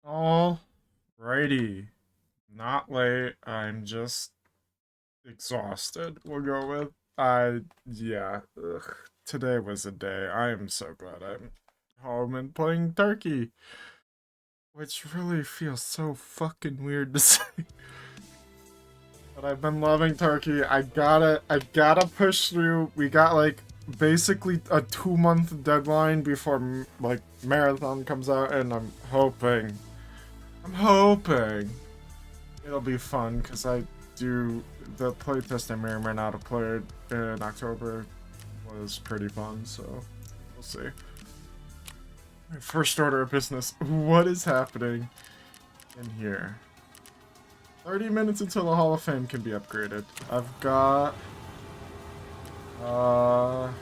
Alrighty. Not late. I'm just exhausted. We'll go with. Yeah. Ugh. Today was a day. I am so glad I'm home and playing turkey. Which really feels so fucking weird to say. But I've been loving turkey. I gotta push through. We got like basically a 2-month deadline before like marathon comes out, and I'm hoping it'll be fun because I do the playtest I may or may not have played in October was pretty fun, so we'll see. First order of business. What is happening in here? 30 minutes until the Hall of Fame can be upgraded. I've got got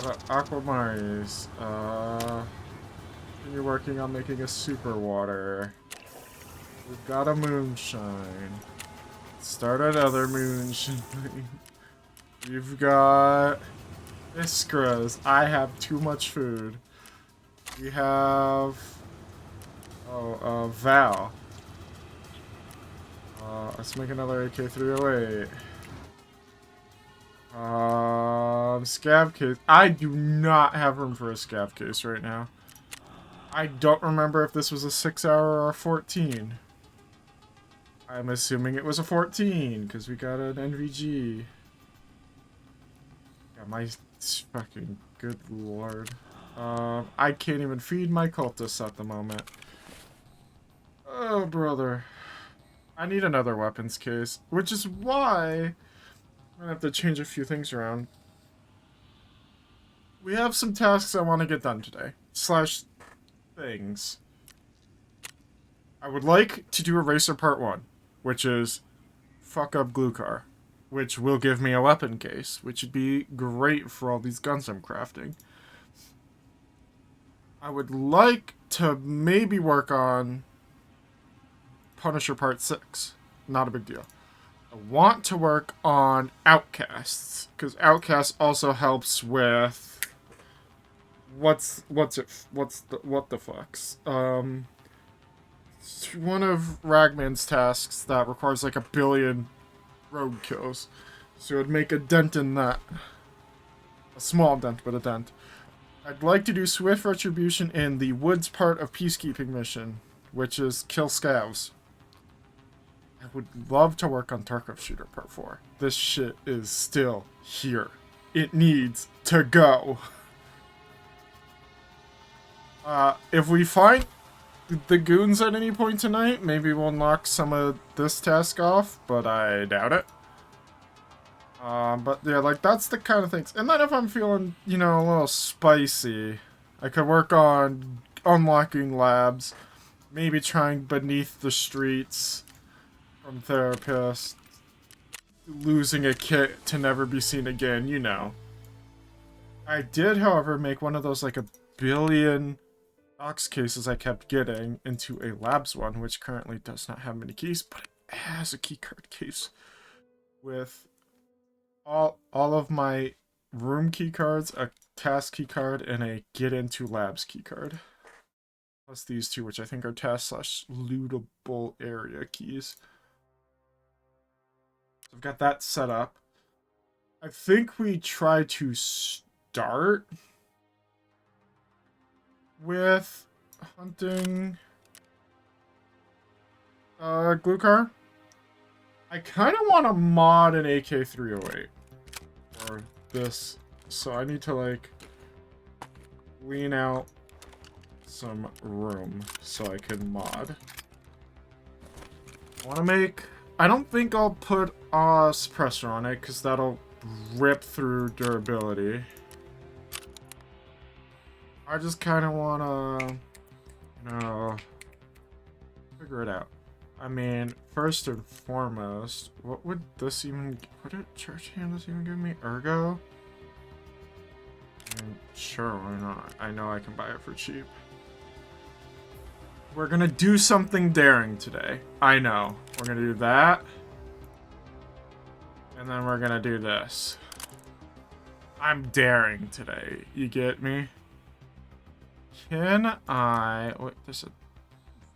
an Aquamaris. You're working on making a super water. We've got a moonshine. Start another moonshine. We've got Iskras. I have too much food. We have Val. Let's make another AK-308. Scav case. I do not have room for a scav case right now. I don't remember if this was a 6-hour or a 14. I'm assuming it was a 14, because we got an NVG. Yeah, my fucking good lord. I can't even feed my cultists at the moment. Oh, brother. I need another weapons case, which is why I'm gonna have to change a few things around. We have some tasks I want to get done today. Slash things. I would like to do Eraser Part 1, which is fuck up Glukar, which will give me a weapon case, which would be great for all these guns I'm crafting. I would like to maybe work on Punisher Part 6. Not a big deal. I want to work on Outcasts, because Outcasts also helps with what the fucks. It's one of Ragman's tasks that requires like 1 billion rogue kills. So it would make a dent in that. A small dent, but a dent. I'd like to do Swift Retribution in the Woods part of Peacekeeping mission, which is kill scavs. I would love to work on Tarkov Shooter Part 4. This shit is still here. It needs to go. If we find the goons at any point tonight, maybe we'll knock some of this task off, but I doubt it. But yeah, like, that's the kind of things. And then if I'm feeling, you know, a little spicy, I could work on unlocking labs, maybe trying Beneath the Streets from Therapist, losing a kit to never be seen again, you know. I did, however, make one of those, like, 1 billion box cases I kept getting into a labs one, which currently does not have many keys, but it has a keycard case with all of my room keycards, a task keycard, and a get into labs keycard. Plus these two, which I think are task slash lootable area keys. So I've got that set up. I think we try to start with hunting Glukar. I kind of want to mod an AK-308 for this, so I need to like lean out some room so I can mod. I want to make... I don't think I'll put a suppressor on it because that'll rip through durability. I just kind of want to, you know, figure it out. I mean, first and foremost, what would this even... What did Church Handles even give me? Ergo? I mean, sure, why not? I know I can buy it for cheap. We're gonna do something daring today. I know. We're gonna do that. And then we're gonna do this. I'm daring today. You get me? Can I... Wait, there's a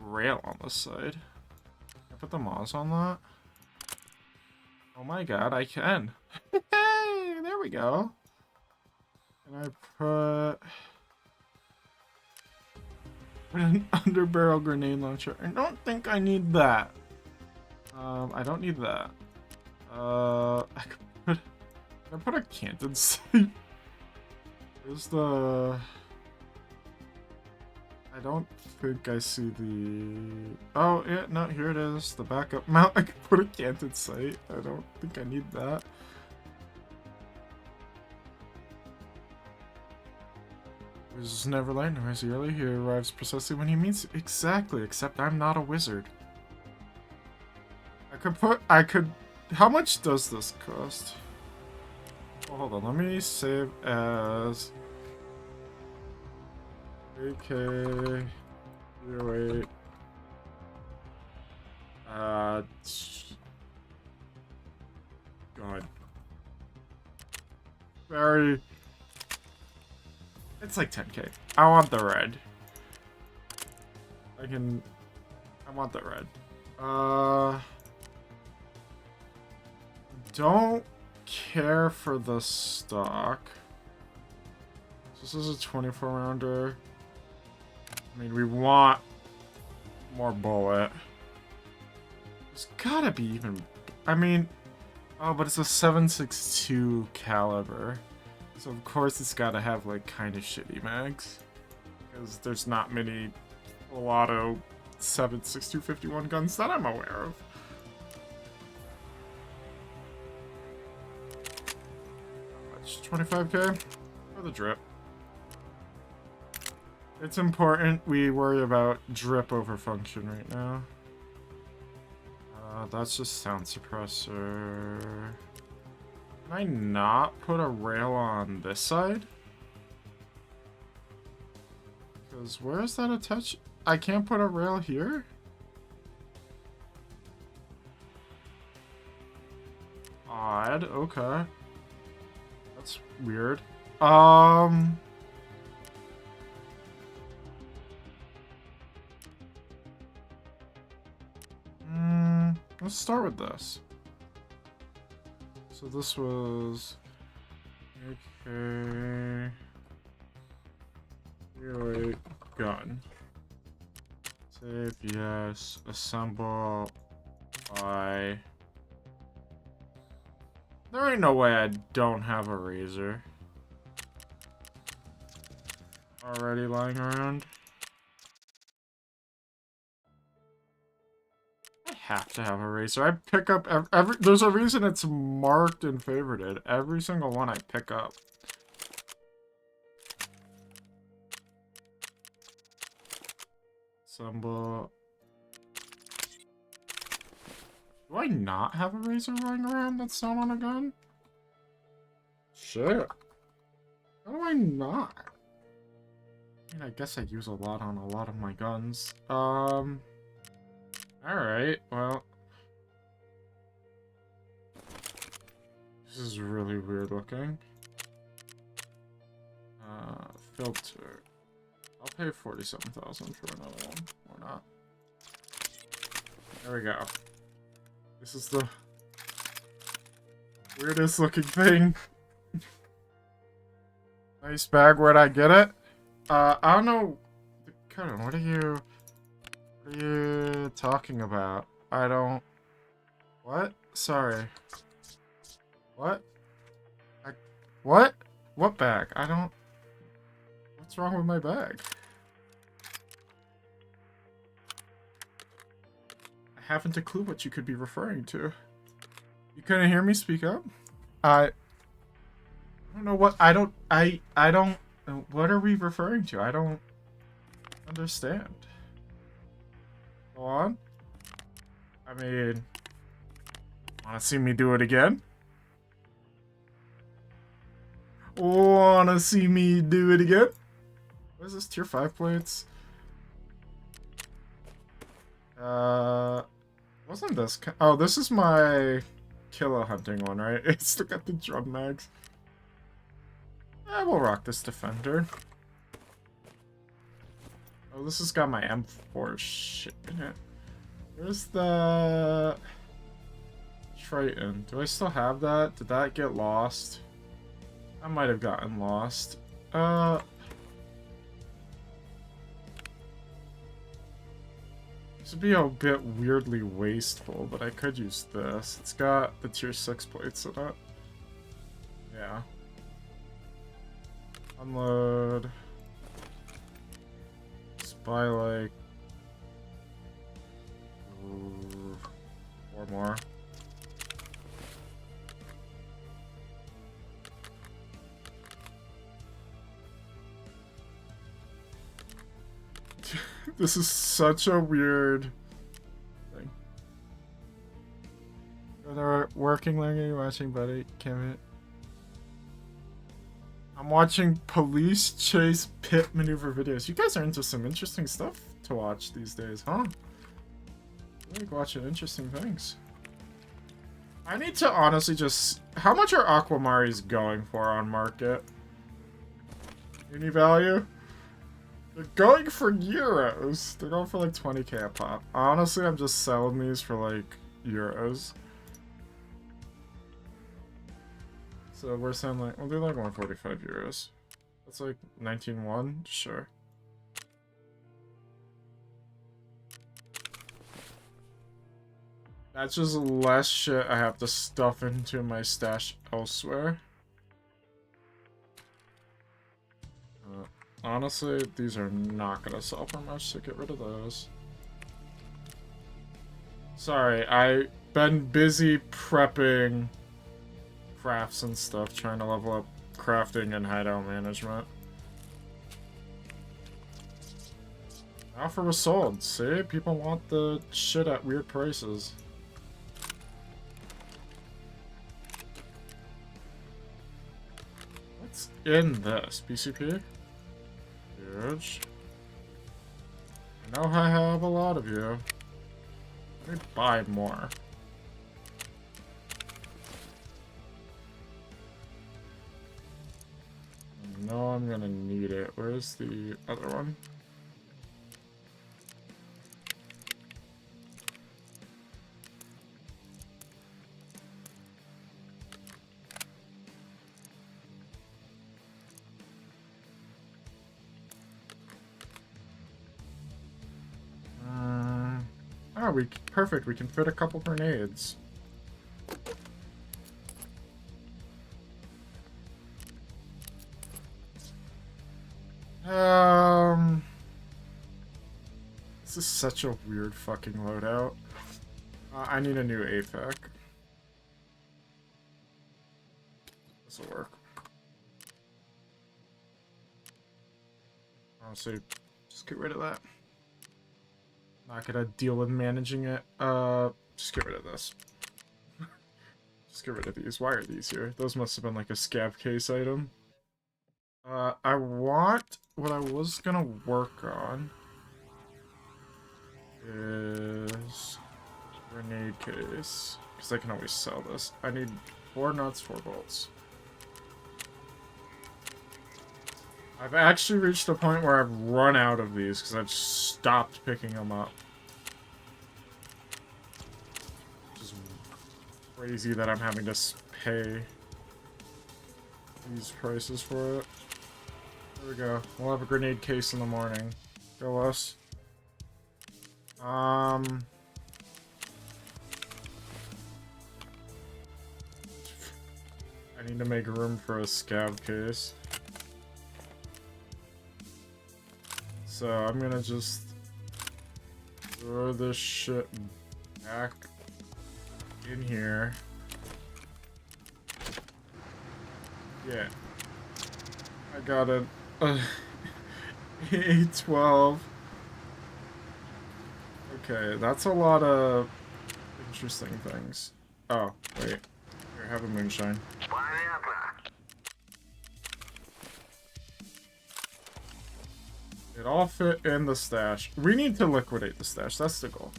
rail on this side. Can I put the moss on that? Oh my god, I can. Hey, there we go. Can I put an underbarrel grenade launcher? I don't think I need that. I don't need that. Can I put a canted sight? Where's the... I don't think I see the... Oh, yeah, no, here it is. The backup mount. I could put a canted sight. I don't think I need that. Wizards never learn, nor is he early. He arrives precisely when he means to. Exactly, except I'm not a wizard. I could... How much does this cost? Oh, hold on, let me save as... Okay... Wait... God. Very... It's like 10k. I want the red. I want the red. Don't care for the stock. This is a 24 rounder. I mean, we want more bullet. There's gotta be even... I mean... Oh, but it's a 7.62 caliber. So of course it's gotta have like kind of shitty mags. Because there's not many auto 7.6251 guns that I'm aware of. How much? 25k? For the drip. It's important we worry about drip over function right now. That's just sound suppressor. Can I not put a rail on this side? Because where is that attached? I can't put a rail here? Odd, okay. That's weird. Let's start with this. So this was... Okay... Wait, gun. Save, yes. Assemble. Buy. There ain't no way I don't have a razor already lying around. I have to have a razor. I pick up every there's a reason it's marked and favorited. Every single one I pick up. Assemble. Do I not have a razor lying around that's not on a gun? Shit. How do I not? I mean, I guess I use a lot on a lot of my guns. Alright, well. This is really weird looking. Filter. I'll pay 47,000 for another one, or not. There we go. This is the weirdest looking thing. Nice bag, where'd I get it? I don't know. Conan, what are you talking about? I don't... What? Sorry. What? What? What bag? I don't... What's wrong with my bag? I haven't a clue what you could be referring to. You couldn't hear me speak up? I don't know what... I don't... What are we referring to? I don't understand. Go on. I mean... Wanna see me do it again? Wanna see me do it again? What is this? Tier 5 plates? Wasn't this... Oh, this is my killer hunting one, right? It's still got the drum mags. I will rock this defender. Oh, this has got my M4 shit in it. Where's the Triton? Do I still have that? Did that get lost? I might have gotten lost. This would be a bit weirdly wasteful, but I could use this. It's got the tier 6 plates in it. Yeah. Unload. Just buy like... Ooh, 4 more. This is such a weird thing. They're working, learning, watching, buddy. Can't. I'm watching police chase pit maneuver videos. You guys are into some interesting stuff to watch these days, huh? I like watching interesting things. I need to honestly just... How much are Aquamaris going for on market? Any value? They're going for euros. They're going for like 20k a pop. Honestly, I'm just selling these for like euros. So we're saying like, we'll do like 145 euros. That's like 19.1, sure. That's just less shit I have to stuff into my stash elsewhere. Honestly, these are not gonna sell for much, so get rid of those. Sorry, I've been busy prepping crafts and stuff, trying to level up crafting and hideout management. Offer was sold. See? People want the shit at weird prices. What's in this? BCP? Huge. I know I have a lot of you. Let me buy more. I know I'm gonna need it. Where's the other one? Oh, perfect. We can fit a couple grenades. This is such a weird fucking loadout. I need a new AFAC. This'll work. Honestly, just get rid of that. Not gonna deal with managing it. Just get rid of this. Just get rid of these. Why are these here? Those must have been like a scav case item. I want... What I was gonna work on is grenade case, because I can always sell this. I need 4 nuts, 4 bolts. I've actually reached a point where I've run out of these because I've stopped picking them up. Which is crazy that I'm having to pay these prices for it. There we go. We'll have a grenade case in the morning. Go us. I need to make room for a scav case. So I'm gonna just throw this shit back in here. Yeah. I got it. A12. Okay, that's a lot of interesting things. Oh, wait. Here, have a moonshine. It all fit in the stash. We need to liquidate the stash. That's the goal.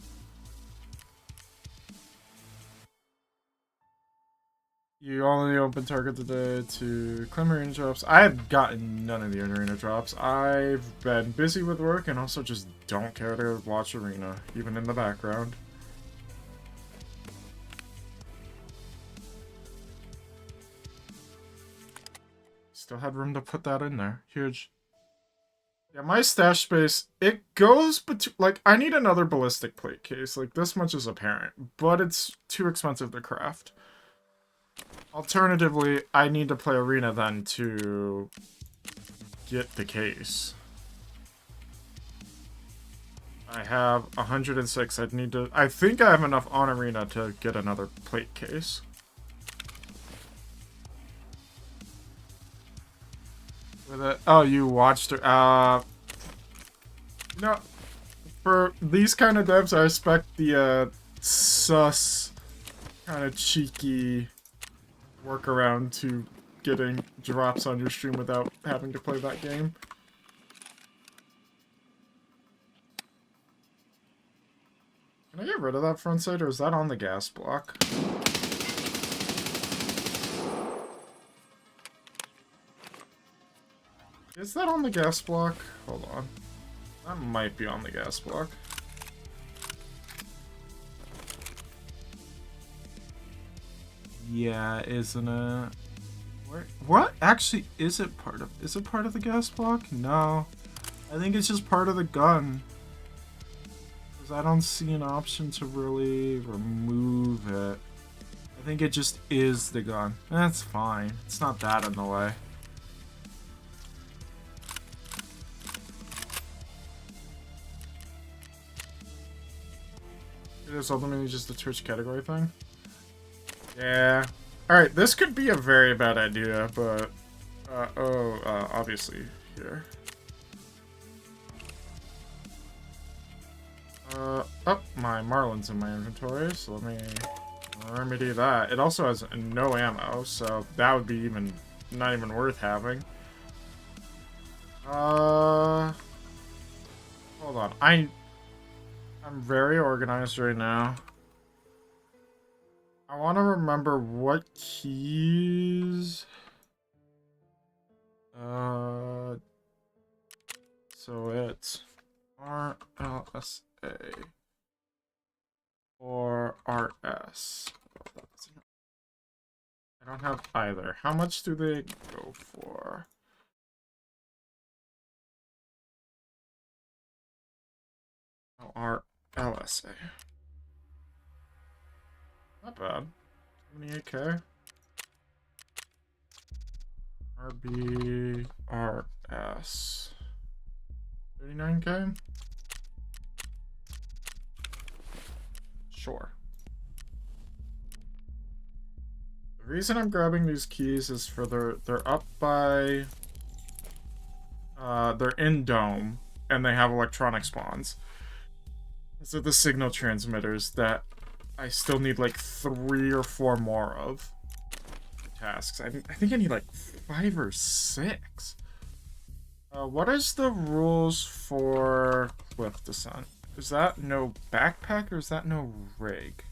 You only open target today to claim arena drops. I have gotten none of the arena drops. I've been busy with work and also just don't care to watch arena, even in the background. Still had room to put that in there. Huge. Yeah, my stash space, it goes between, like, I need another ballistic plate case. Like, this much is apparent, but it's too expensive to craft. Alternatively, I need to play arena then to get the case. I have 106. I'd need to, I think I have enough on arena to get another plate case. With it, oh, you watched her. You know, for these kind of devs, I expect the sus, kind of cheeky workaround to getting drops on your stream without having to play that game. Can I get rid of that front sight, or is that on the gas block? Is that on the gas block? Hold on. That might be on the gas block. Yeah, isn't it? Where, what actually is it part of? Is it part of the gas block? No. I think it's just part of the gun. Because I don't see an option to really remove it. I think it just is the gun. That's fine. It's not that in the way. It is ultimately just a Twitch category thing. Yeah. Alright, this could be a very bad idea, but... obviously, here. Oh, my Marlin's in my inventory, so let me remedy that. It also has no ammo, so that would be even not even worth having. Hold on. I'm very organized right now. I want to remember what keys... So it's RLSA or RS. I don't have either. How much do they go for? Oh, RLSA. Not bad. 78k. RBRS. 39k? Sure. The reason I'm grabbing these keys is for they're up by they're in dome and they have electronic spawns. These are the signal transmitters that I still need like 3 or 4 more of tasks. I think I need like 5 or 6. What is the rules for cliff descent? Is that no backpack or is that no rig?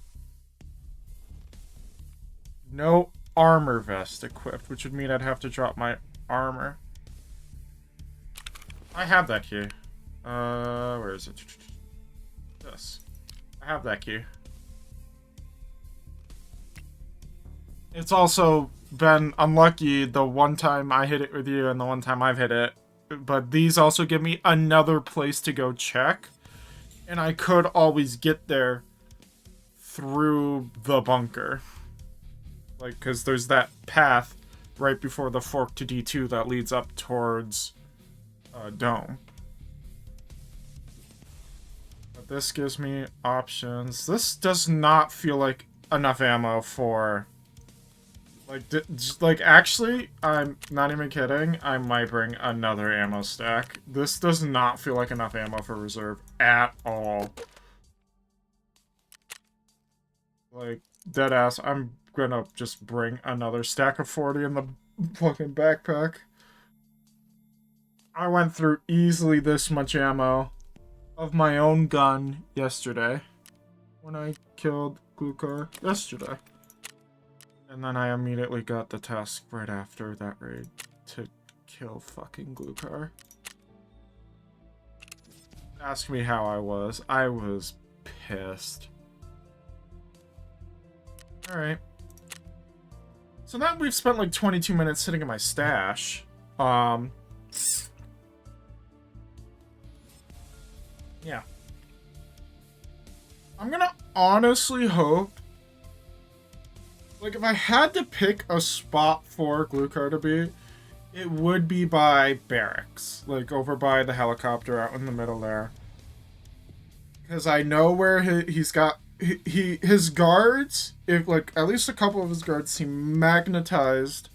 No armor vest equipped, which would mean I'd have to drop my armor. I have that key. Where is it? This. I have that key. It's also been unlucky the one time I hit it with you and the one time I've hit it. But these also give me another place to go check. And I could always get there through the bunker. Like, because there's that path right before the fork to D2 that leads up towards Dome. But this gives me options. This does not feel like enough ammo for... Like, actually, I'm not even kidding. I might bring another ammo stack. This does not feel like enough ammo for reserve at all. Like, deadass, I'm gonna just bring another stack of 40 in the fucking backpack. I went through easily this much ammo of my own gun yesterday when I killed Glukar yesterday. And then I immediately got the task right after that raid to kill fucking Glukar. Ask me how I was. I was pissed. Alright. So now we've spent like 22 minutes sitting in my stash. Yeah. I'm gonna honestly hope, like, if I had to pick a spot for Glukar to be, it would be by barracks. Like, over by the helicopter out in the middle there. Because I know where he's got... his guards, if, like, at least a couple of his guards seem magnetized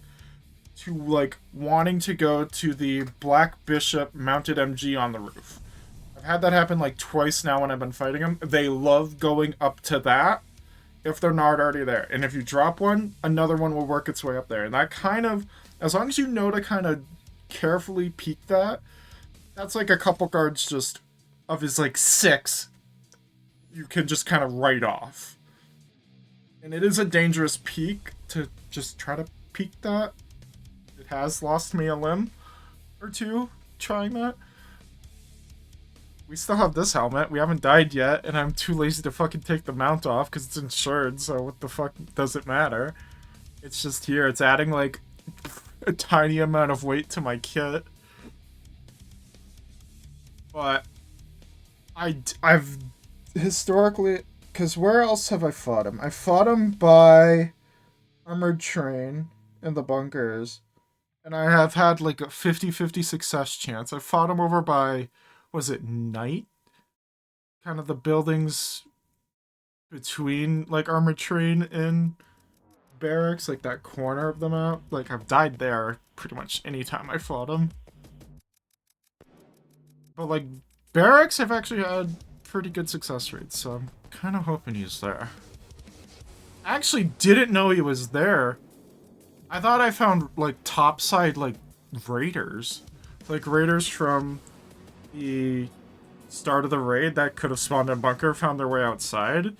to, like, wanting to go to the Black Bishop mounted MG on the roof. I've had that happen, like, twice now when I've been fighting them. They love going up to that if they're not already there. And if you drop one, another one will work its way up there. And that kind of... as long as you know to kind of carefully peek that, that's like a couple guards just of his, like, 6 you can just kind of write off. And it is a dangerous peek to just try to peek that. It has lost me a limb or two trying that. We still have this helmet. We haven't died yet, and I'm too lazy to fucking take the mount off because it's insured, so what the fuck does it matter? It's just here. It's adding, like, a tiny amount of weight to my kit. But I've historically, because where else have I fought him? I fought him by Armored Train in the bunkers, and I have had like a 50-50 success chance. I fought him over by, was it Night? Kind of the buildings between like Armored Train and barracks, like that corner of the map. Like, I've died there pretty much any time I fought him. But like barracks, I've actually had pretty good success rates, so I'm kind of hoping he's there. I actually didn't know he was there. I thought I found like topside like raiders, like raiders from the start of the raid that could have spawned in a bunker, found their way outside,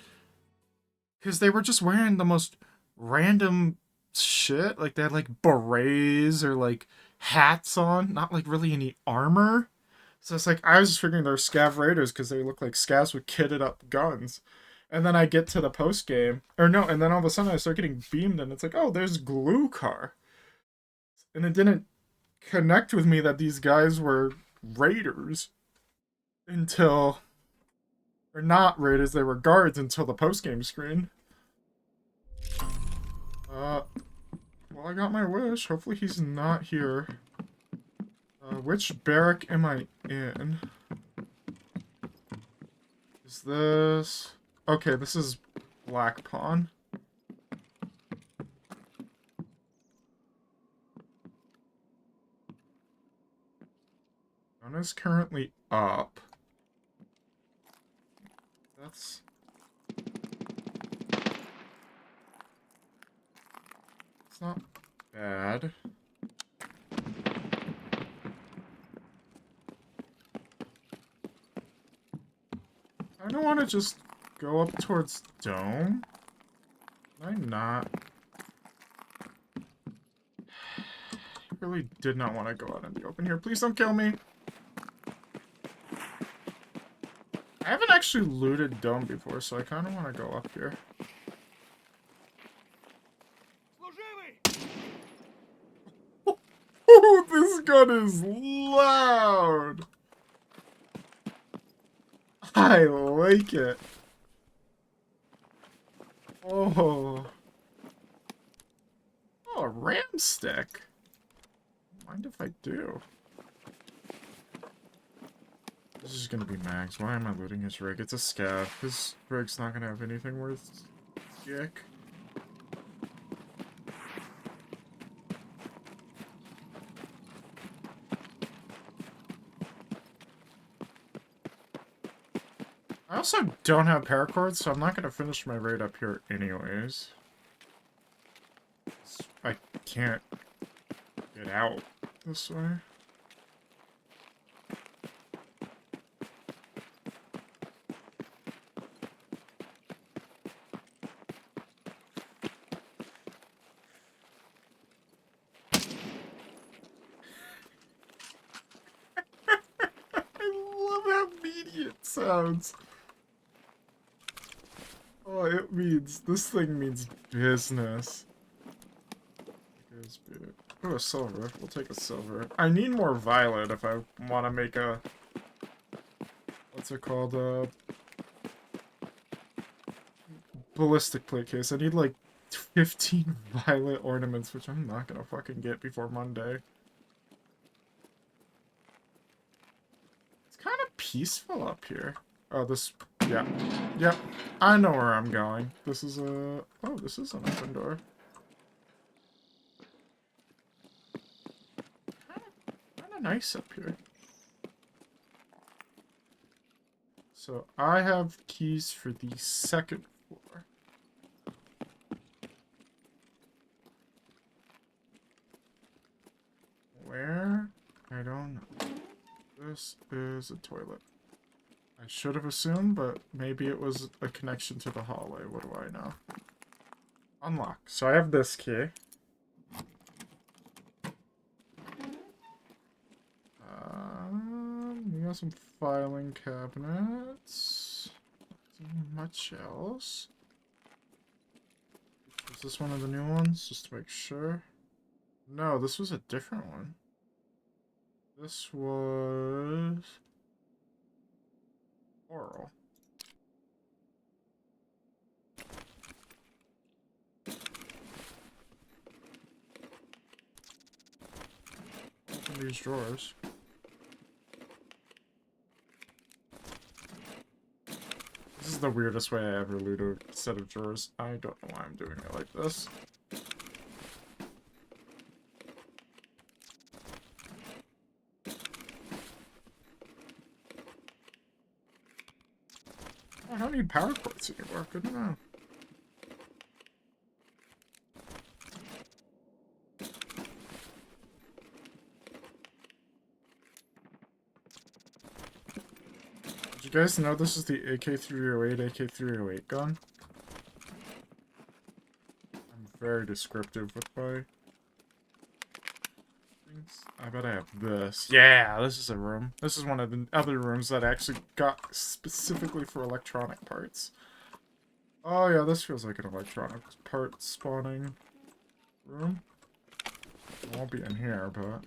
because they were just wearing the most random shit. Like, they had like berets or like hats on, not like really any armor. So it's like, I was just figuring they're scav raiders because they look like scavs with kitted up guns. And then I get to the post game, or no, and then all of a sudden I start getting beamed, and it's like, oh, there's Glukar. And it didn't connect with me that these guys were raiders until, or not raiders, they were guards until the post game screen. Well, I got my wish. Hopefully he's not here. Which barrack am I in? Is this... okay, this is Black Pawn. One is currently up. That's... it's not bad. I don't want to just go up towards Dome. Can I not? I really did not want to go out in the open here. Please don't kill me. I haven't actually looted Dome before, so I kind of want to go up here. Oh, this gun is loud! I like it. Oh. Oh, a ram stick. Mind if I do? This is gonna be Max. Why am I looting his rig? It's a scav. His rig's not gonna have anything worth yick. I also don't have paracords, so I'm not going to finish my raid up here anyways. I can't get out this way. sounds. Oh, this thing means business. Oh, a silver. We'll take a silver. I need more violet if I want to make a... What's it called? Ballistic plate case. I need like 15 violet ornaments, which I'm not gonna fucking get before Monday. It's kind of peaceful up here. Oh, this... Yeah. Yep. I know where I'm going. This is a... Oh, this is an open door. Kind of nice up here. So, I have keys for the second floor. Where? I don't know. This is a toilet. I should have assumed, but maybe it was a connection to the hallway. What do I know? Unlock. So I have this key. We got some filing cabinets. Not much else. Is this one of the new ones? Just to make sure. No, this was a different one. This was... Oral. Open these drawers. This is the weirdest way I ever loot a set of drawers. I don't know why I'm doing it like this. I don't need power cords anymore. Good to know. Did you guys know this is the AK-308, AK-308 gun? I'm very descriptive with my things. I bet I have this. Yeah, this is a room. This is one of the other rooms that I actually got specifically for electronic parts. Oh yeah, this feels like an electronic part spawning room. It won't be in here, but...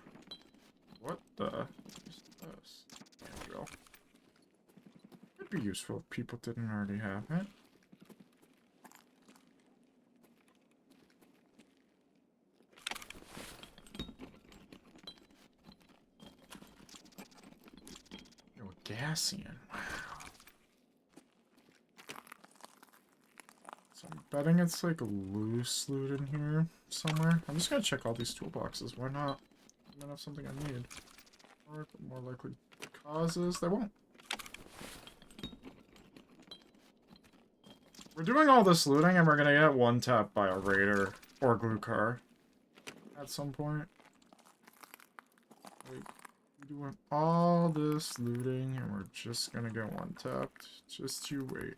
What the... is this? Drill. It'd be useful if people didn't already have it. Yo, Gassian. Wow. So I'm betting it's like loose loot in here somewhere. I'm just gonna check all these toolboxes. Why not? I might have something I need. Or more likely causes. They won't. We're doing all this looting and we're gonna get one-tapped by a raider or glue car at some point. Like, we're doing all this looting and we're just gonna get one-tapped. Just you wait.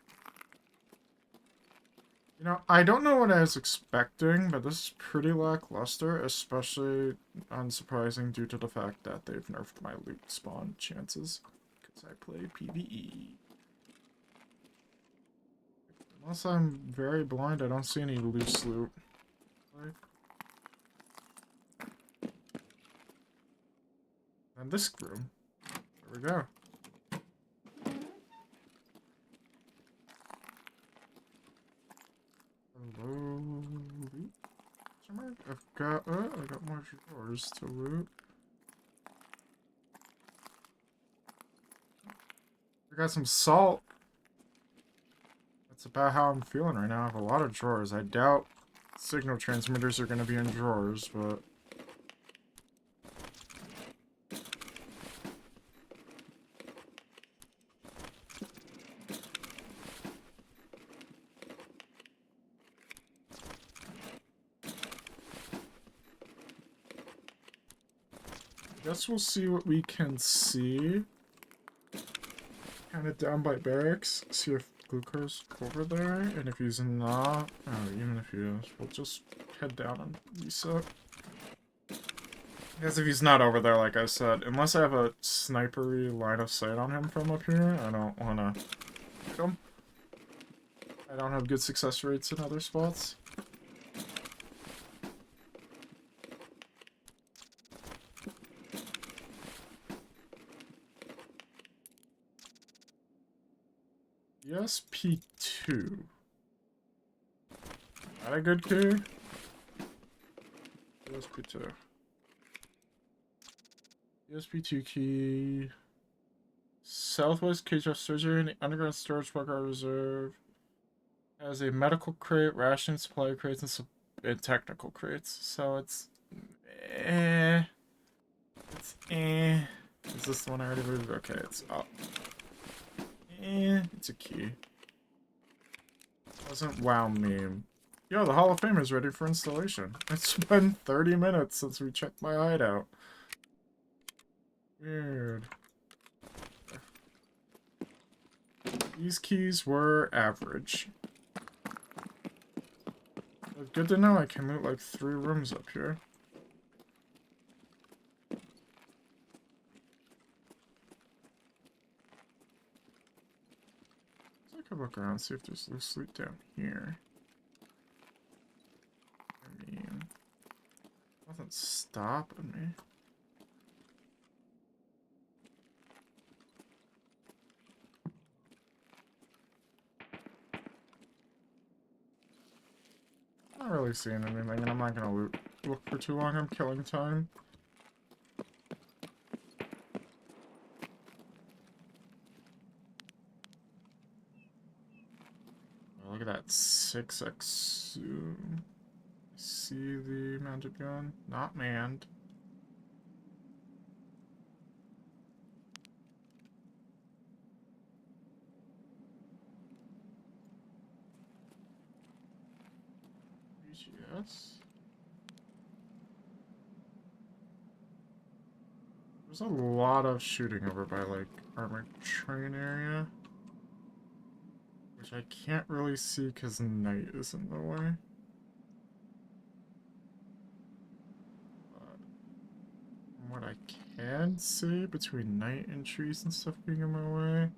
You know, I don't know what I was expecting, but this is pretty lackluster, especially unsurprising due to the fact that they've nerfed my loot spawn chances. Because I play PvE. Unless I'm very blind, I don't see any loose loot. Right? And this room. There we go. Hello. I got more drawers to loot. I got some salt. That's about how I'm feeling right now. I have a lot of drawers. I doubt signal transmitters are going to be in drawers, but... I guess we'll see what we can see. Kind of down by barracks. See if Glucar's over there, and if he's not, even if he is, we'll just head down and reset. Because if he's not over there, like I said, unless I have a snipery line of sight on him from up here, I don't want to hit him. I don't have good success rates in other spots. ESP2. That a good key? ESP2. ESP2 key. Southwest Cage of Surgery and the Underground Storage Bunker Reserve. Has a medical crate, ration supply crates, and technical crates. So it's eh. It's eh. Is this the one I already moved? Okay, it's up. Eh, it's a key. Doesn't wow me. Yo, the Hall of Fame is ready for installation. It's been 30 minutes since we checked my hideout. Weird. These keys were average. But good to know I can loot like 3 rooms up here. So I could look around and see if there's loose loot down here. I mean, nothing's stopping me. Not really seeing anything, and I'm not gonna look for too long. I'm killing time. Oh, look at that 6x zoom. See the mounted gun? Not manned. BGS. There's a lot of shooting over by, like, armored train area. Which I can't really see because night is in the way. But from what I can see, between night and trees and stuff being in my way, I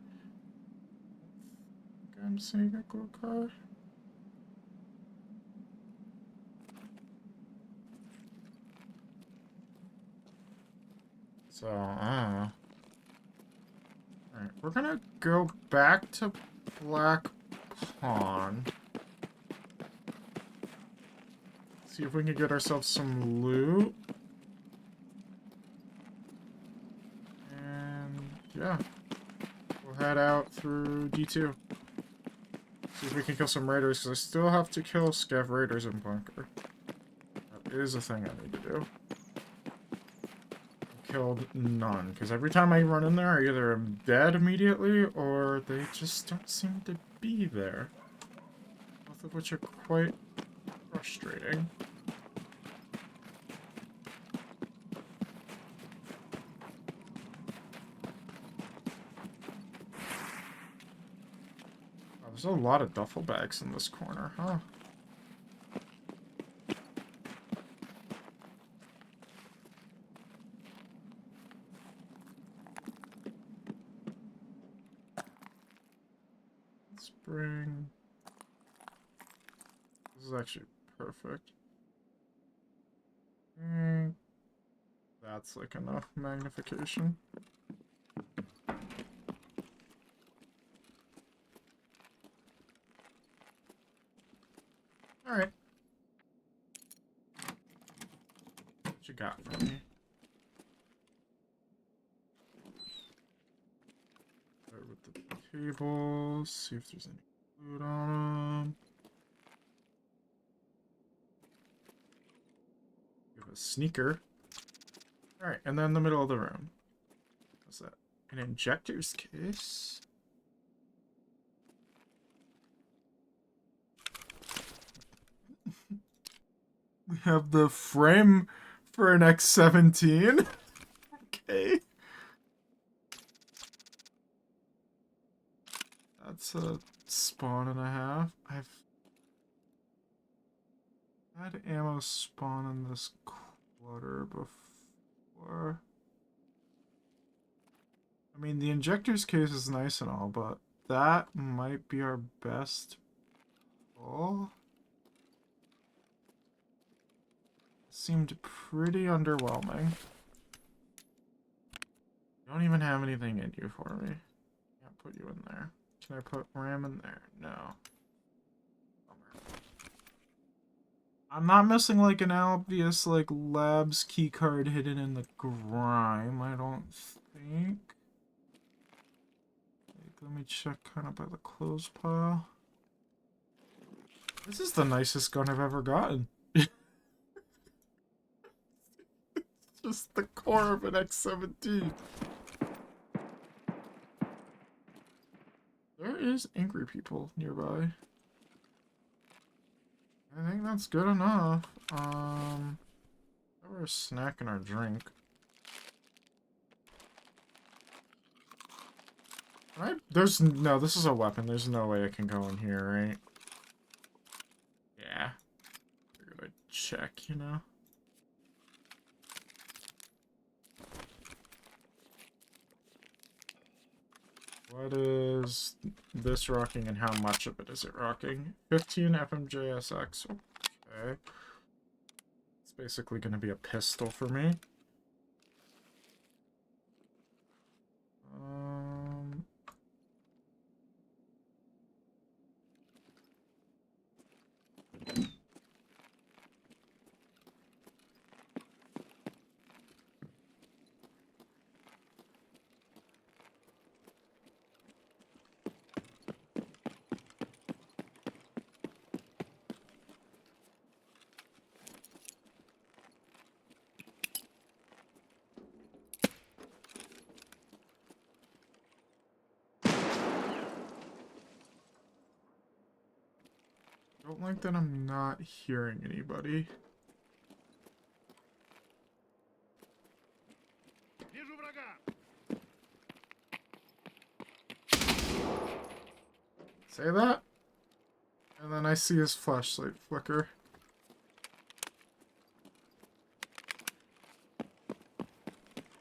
think I'm seeing a go car. So, alright, we're gonna go back to Black Pond. See if we can get ourselves some loot. And, yeah. We'll head out through D2. See if we can kill some raiders, because I still have to kill scav raiders in Bunker. That is a thing I need to do. Killed none, because every time I run in there, I either am dead immediately, or they just don't seem to be there. Both of which are quite frustrating. Oh, there's a lot of duffel bags in this corner, huh? Spring. This is actually perfect. That's like enough magnification. Alright. What you got for me? Start with the tables, see if there's any food on them. We have a sneaker. Alright, and then the middle of the room. What's that? An injector's case? We have the frame for an X17. Okay. That's a spawn and a half. I've had ammo spawn in this quarter before. Or, I mean, the injector's case is nice and all, but that might be our best pull. Seemed pretty underwhelming. Don't even have anything in you for me. Can't put you in there. Can I put RAM in there? No. I'm not missing like an obvious like labs keycard hidden in the grime, I don't think. Like, let me check kind of by the clothes pile. This is the nicest gun I've ever gotten. Just the core of an X-17. There is angry people nearby. I think that's good enough. We're a snack and our drink. There's no, this is a weapon. There's no way I can go in here, right? Yeah. We're gonna check, you know? What is this rocking and how much of it is it rocking? 15 FMJSX. Okay. It's basically going to be a pistol for me. Don't like that I'm not hearing anybody. Say that, and then I see his flashlight flicker.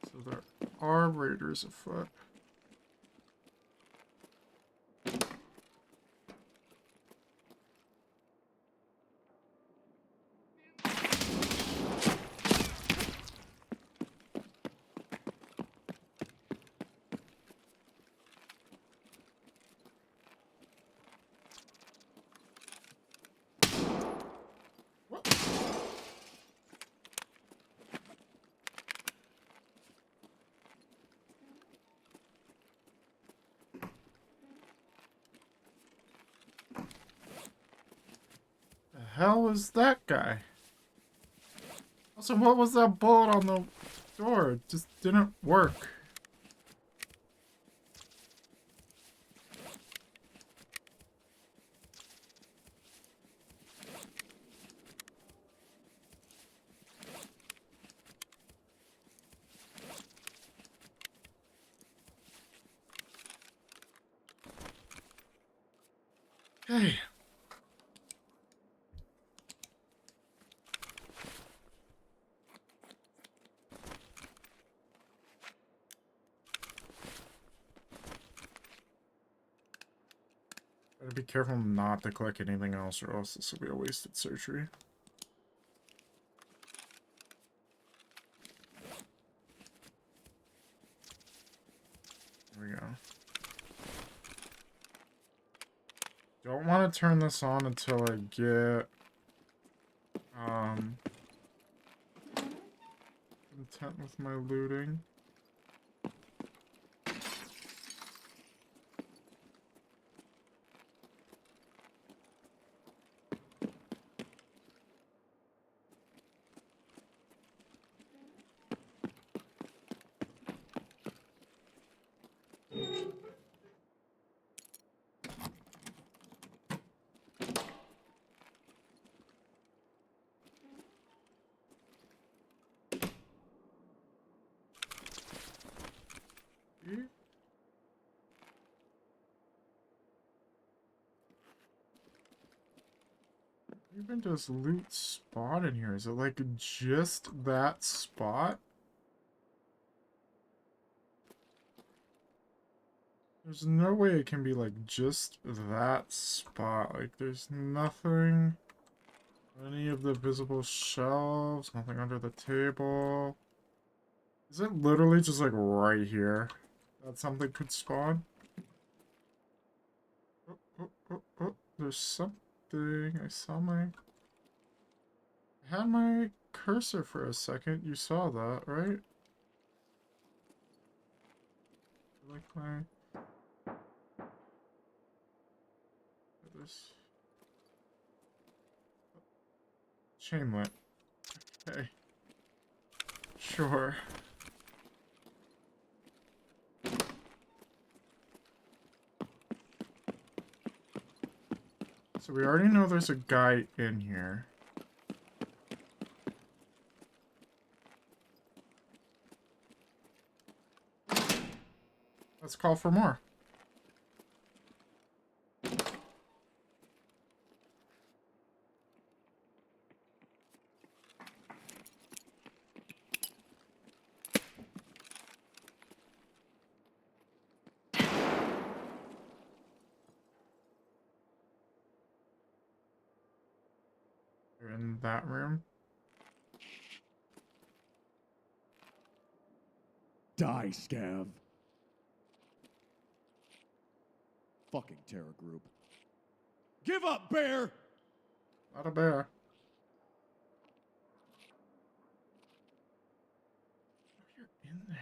So there are raiders afoot. Hell was that guy? Also, what was that bullet on the door? It just didn't work. Okay. Gotta be careful not to click anything else, or else this will be a wasted surgery. There we go. Don't want to turn this on until I get content with my looting. Even does loot spot in here? Is it like just that spot? There's no way it can be like just that spot. Like there's nothing. Any of the visible shelves, nothing under the table. Is it literally just like right here that something could spawn? Oh, oh, oh, oh. There's something. I had my cursor for a second. You saw that, right? Like my... This... Chainlet. Okay. Sure. So we already know there's a guy in here. Let's call for more. You're in that room. Die, Scav. Fucking terror group. Give up, bear! Not a bear. Oh, you're in there.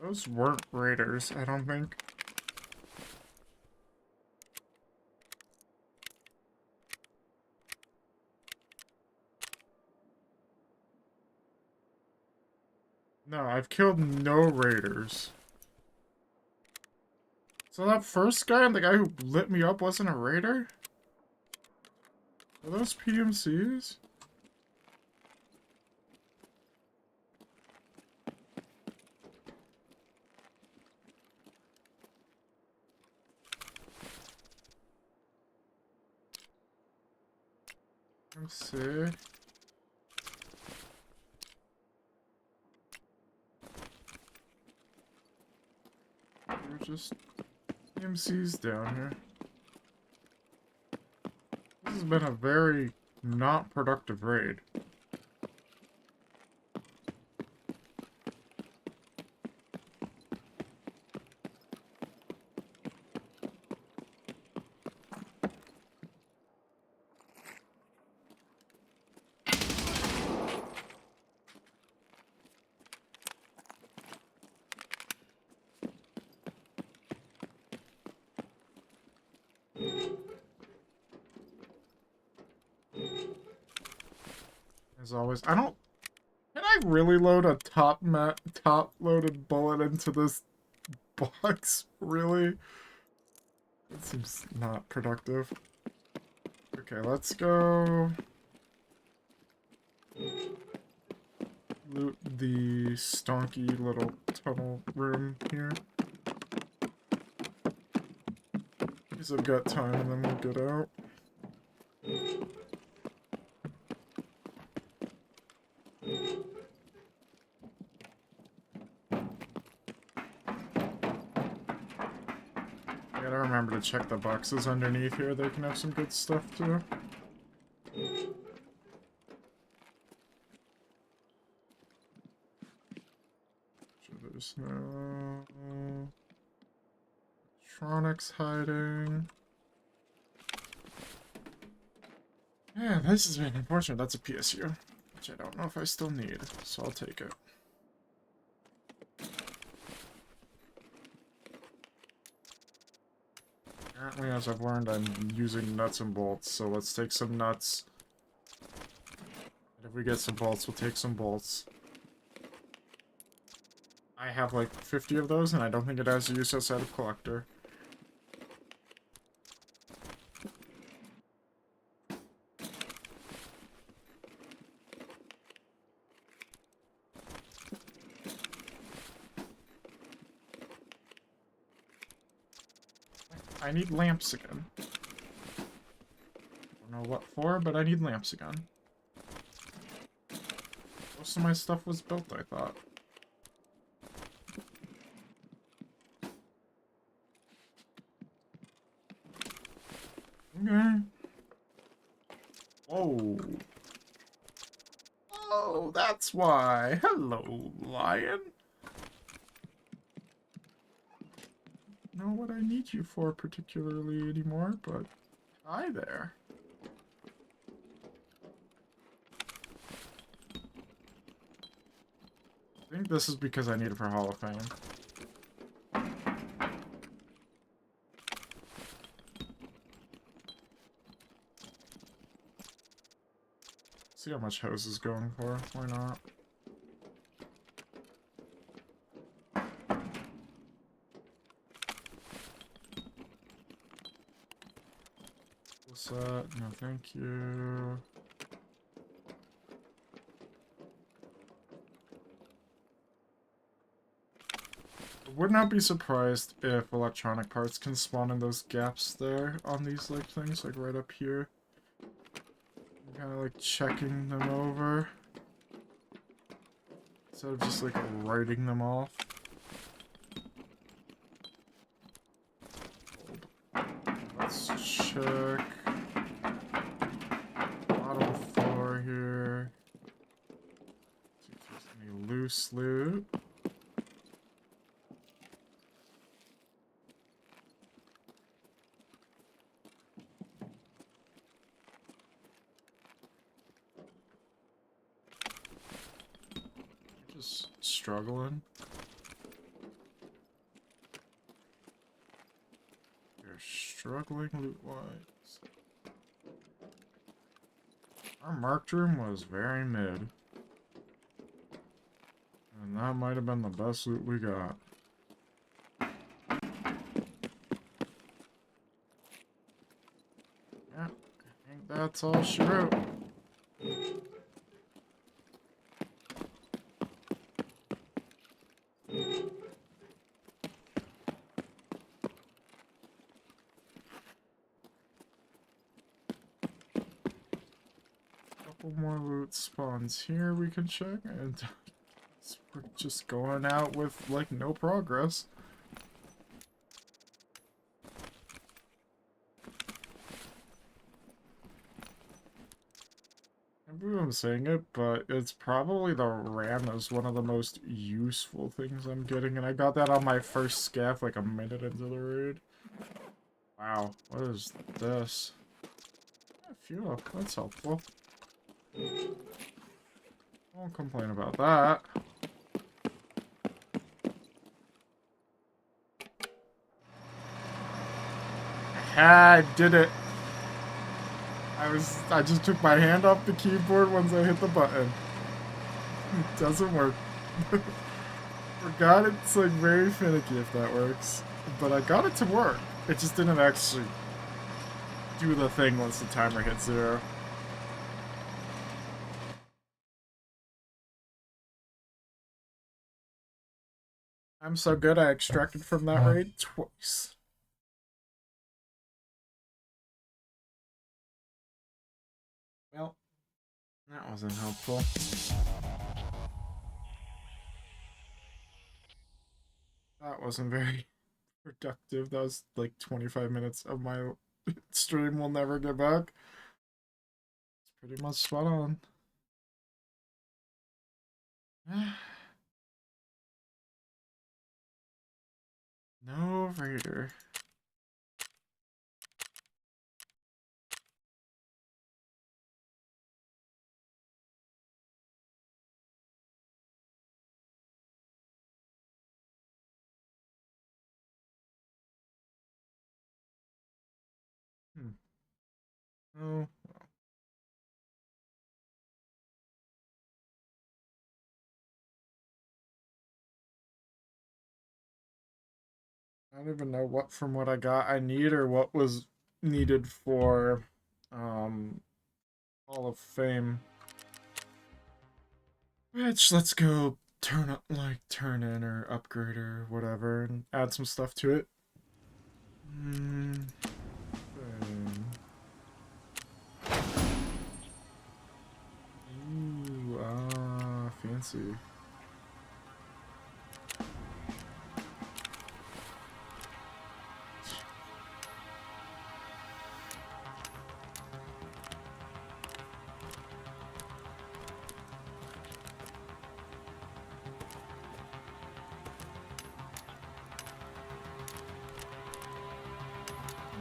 Those weren't raiders, I don't think. No, I've killed no raiders. So that first guy and the guy who lit me up wasn't a raider? Are those PMCs? Let's see. They're just PMCs down here. This has been a very not productive raid. As always, I don't... Can I really load a top-loaded bullet into this box? Really? That seems not productive. Okay, let's go... loot the stonky little tunnel room here. Because I've got time and then we'll get out. I gotta remember to check the boxes underneath here. They can have some good stuff too. So there's no electronics hiding. Yeah, this has been unfortunate. That's a PSU, which I don't know if I still need, so I'll take it. Apparently, as I've learned, I'm using nuts and bolts, so let's take some nuts. And if we get some bolts, we'll take some bolts. I have like 50 of those, and I don't think it has a use outside of collector. I need lamps again. Don't know what for, but I need lamps again. Most of my stuff was built, I thought. Okay. Whoa. Oh, that's why. Hello, lion. Know what I need you for particularly anymore, but hi there. I think this is because I need it for Hall of Fame. See how much hose is going for. Why not? What's that? No, thank you. I would not be surprised if electronic parts can spawn in those gaps there on these like things, like right up here. I'm kind of like checking them over instead of just like writing them off. Let's check bottom floor here. See if there's any loose loot. Just struggling. You're struggling loot-wise. Our marked room was very mid. And that might have been the best loot we got. Yeah, I think that's all she wrote. Couple more loot spawns here we can check, and we're just going out with like no progress. Maybe I'm saying it, but it's probably the RAM is one of the most useful things I'm getting, and I got that on my first scav like a minute into the raid. Wow, what is this? Fuel, that's helpful. Won't complain about that. I did it. I just took my hand off the keyboard once I hit the button. It doesn't work. Forgot it's like very finicky if that works. But I got it to work. It just didn't actually do the thing once the timer hit 0. I'm so good I extracted from that raid twice. Well, that wasn't helpful. That wasn't very productive. That was like 25 minutes of my stream we'll never get back. It's pretty much spot on. No raider. Oh. I don't even know what from what I got I need or what was needed for Hall of Fame. Which let's go turn in or upgrade or whatever and add some stuff to it. Hmm. Ooh, fancy.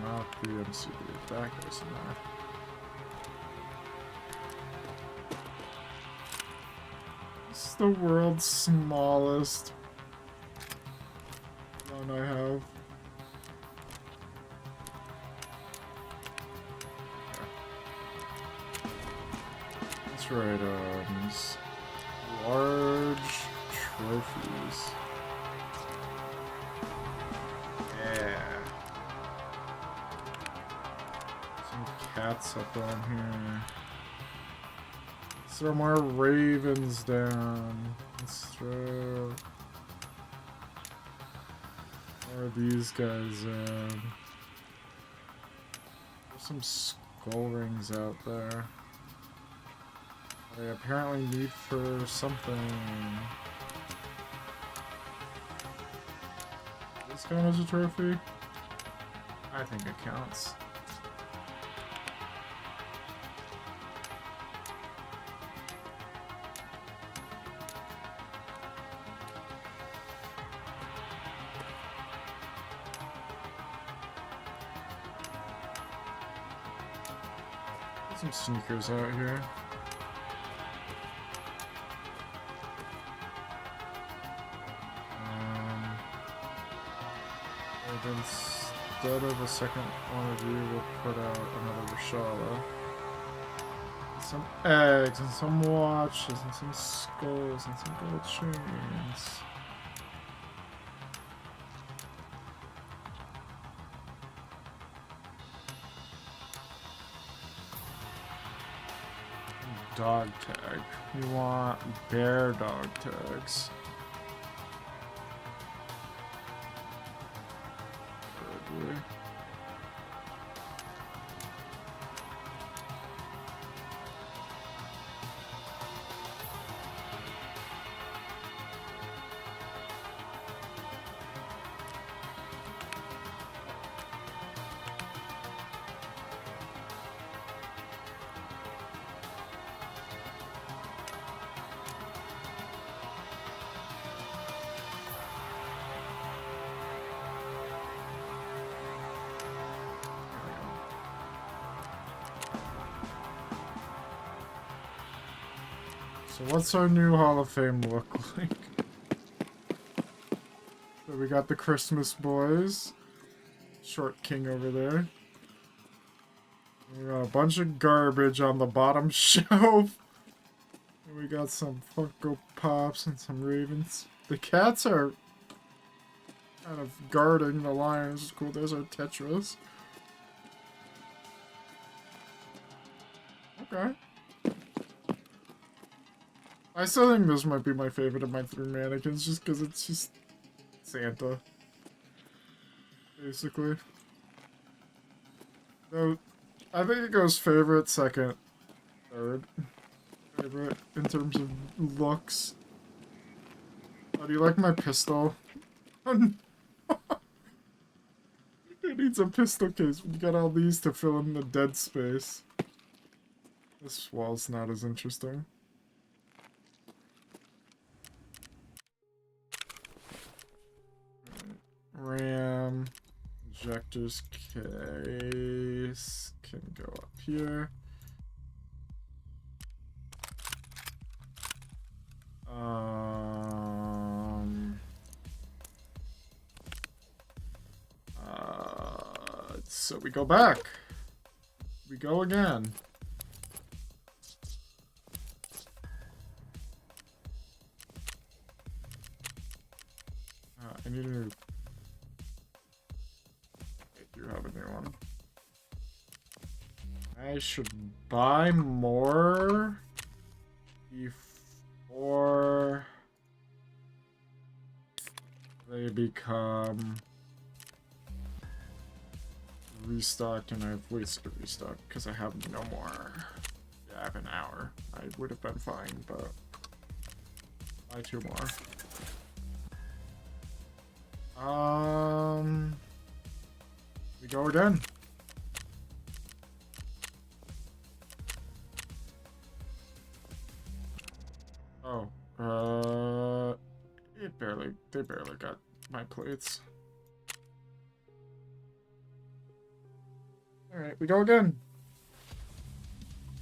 Not the MCB. That goes in there. It's the world's smallest one I have. That's right, large trophies. Yeah. Some cats up on here. Throw more ravens down. Let's throw more of these guys in. There's some skull rings out there. They apparently need for something. Does this count as a trophy? I think it counts. Some sneakers out here. And instead of a second one of you, we'll put out another Rashala. Some eggs, and some watches, and some skulls, and some gold chains. Dog tag. We want bear dog tags. So what's our new Hall of Fame look like? So we got the Christmas boys. Short King over there. We got a bunch of garbage on the bottom shelf. And we got some Funko Pops and some Ravens. The cats are kind of guarding the lion, which is cool. There's our Tetris. Okay. I still think this might be my favorite of my 3 mannequins, just because it's just Santa. Basically. So, I think it goes favorite, second, third. Favorite in terms of looks. Oh, do you like my pistol? It needs a pistol case. We got all these to fill in the dead space. This wall's not as interesting. RAM, injector's case can go up here. So we go back. We go again. I need to. I do have a new one. I should buy more before they become restocked and I've wasted a restock because I have no more. Yeah, I have an hour. I would have been fine, but buy 2 more. We go again. Oh, they barely got my plates. Alright, we go again.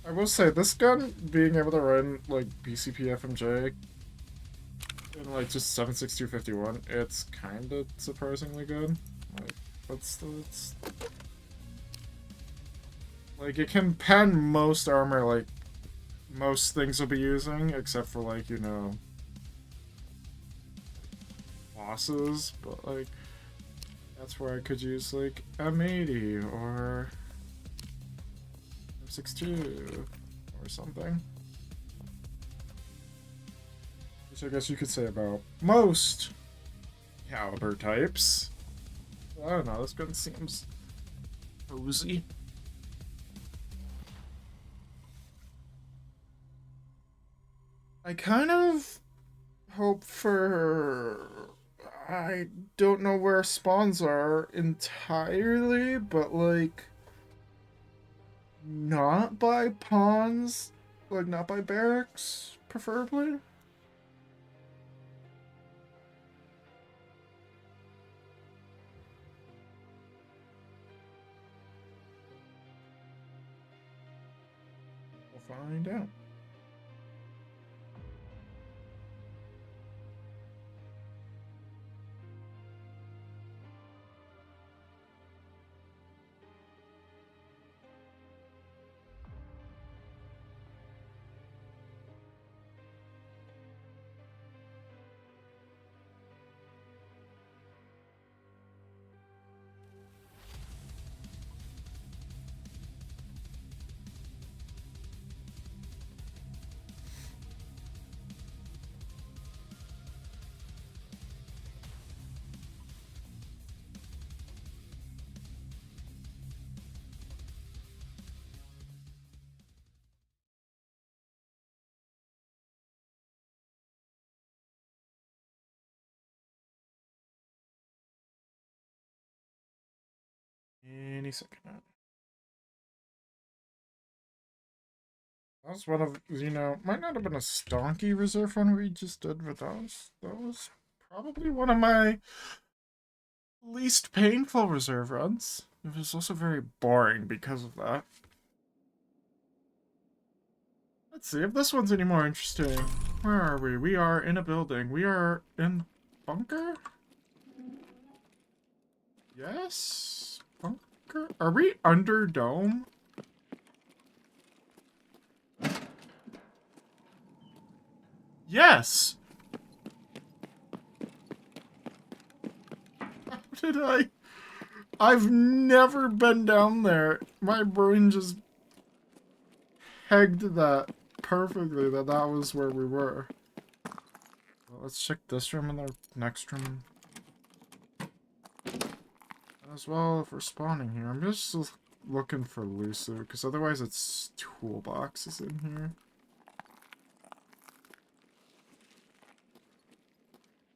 I will say, this gun, being able to run, like, BCP FMJ in, like, just 7.6251, it's kind of surprisingly good. Like, it's... Like, it can pen most armor, like, most things will be using, except for, like, you know, bosses, but, like, that's where I could use, like, M80 or M62 or something. Which I guess you could say about most caliber types. I don't know, this gun seems cozy. I kind of hope for... I don't know where spawns are entirely, but like... not by pawns, like not by barracks, preferably. We'll find out. Any second now. That was one of, you know, might not have been a stonky reserve run we just did, but that was probably one of my least painful reserve runs. It was also very boring because of that. Let's see if this one's any more interesting. Where are we? We are in a building. We are in bunker? Yes? Bunker? Are we under dome? Yes! How did I... I've never been down there. My brain just pegged that perfectly that was where we were. Well, let's check this room and the next room as well if we're spawning here. I'm just looking for Lusu, because otherwise it's toolboxes in here.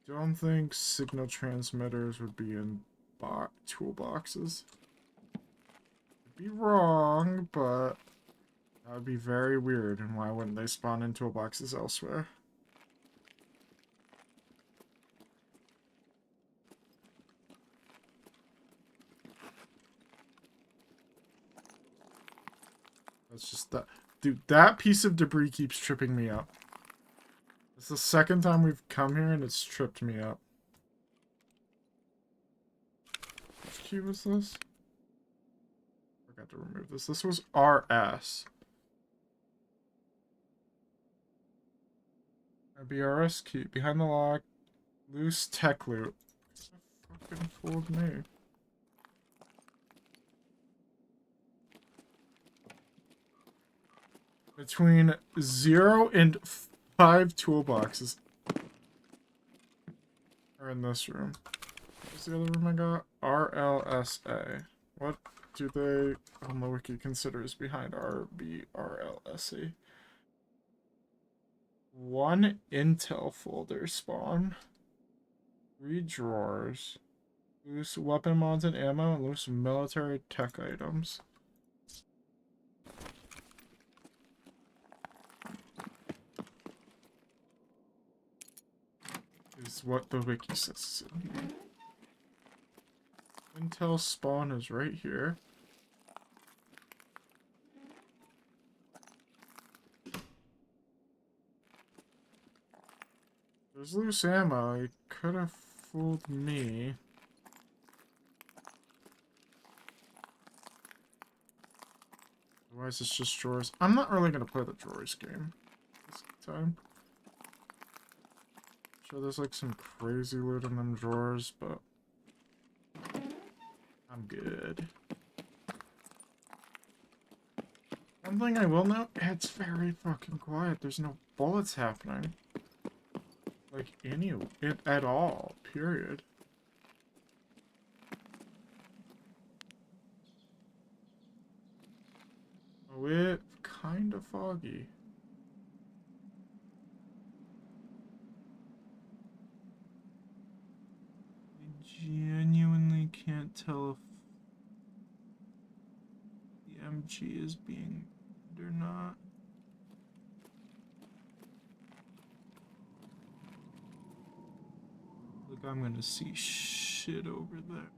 Don't think signal transmitters would be in toolboxes. Could be wrong, but that would be very weird, and why wouldn't they spawn in toolboxes elsewhere? That's just that. Dude, that piece of debris keeps tripping me up. It's the second time we've come here and it's tripped me up. Which key was this? Forgot to remove this. This was RS. BRS key. Behind the lock. Loose tech loot. Fucking fooled me. Between 0 and 5 toolboxes are in this room. What's the other room I got? RLSA. What? do they on the wiki considers behind RBRLSE? One intel folder spawn. 3 drawers. Loose weapon mods and ammo, and loose military tech items. Is what the wiki says. Intel spawn is right here. There's loose ammo. You could have fooled me. Otherwise, it's just drawers. I'm not really gonna play the drawers game this time. Sure, there's like some crazy loot in them drawers, but I'm good. One thing I will note, it's very fucking quiet. There's no bullets happening. Like, at all, period. Oh, it's kind of foggy. I genuinely can't tell if the MG is being or not. Look, I'm gonna see shit over there.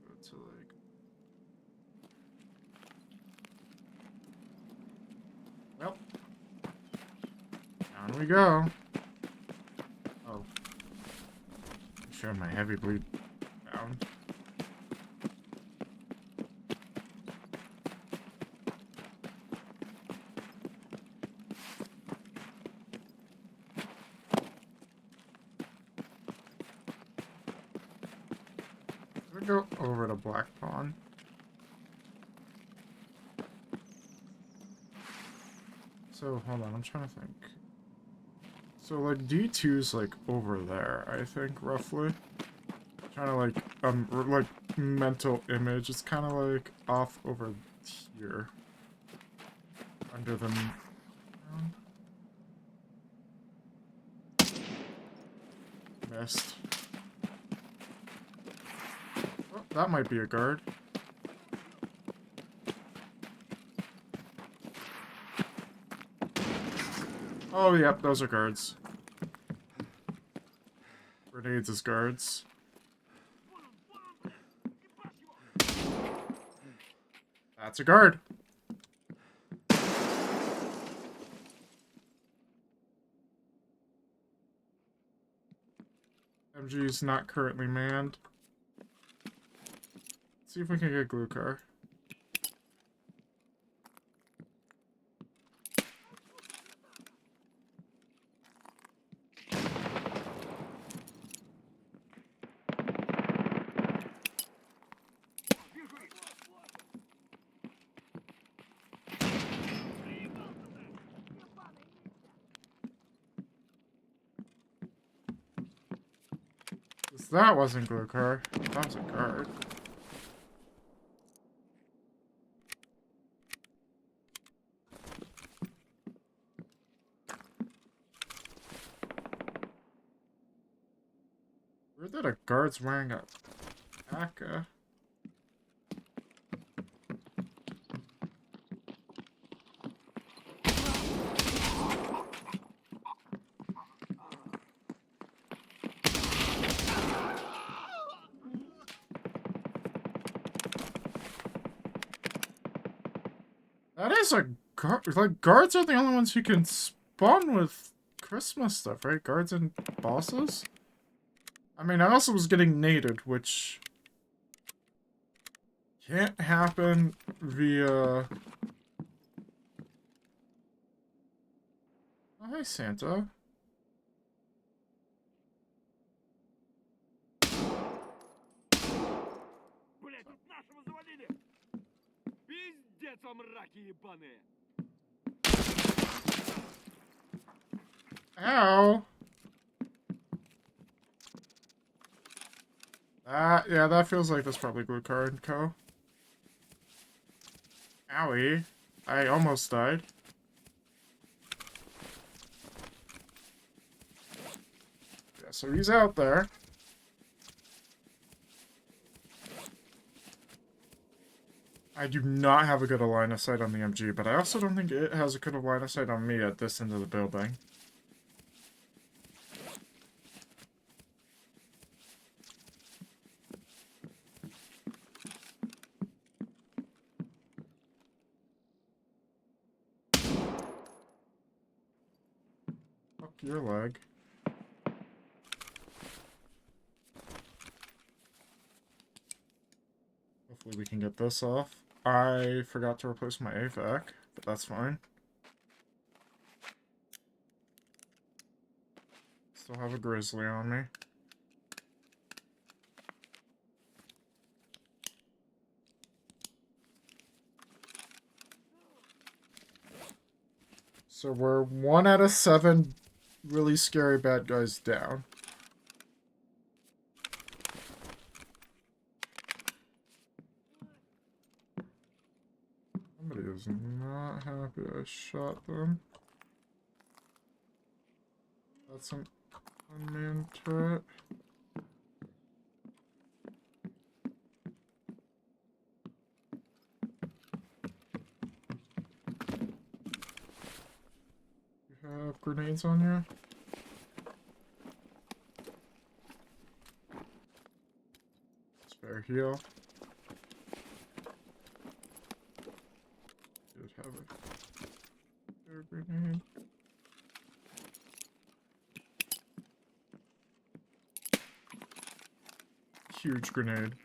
Go to like. Well, down we go. Oh, I'm sure my heavy bleed down. Go over to Black Pawn. So, hold on, I'm trying to think. So, like, D2's, like, over there, I think, roughly. Trying to, like, mental image. It's kind of, like, off over here. Under the... Missed. That might be a guard. Oh, yep, those are guards. Grenades as guards. That's a guard. MG is not currently manned. See if we can get glue car. That wasn't glue car. That was a guard. Where did a guard's wearing a paca? That is a guard. Like, guards are the only ones who can spawn with Christmas stuff, right? Guards and bosses? I mean, I also was getting naded, which can't happen via... Oh, hi, Santa. Ow! Yeah, that feels like that's probably Glue Card Co. Owie. I almost died. Yeah, so he's out there. I do not have a good line of sight on the MG, but I also don't think it has a good line of sight on me at this end of the building. Fuck your leg. Hopefully we can get this off. I forgot to replace my AVAC, but that's fine. Still have a grizzly on me. So we're 1 out of 7 really scary bad guys down. Somebody is not happy I shot them. That's an unmanned turret. You have grenades on you? Spare heal. Did have a spare grenade. Huge grenade.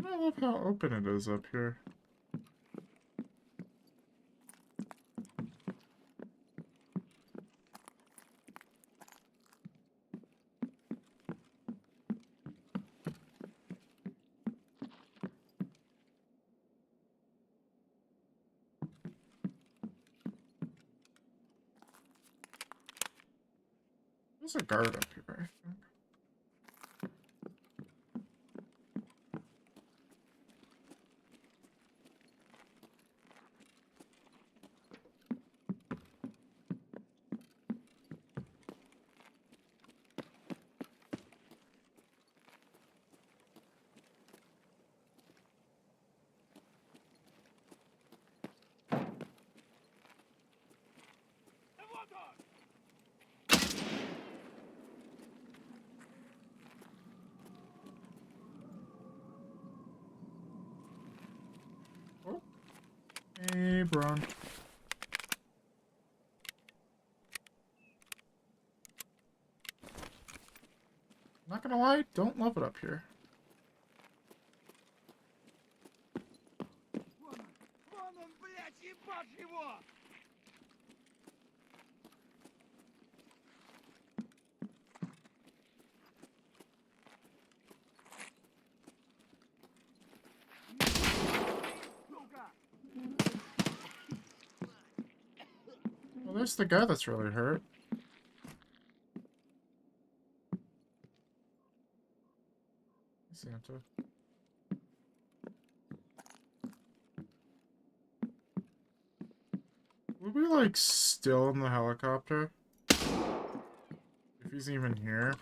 I love how open it is up here. There's a guard up here, I think. Oh. Hey, Bron. Not gonna lie, don't love it up here. Well, there's the guy that's really hurt. Santa. Would we, like, still in the helicopter? If he's even here.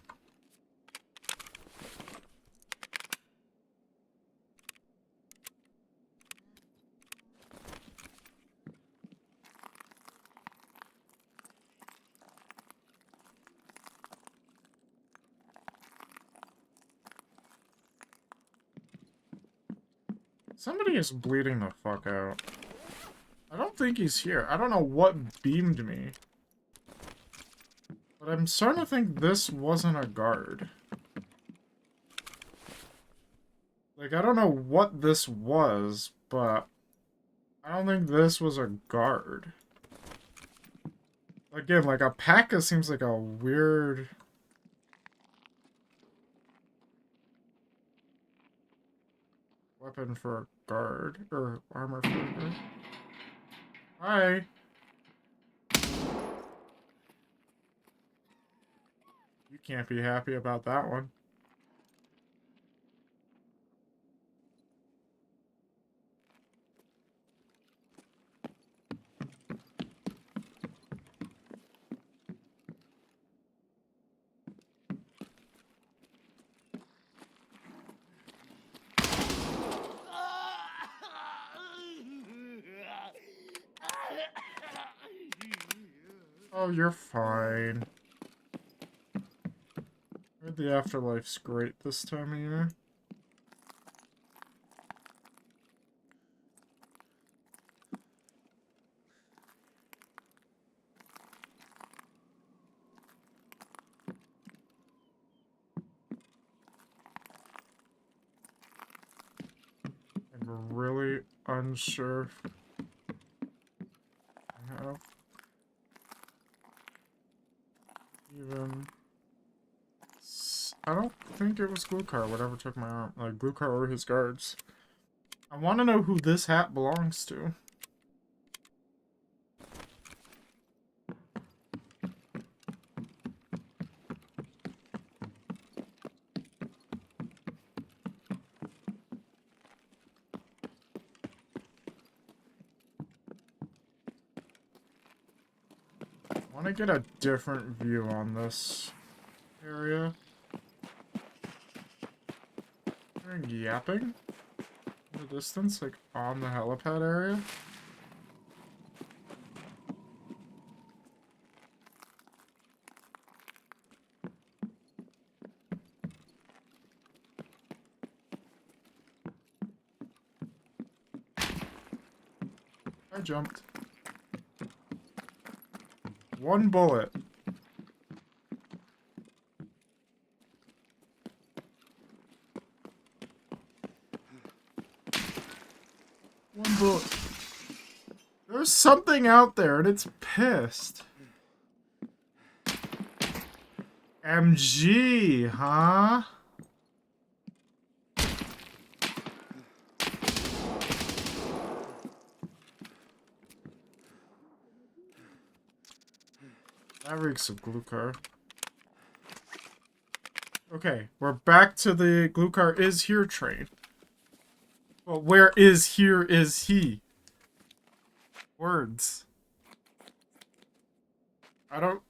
Somebody is bleeding the fuck out. I don't think he's here. I don't know what beamed me. But I'm starting to think this wasn't a guard. Like, I don't know what this was, but I don't think this was a guard. Again, like, a P.A.C.A seems like a weird... weapon for a guard, or armor for a guard. Hi. You can't be happy about that one. Oh, you're fine. I heard the afterlife's great this time of year. I'm really unsure if I have even... I don't think it was Glukar, whatever took my arm. Like, Glukar or his guards. I want to know who this hat belongs to. I want to get a different view on this area. Hearing yapping in the distance, like on the helipad area. I jumped. One bullet. One bullet. There's something out there and it's pissed. MG, huh? That reeks of Glukar. Okay, we're back to the Glukar is here train. But where is here is he? Words.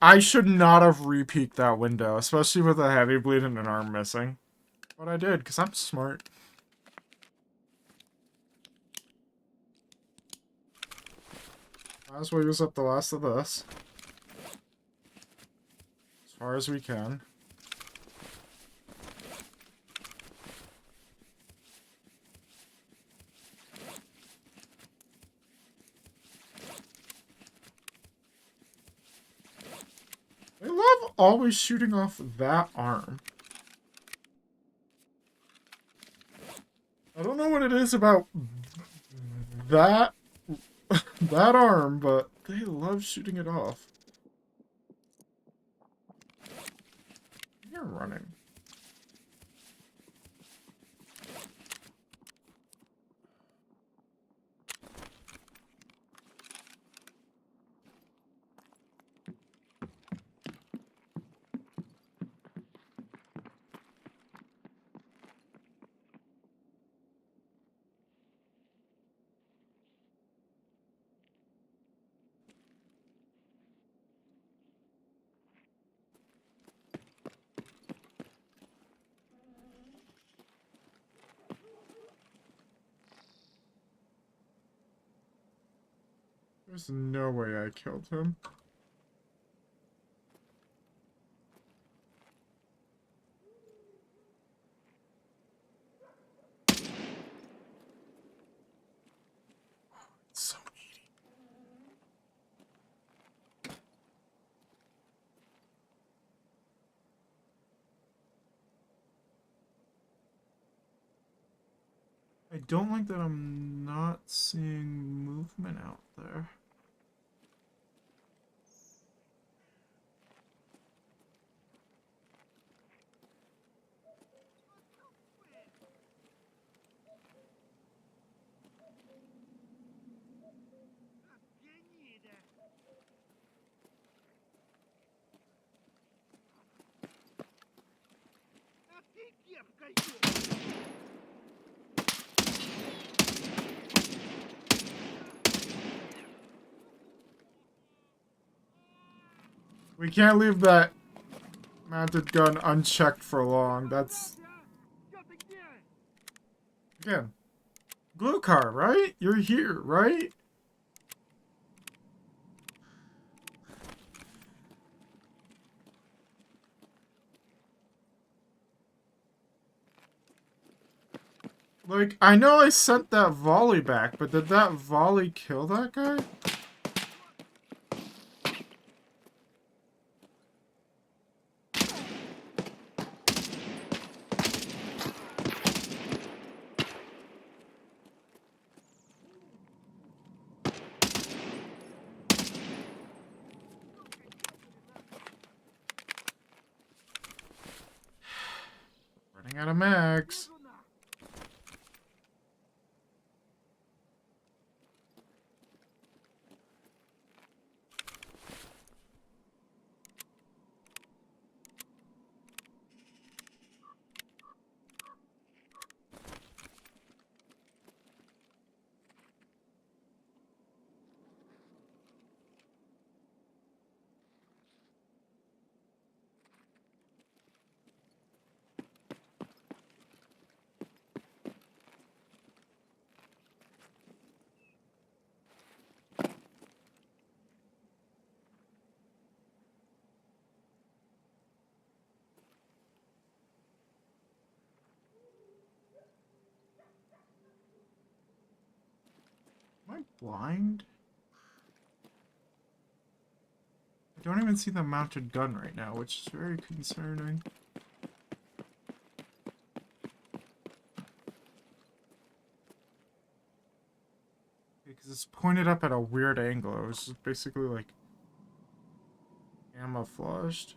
I should not have re-peeked that window, especially with a heavy bleed and an arm missing. But I did, because I'm smart. Might as well use up the last of this. As far as we can. I love always shooting off that arm. I don't know what it is about that that arm, but they love shooting it off. You're running. There's no way I killed him. It's so needy. I don't like that I'm not seeing movement out there. We can't leave that mounted gun unchecked for long. That's... Again. Glue car, right? You're here, right? Like, I know I sent that volley back, but did that volley kill that guy? Running out of mags. Am I blind? I don't even see the mounted gun right now, which is very concerning. Because it's pointed up at a weird angle. It was just basically like camouflaged.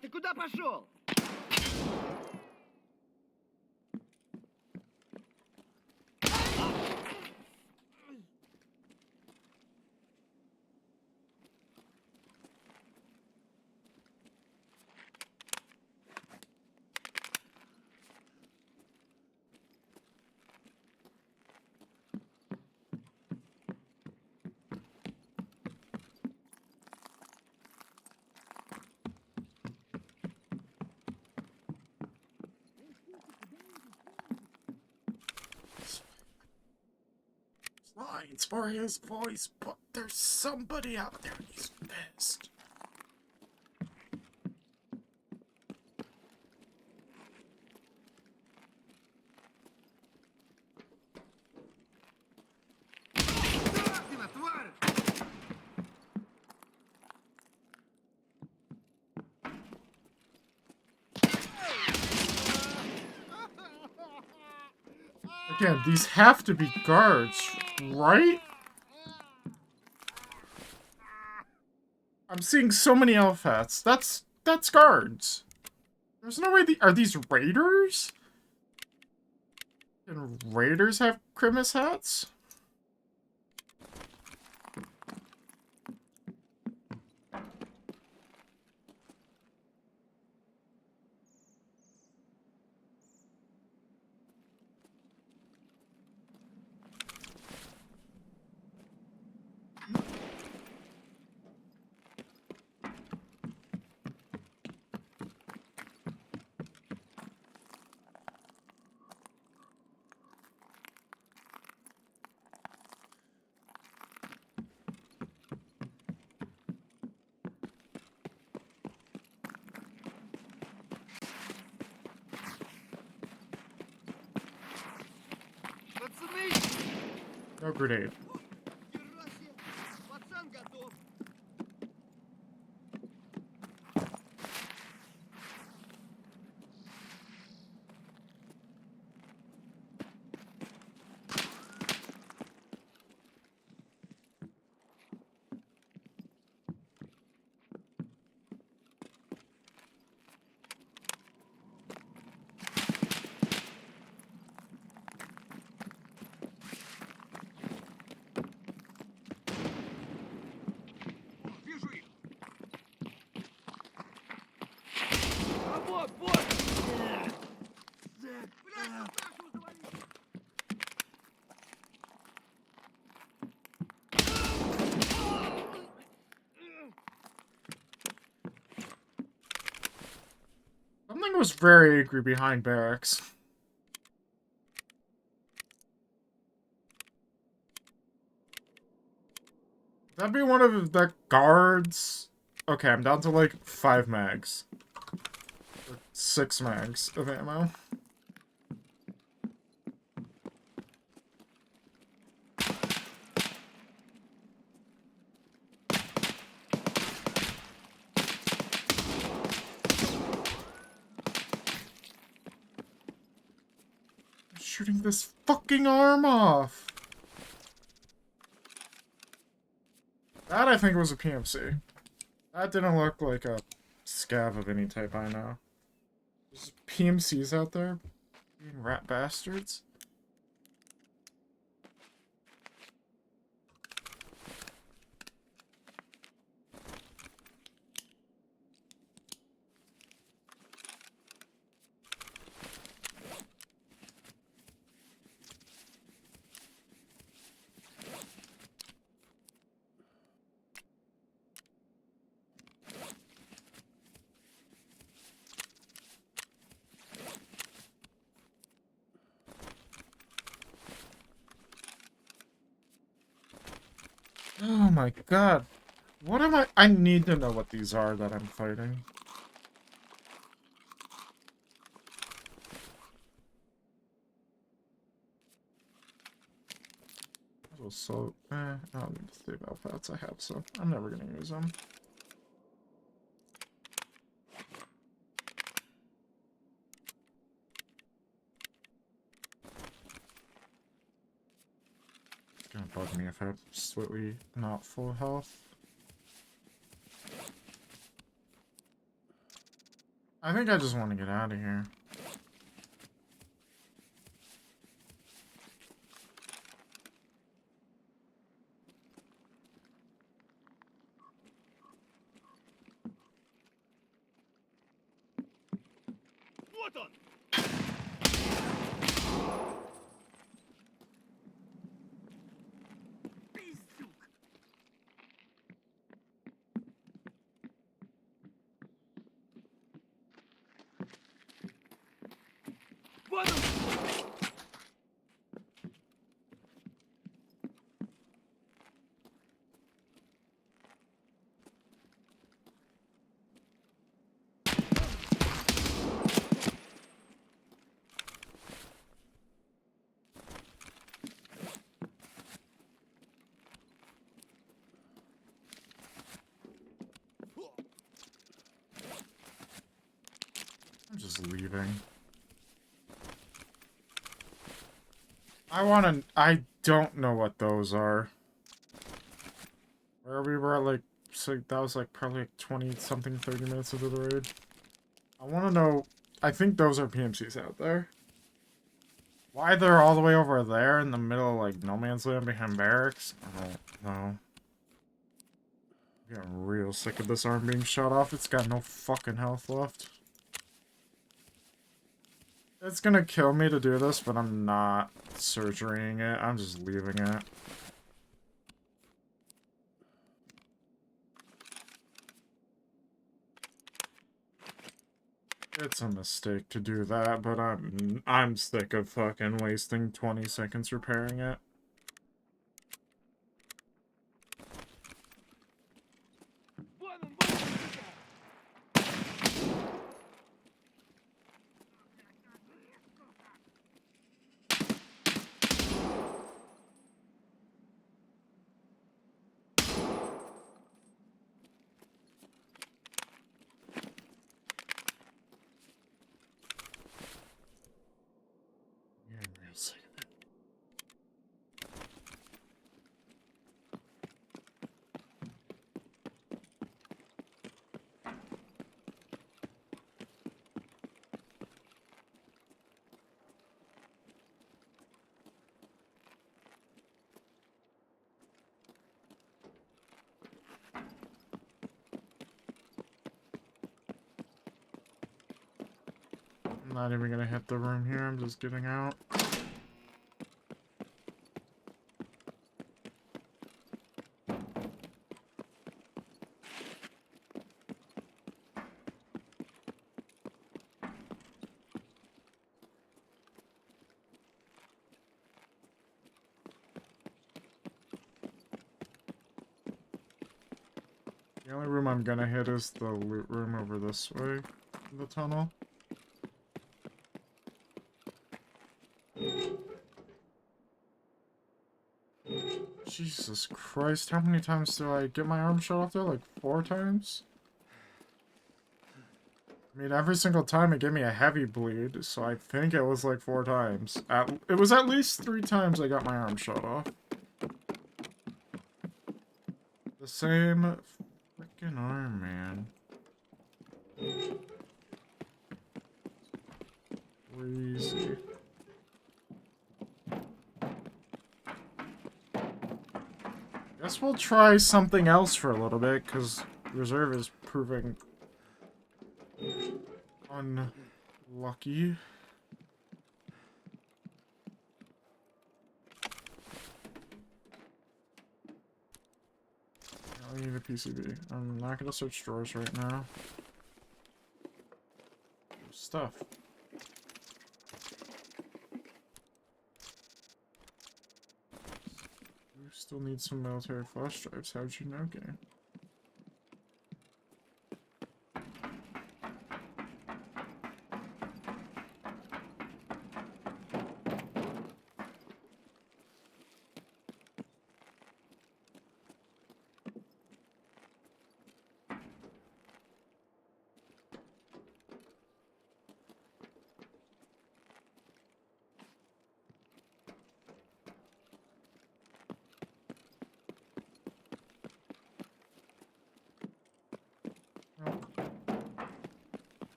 Ты куда пошел? Lines for his voice, but there's somebody out there he's pissed. Again, these have to be guards, right? I'm seeing so many elf hats. That's guards. There's no way are these raiders? Can raiders have Christmas hats? No grenade. Пацан готов. Вот, вот! Блядь, Сашу завалили! Something was very angry behind barracks. That'd be one of the guards. Okay, I'm down to like 5 mags. Or 6 mags of ammo. Shooting this fucking arm off. That, I think, was a PMC. That didn't look like a scav of any type I know. There's PMCs out there being rat bastards. Oh my god. What am I need to know what these are that I'm fighting. So, I don't need to save outfits I have, so I'm never gonna use them. It's gonna bug me if I'm slightly not full health. I think I just want to get out of here. Вот он! Пиздюк! Вот он! I'm just leaving. I don't know what those are. Where we were at, like, so that was like probably like 20 something, 30 minutes into the raid. I want to know, I think those are PMCs out there. Why they're all the way over there in the middle of, like, no man's land behind barracks? I don't know. I'm getting real sick of this arm being shot off. It's got no fucking health left. It's gonna kill me to do this, but I'm not surgerying it. I'm just leaving it. It's a mistake to do that, but I'm sick of fucking wasting 20 seconds repairing it. Вот он, сука! Yeah, I'm real sick of it. I'm not even gonna hit the room here, I'm just getting out. The only room I'm gonna hit is the loot room over this way in the tunnel. Jesus Christ, how many times do I get my arm shot off there? Like 4 times? I mean, every single time it gave me a heavy bleed, so I think it was like 4 times. It was at least 3 times I got my arm shot off. The same freaking arm, man. Crazy. Guess we'll try something else for a little bit, because reserve is proving unlucky. I need a PCB. I'm not gonna search drawers right now. Stuff. You still need some military flash drives. How'd you know, game?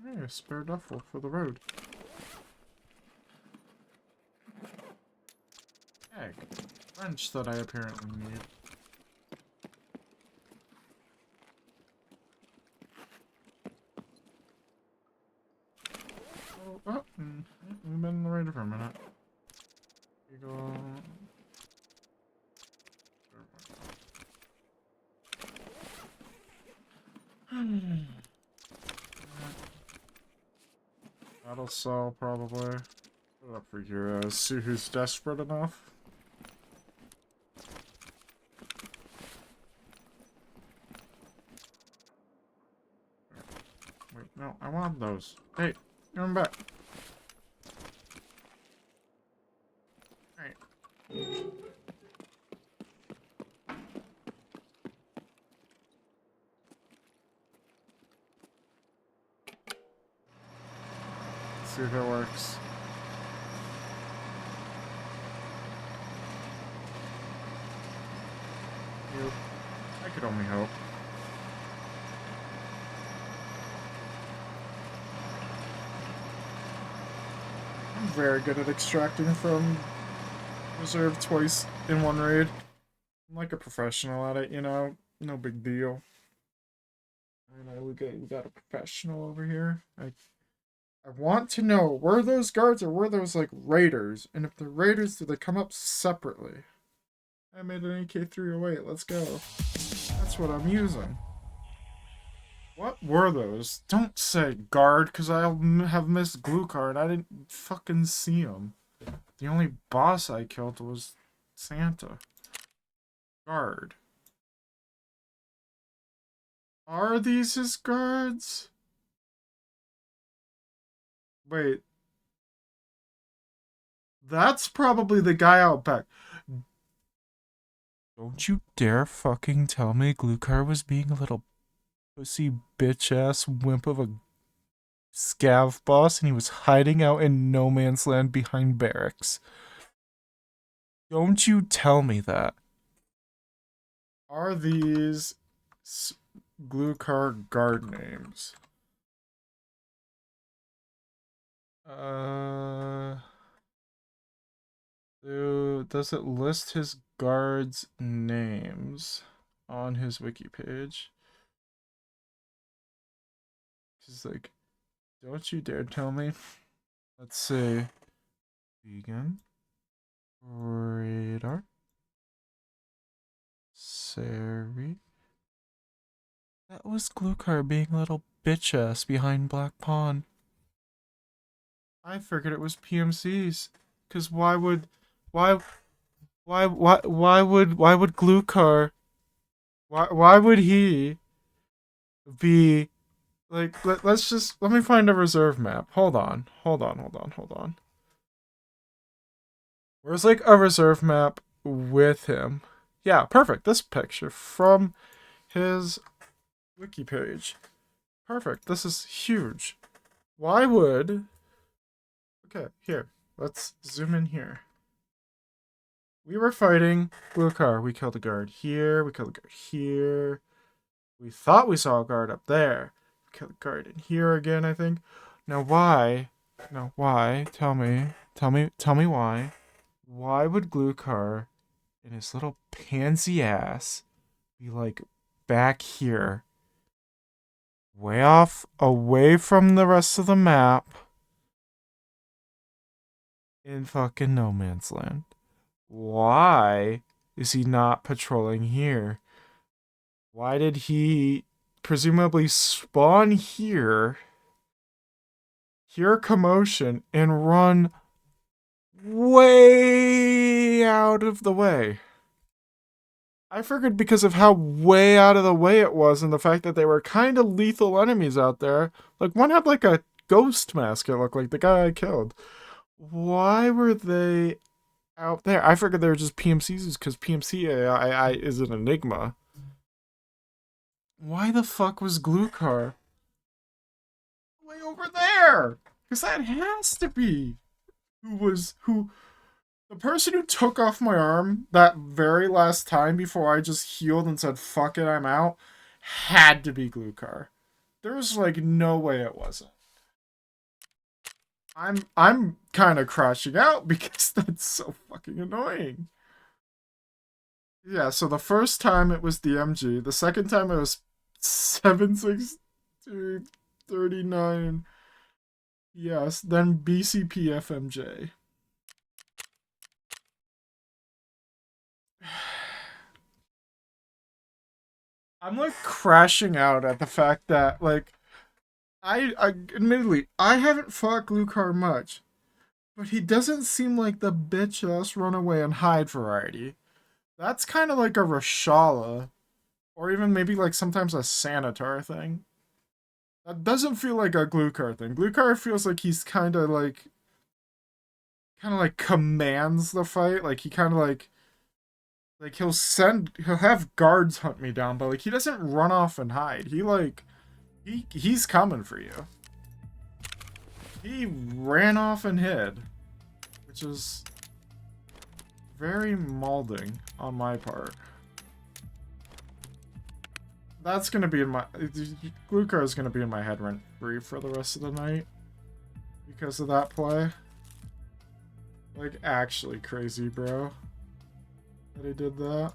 Hey, a spare duffel for the road. Egg. Wrench that I apparently need. We've been in the radar for a minute. You go. That'll sell, probably. Put it up for heroes. See who's desperate enough. Wait, no, I want those. Hey, give them back. Alright. See if it works. I could only hope. I'm very good at extracting from reserve twice in one raid. I'm like a professional at it, you know? No big deal. I know we got a professional over here. I want to know, were those guards or were those like raiders? And if they're raiders, do they come up separately? I made an AK-308, let's go. That's what I'm using. What were those? Don't say guard, because I'll have missed Glukar and I didn't fucking see him. The only boss I killed was Santa. Guard. Are these his guards? Wait. That's probably the guy out back. Don't you dare fucking tell me Glukar was being a little pussy bitch-ass wimp of a scav boss and he was hiding out in no man's land behind barracks. Don't you tell me that. Are these Glukar guard names? Dude, does it list his guards' names on his wiki page? She's like, don't you dare tell me. Let's see. Vegan. Radar. Sari. That was Glukar being a little bitch ass behind Black Pawn. I figured it was PMCs. Cause why would Glukar why would he be like let me find a reserve map. Hold on. Where's like a reserve map with him? Yeah, perfect. This picture from his wiki page. Perfect. This is huge. Why would... Okay, here. Let's zoom in here. We were fighting Glukar. We killed a guard here. We killed a guard here. We thought we saw a guard up there. We killed a guard in here again, I think. Now why? Now why? Tell me why. Why would Glukar and his little pansy ass be like back here? Way off, away from the rest of the map. In fucking no man's land. Why is he not patrolling here? Why did he presumably spawn here, hear commotion, and run way out of the way? I figured because of how way out of the way it was and the fact that they were kind of lethal enemies out there. Like, one had like a ghost mask, it looked like, the guy I killed. Why were they out there? I figured they were just PMCs because PMC AI is an enigma. Why the fuck was Glukar way over there? Because that has to be who the person who took off my arm that very last time before I just healed and said fuck it, I'm out, had to be Glukar. There was like no way it wasn't. I'm kind of crashing out because that's so fucking annoying. Yeah, so the first time it was the MG, the second time it was 76239. Yes, then BCP FMJ. I'm like crashing out at the fact that like I admittedly I haven't fought Glukar much, but he doesn't seem like the bitch ass runaway and hide variety. That's kind of like a Rashala, or even maybe like sometimes a Sanitar thing. That doesn't feel like a Glukar thing. Glukar feels like he's kind of like commands the fight. Like he kind of like he'll have guards hunt me down, but like he doesn't run off and hide. He's coming for you. He ran off and hid, which is very molding on my part. That's gonna be in my... Glukar is gonna be in my head rent free for the rest of the night because of that play. Like, actually crazy, bro. That he did that.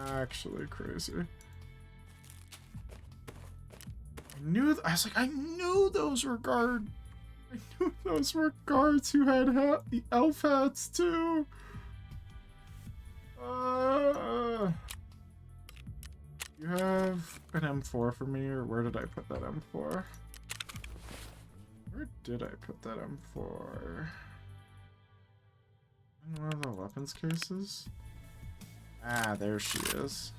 Actually crazy. I knew those were guards who had the elf hats too. You have an M4 for me, or where did I put that M4? Where did I put that M4? In one of the weapons cases? Ah, there she is.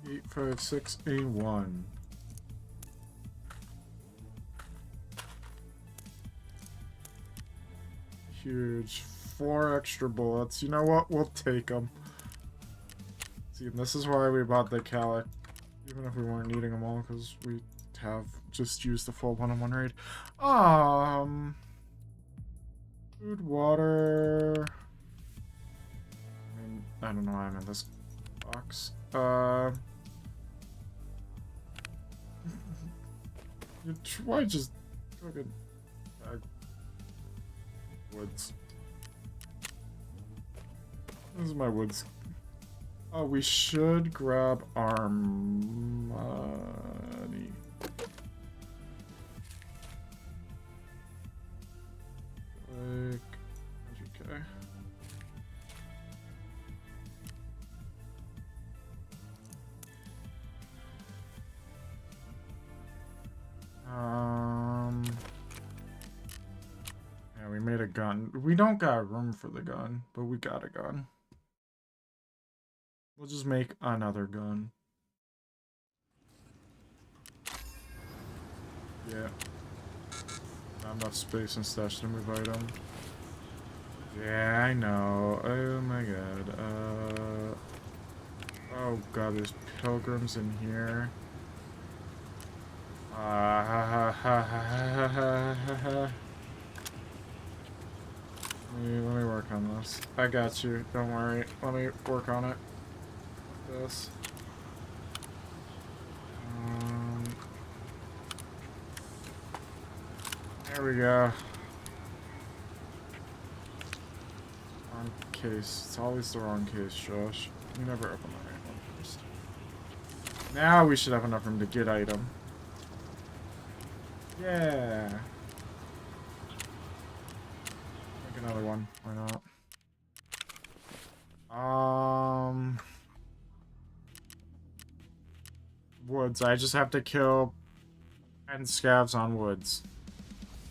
Eight, 5, 6, A1. Huge. 4 extra bullets. You know what? We'll take them. See, this is why we bought the Calic. Even if we weren't needing them all, because we have just used the full one-on-one raid. Food, water... I mean, I don't know why I'm in this box. Why just fucking woods? This is my woods. Oh, we should grab our money. Like 100K. Yeah, we made a gun. We don't got room for the gun, but we got a gun. We'll just make another gun. Yeah. Not enough space and stash to move item. Yeah, I know. Oh my god. Oh god, there's pilgrims in here. Let me work on this. I got you. Don't worry. Let me work on it. This. There we go. Wrong case. It's always the wrong case, Josh. You never open the right one first. Now we should have enough room to get item. Yeah. Make another one. Why not? Woods. I just have to kill 10 scavs on woods.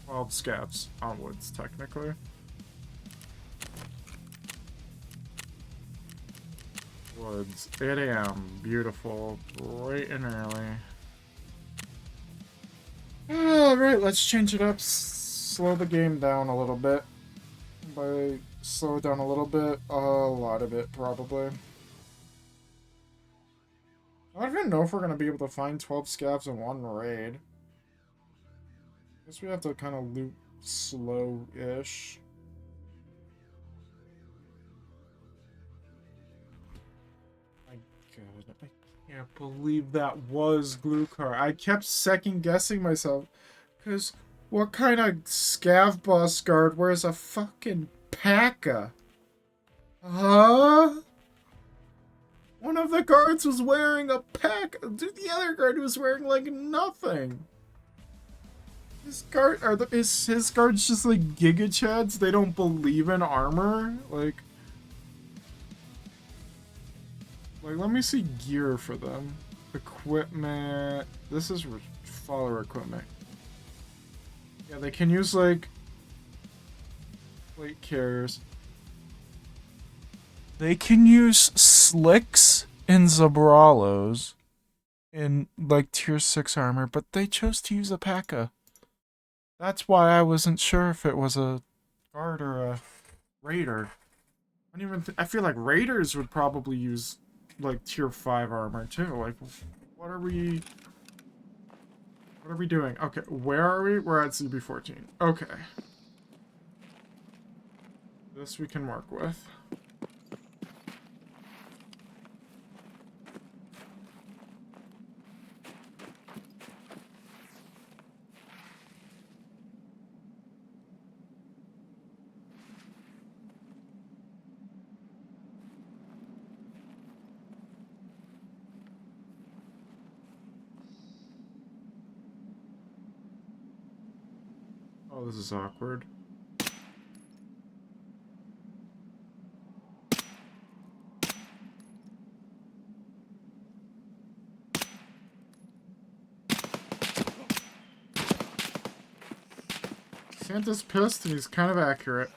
12 scavs on woods, technically. Woods. 8 AM. Beautiful. Bright and early. Alright, let's change it up. Slow the game down a little bit. By slow it down a little bit, a lot of it, probably. I don't even know if we're going to be able to find 12 scavs in one raid. I guess we have to kind of loot slow-ish. My god, I can't believe that was Glukar. I kept second-guessing myself. Because what kind of scav boss guard wears a fucking P.A.K.A.? Huh? One of the guards was wearing a P.A.K.A. Dude, the other guard was wearing, like, nothing. His guard, his guards just, like, Giga Chads? They don't believe in armor? Like, let me see gear for them. Equipment. This is follower equipment. Yeah, they can use, like, plate carriers. They can use slicks and Zabralos in, like, tier 6 armor, but they chose to use a P.A.K.A. That's why I wasn't sure if it was a guard or a raider. I don't even I feel like raiders would probably use, like, tier 5 armor, too. Like, what are we doing? Okay, where are we? We're at CB14. Okay. This we can work with. Oh, this is awkward. Santa's pissed and he's kind of accurate.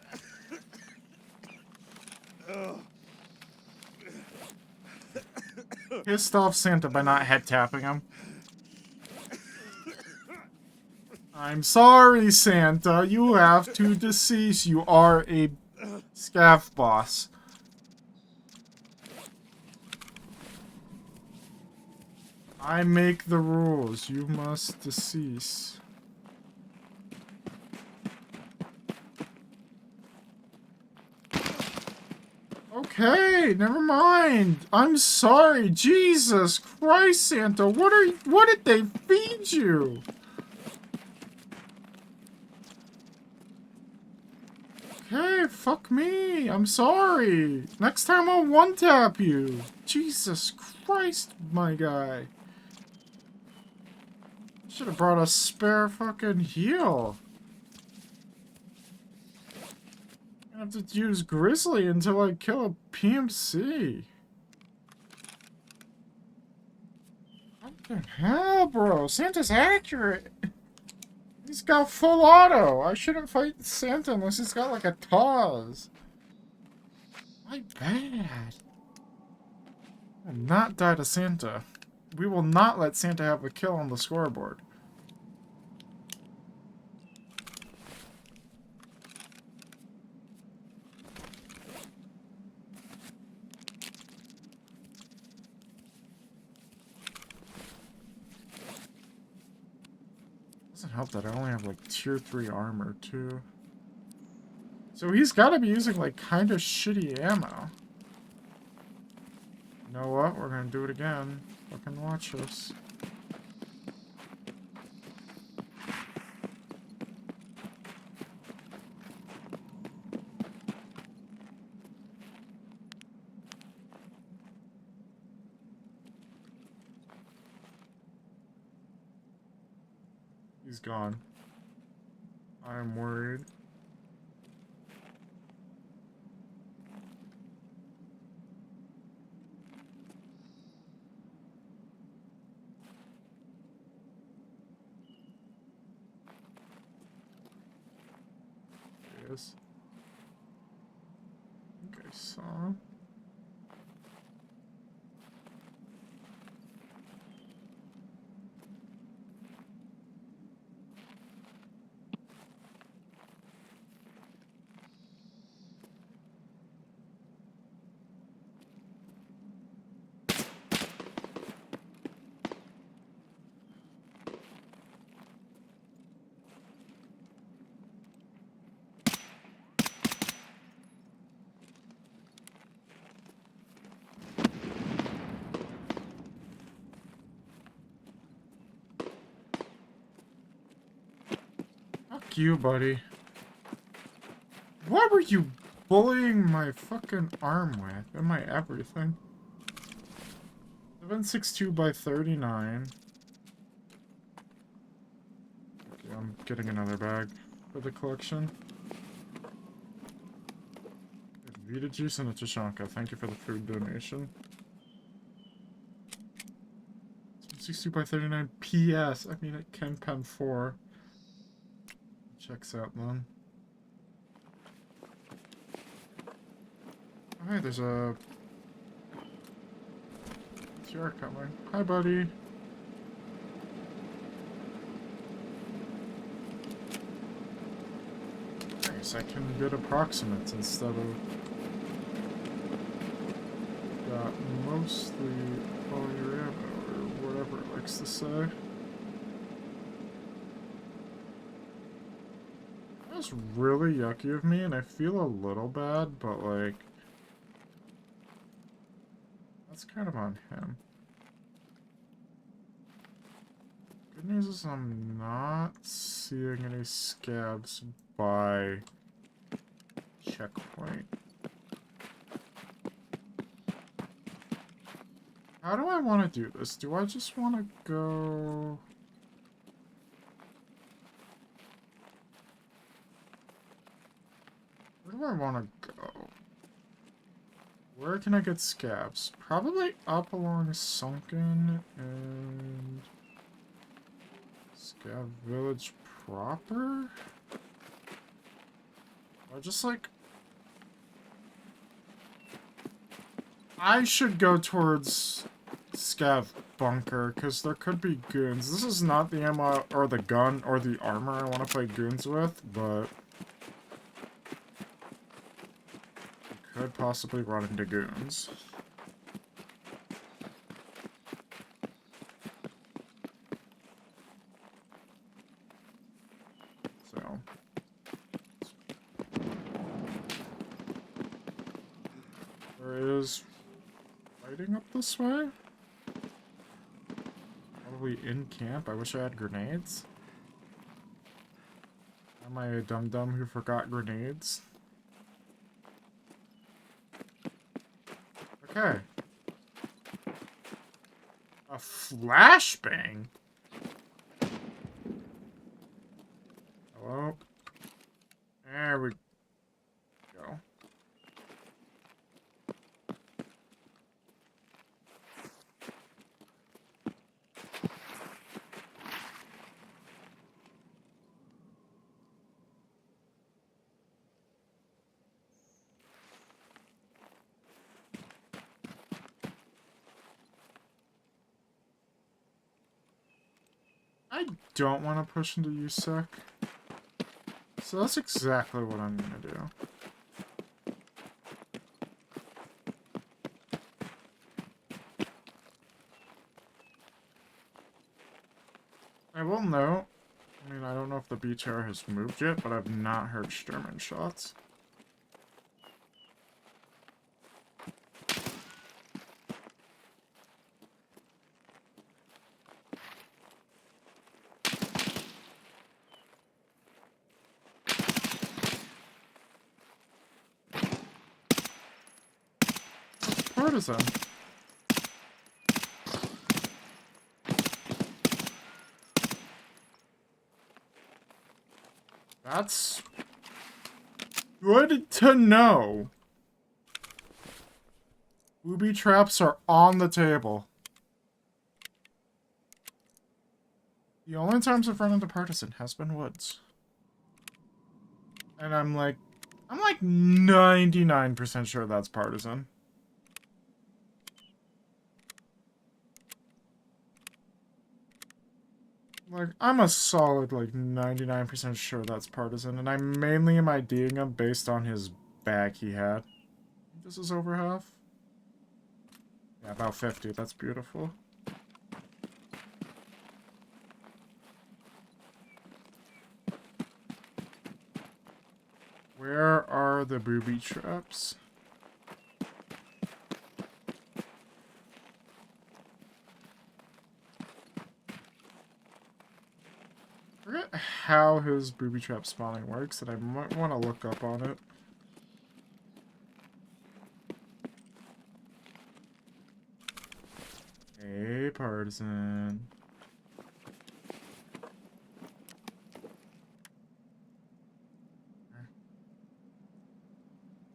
Pissed off Santa by not head tapping him. I'm sorry, Santa. You have to decease. You are a scav boss. I make the rules. You must decease. Okay, never mind. I'm sorry. Jesus Christ, Santa. What did they feed you? Okay, fuck me. I'm sorry. Next time I'll one-tap you. Jesus Christ, my guy. Should have brought a spare fucking heal. I have to use Grizzly until I kill a PMC. What the hell, bro? Santa's accurate. He's got full auto. I shouldn't fight Santa unless he's got like a Taz. My bad. I will not die to Santa. We will not let Santa have a kill on the scoreboard. Doesn't help that I only have like tier 3 armor too. So he's gotta be using like kind of shitty ammo. You know what? We're gonna do it again. Fucking watch us. He's gone. I'm worried. There he is. I think I saw him. Fuck you, buddy. What were you bullying my fucking arm with? And my everything? 762 by 39. Okay, I'm getting another bag for the collection. Vita juice and a Tashanka. Thank you for the food donation. 762 by 39 PS. I mean, it can pen 4. Checks out then. Alright, there's a TR coming. Hi, buddy. Nice, I can get approximates instead of got mostly all your ammo, or whatever it likes to say. That was really yucky of me, and I feel a little bad, but like, that's kind of on him. Good news is I'm not seeing any scabs by checkpoint. How do I want to do this? Do I just want to go... Where do I want to go? Where can I get scabs? Probably up along Sunken and... Scab Village proper? Or just like... I should go towards Scav Bunker, because there could be goons. This is not the ammo, or the gun, or the armor I want to play goons with, but... I could possibly run into goons. There is fighting up this way? Probably in camp. I wish I had grenades. Am I a dum-dum who forgot grenades? Okay. A flashbang? Hello? There we go. I don't want to push into USEC. So that's exactly what I'm going to do. I will note, I mean, I don't know if the beach air has moved yet, but I've not heard Sturman shots. Partisan. That's good to know. Booby traps are on the table. The only times I've run into Partisan has been woods. And I'm like 99% sure that's Partisan. Like, I'm a solid, like, 99% sure that's Partisan, and I mainly am IDing him based on his bag he had. This is over half? Yeah, about 50. That's beautiful. Where are the booby traps? I forget how his booby trap spawning works, and I might want to look up on it. Hey, Partisan.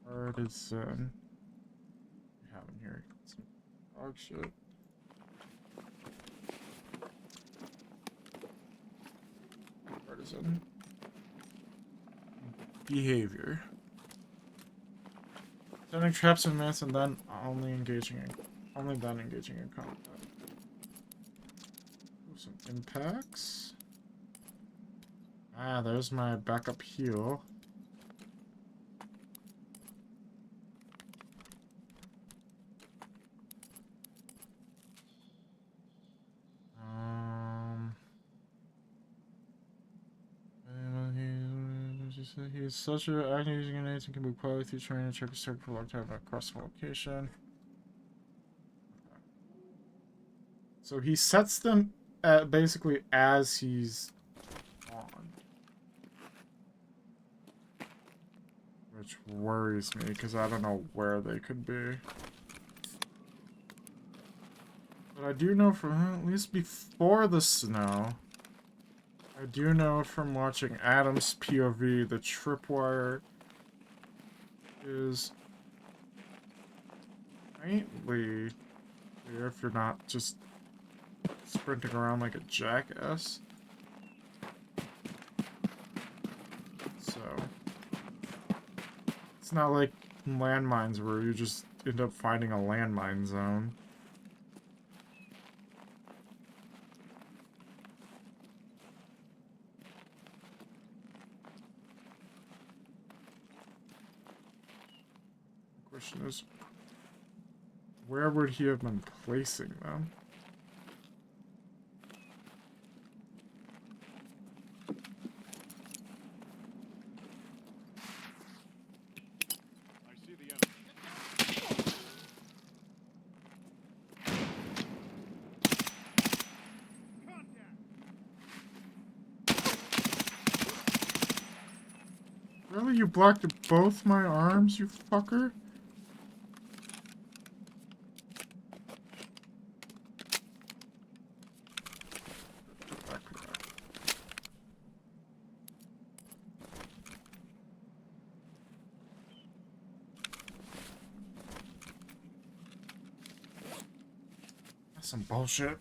Partisan. We have him here. Some dog shit. Partisan. Behavior. Setting traps in advance and then only then engaging in combat. Ooh, some impacts. Ah, there's my backup heal. He's such a acting using grenades and can move quietly through terrain and check his target for a long time across the location. So he sets them basically as he's on. Which worries me, because I don't know where they could be. But I do know from at least before the snow, I do know from watching Adam's POV, the tripwire is faintly clear if you're not just sprinting around like a jackass. So it's not like landmines where you just end up finding a landmine zone. The question is, where would he have been placing them? I see the enemy. you blocked both my arms, you fucker. That's some bullshit.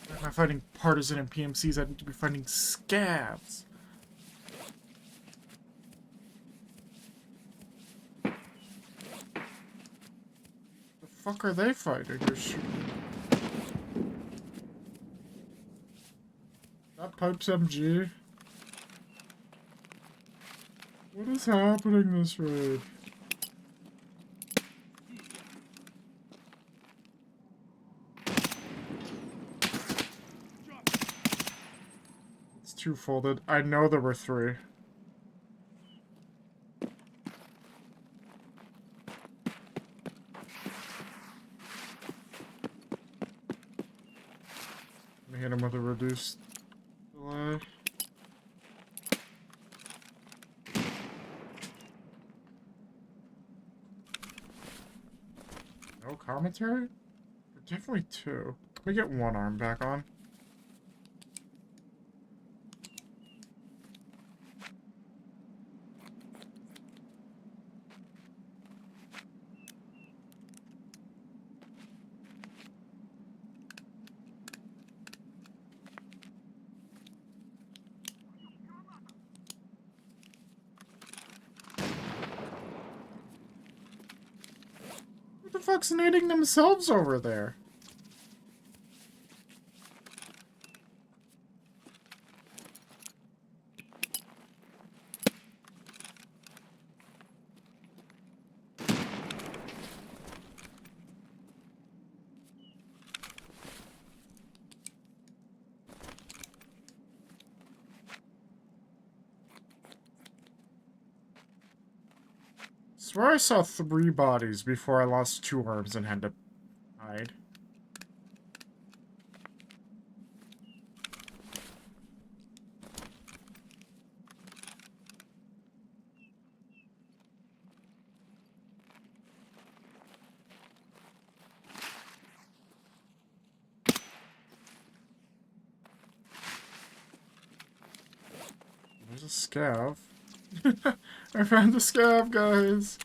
Why am I fighting partisan and PMCs? I need to be fighting scabs. The fuck are they fighting? You're shooting. That Pipes MG? What is happening this raid? It's two-folded. I know there were three. Let me hit him with a reduced delay. No commentary? Definitely two. Let me get one arm back on. Who the fuck's nading themselves over there? Swear I saw 3 bodies before I lost 2 arms and had to hide. There's a scav. I found a scav, guys.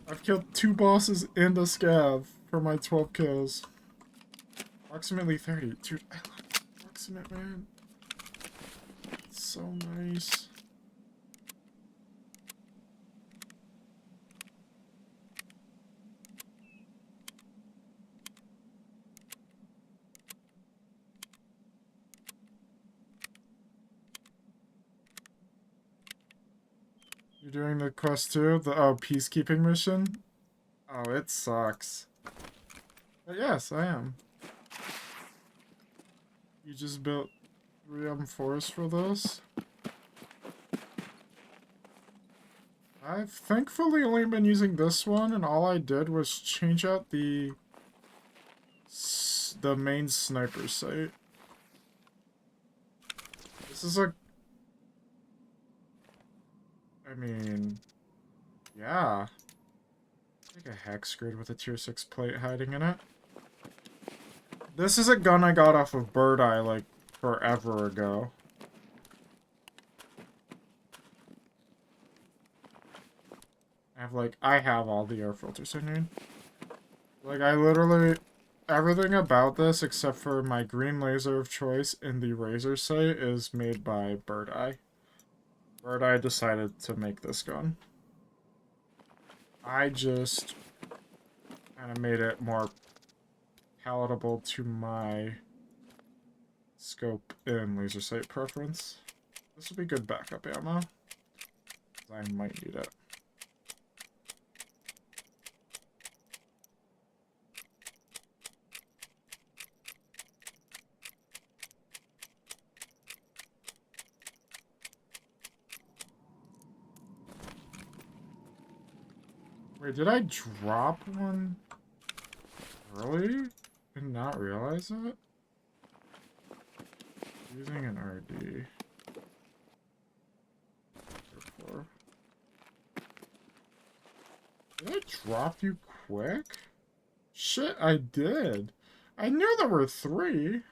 I've killed 2 bosses and a scav for my 12 kills. Approximately 30. Dude, I love approximate, man. It's so nice. You're doing the quest too? The peacekeeping mission? Oh, it sucks. But yes, I am. You just built 3 M4s for this? I've thankfully only been using this one, and all I did was change out the main sniper sight. This is a... I mean... Yeah. Like a hex grid with a tier 6 plate hiding in it. This is a gun I got off of Bird Eye, like, forever ago. I have all the air filters I need. Like, I literally... Everything about this, except for my green laser of choice in the razor sight, is made by Bird Eye. Bird Eye decided to make this gun. I just kind of made it more palatable to my scope and laser sight preference. This would be good backup ammo. I might need it. Wait, did I drop one early and not realize it? Using an RD. drop you quick? Shit, I did. I knew there were 3.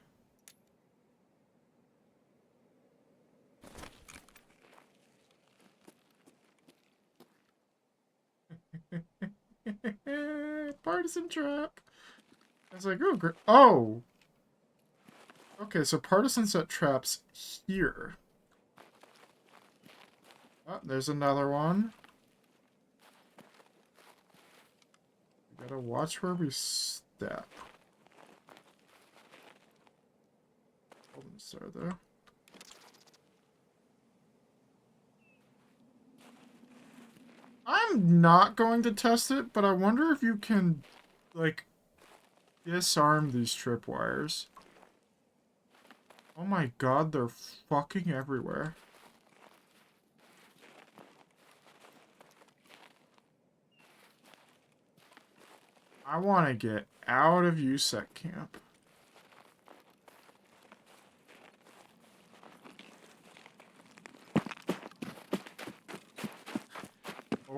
Partisan trap. I was like, oh, great. Oh! Okay, so partisan set traps here. Oh, there's another one. We gotta watch where we step. Hold on, start there. I'm not going to test it, but I wonder if you can, like, disarm these tripwires. Oh my god, they're fucking everywhere. I want to get out of USEC camp.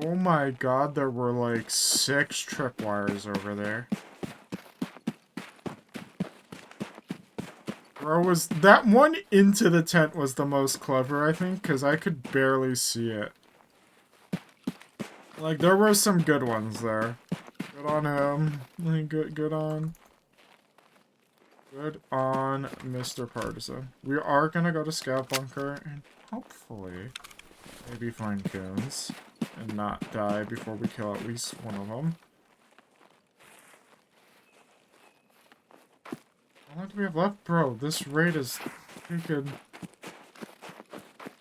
Oh my god, there were like 6 tripwires over there. Bro, was that one into the tent was the most clever, I think, because I could barely see it. Like, there were some good ones there. Good on him. Good on Mr. Partisan. We are gonna go to Scout Bunker and hopefully maybe find goons and not die before we kill at least one of them. How long do we have left? Bro, this raid is taking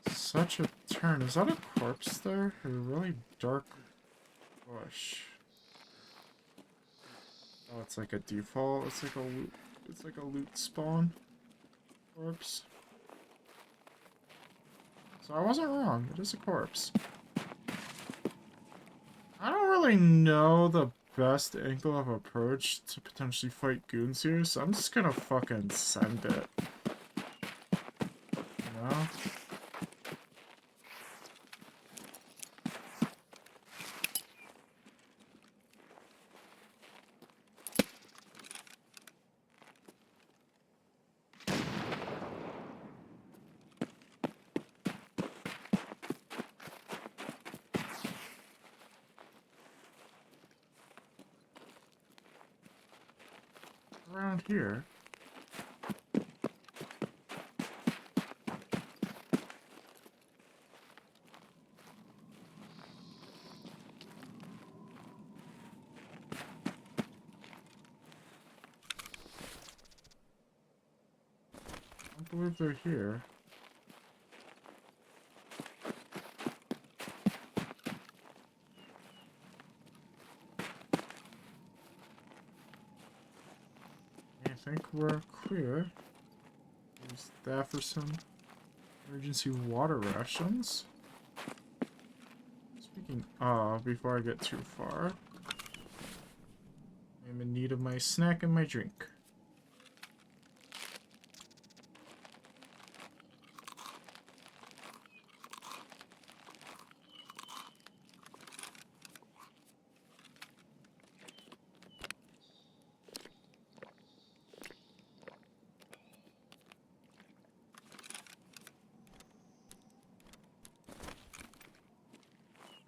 such a turn. Is that a corpse there? A really dark bush. Oh, it's like a default. It's like a loot. It's like a loot spawn. Corpse. So I wasn't wrong. It is a corpse. I don't really know the best angle of approach to potentially fight goons here, so I'm just gonna fucking send it. You know? Around here. I don't believe they're here. I think we're clear. Use that for some emergency water rations. Speaking of, before I get too far, I'm in need of my snack and my drink.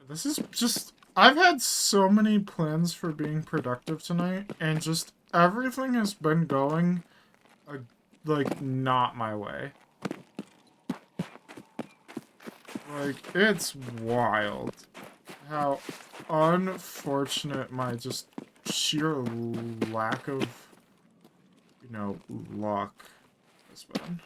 This is just... I've had so many plans for being productive tonight, and just everything has been going, like, not my way. Like, it's wild how unfortunate my just sheer lack of, you know, luck has been.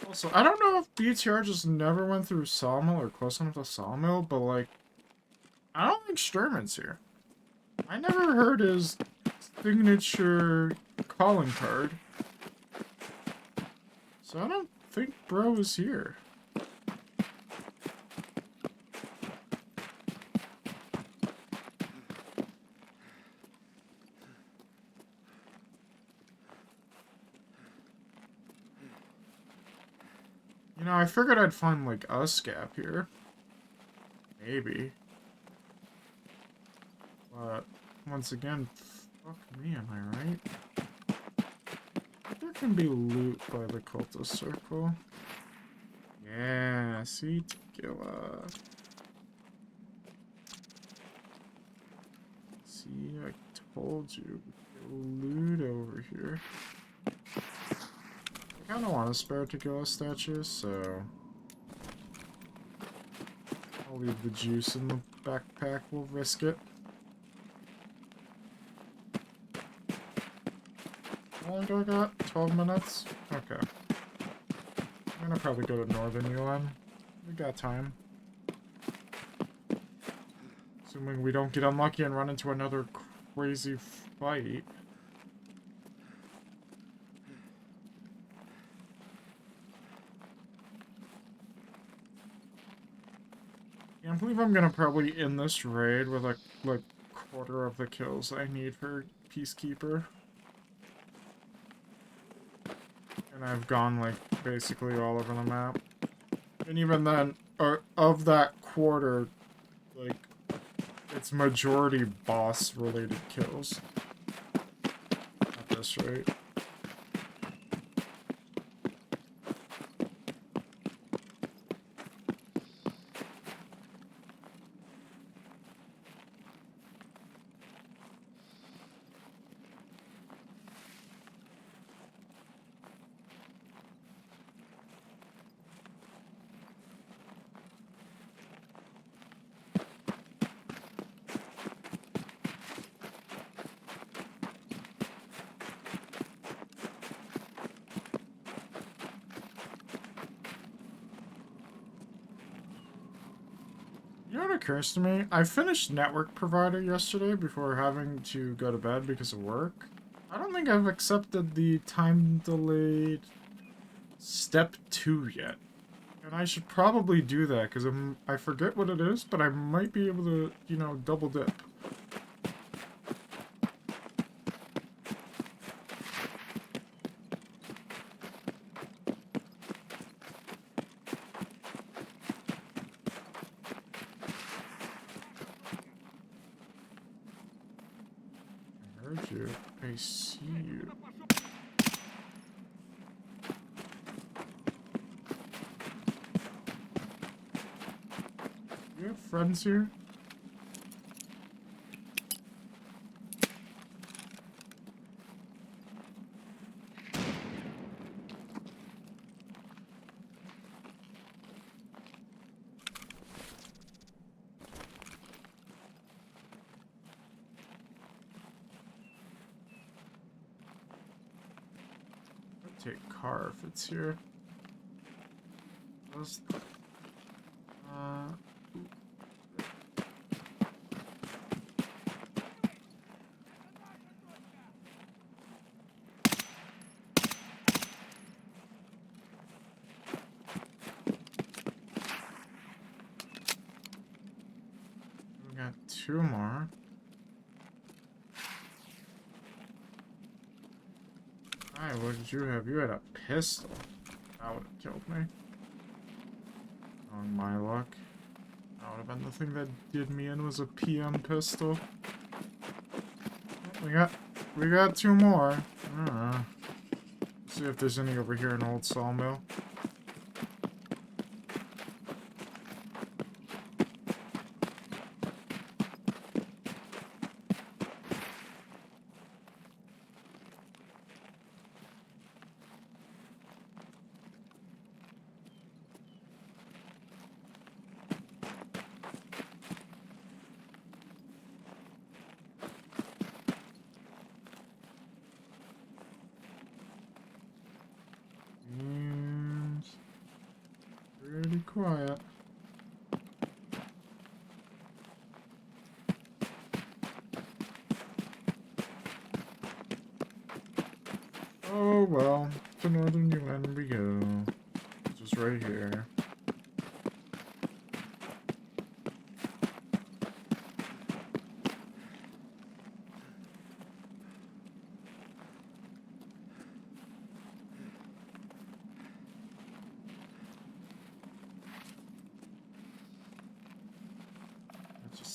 Also, I don't know if BTR just never went through Sawmill or close enough to Sawmill, but, like, I don't think Sturman's here. I never heard his signature calling card. So I don't think bro is here. You know, I figured I'd find, like, a scab here. Maybe. But, once again, fuck me, am I right? There can be loot by the cultist circle. Yeah, see, tequila. See, I told you. Loot over here. I kinda want a spare tequila statue, so I'll leave the juice in the backpack, we'll risk it. How long do I got? 12 minutes? Okay. I'm gonna probably go to Northern UN. We got time. Assuming we don't get unlucky and run into another crazy fight. I can't believe I'm gonna probably end this raid with like quarter of the kills I need for Peacekeeper. And I've gone like basically all over the map. And even then, of that quarter, like, it's majority boss related kills. At this rate. You know what occurs to me? I finished Network Provider yesterday before having to go to bed because of work. I don't think I've accepted the time delayed step 2 yet. And I should probably do that because I forget what it is, but I might be able to, you know, double dip. I heard you. I see you. You have friends here? I'll take car if it's here. Let's, we got 2 more. Alright, what did you have? You had a pistol. That would have killed me. On my luck. That would have been the thing that did me in was a PM pistol. We got 2 more. See if there's any over here in Old Sawmill. And pretty quiet. Oh well, to Northern UN we go. Just right here.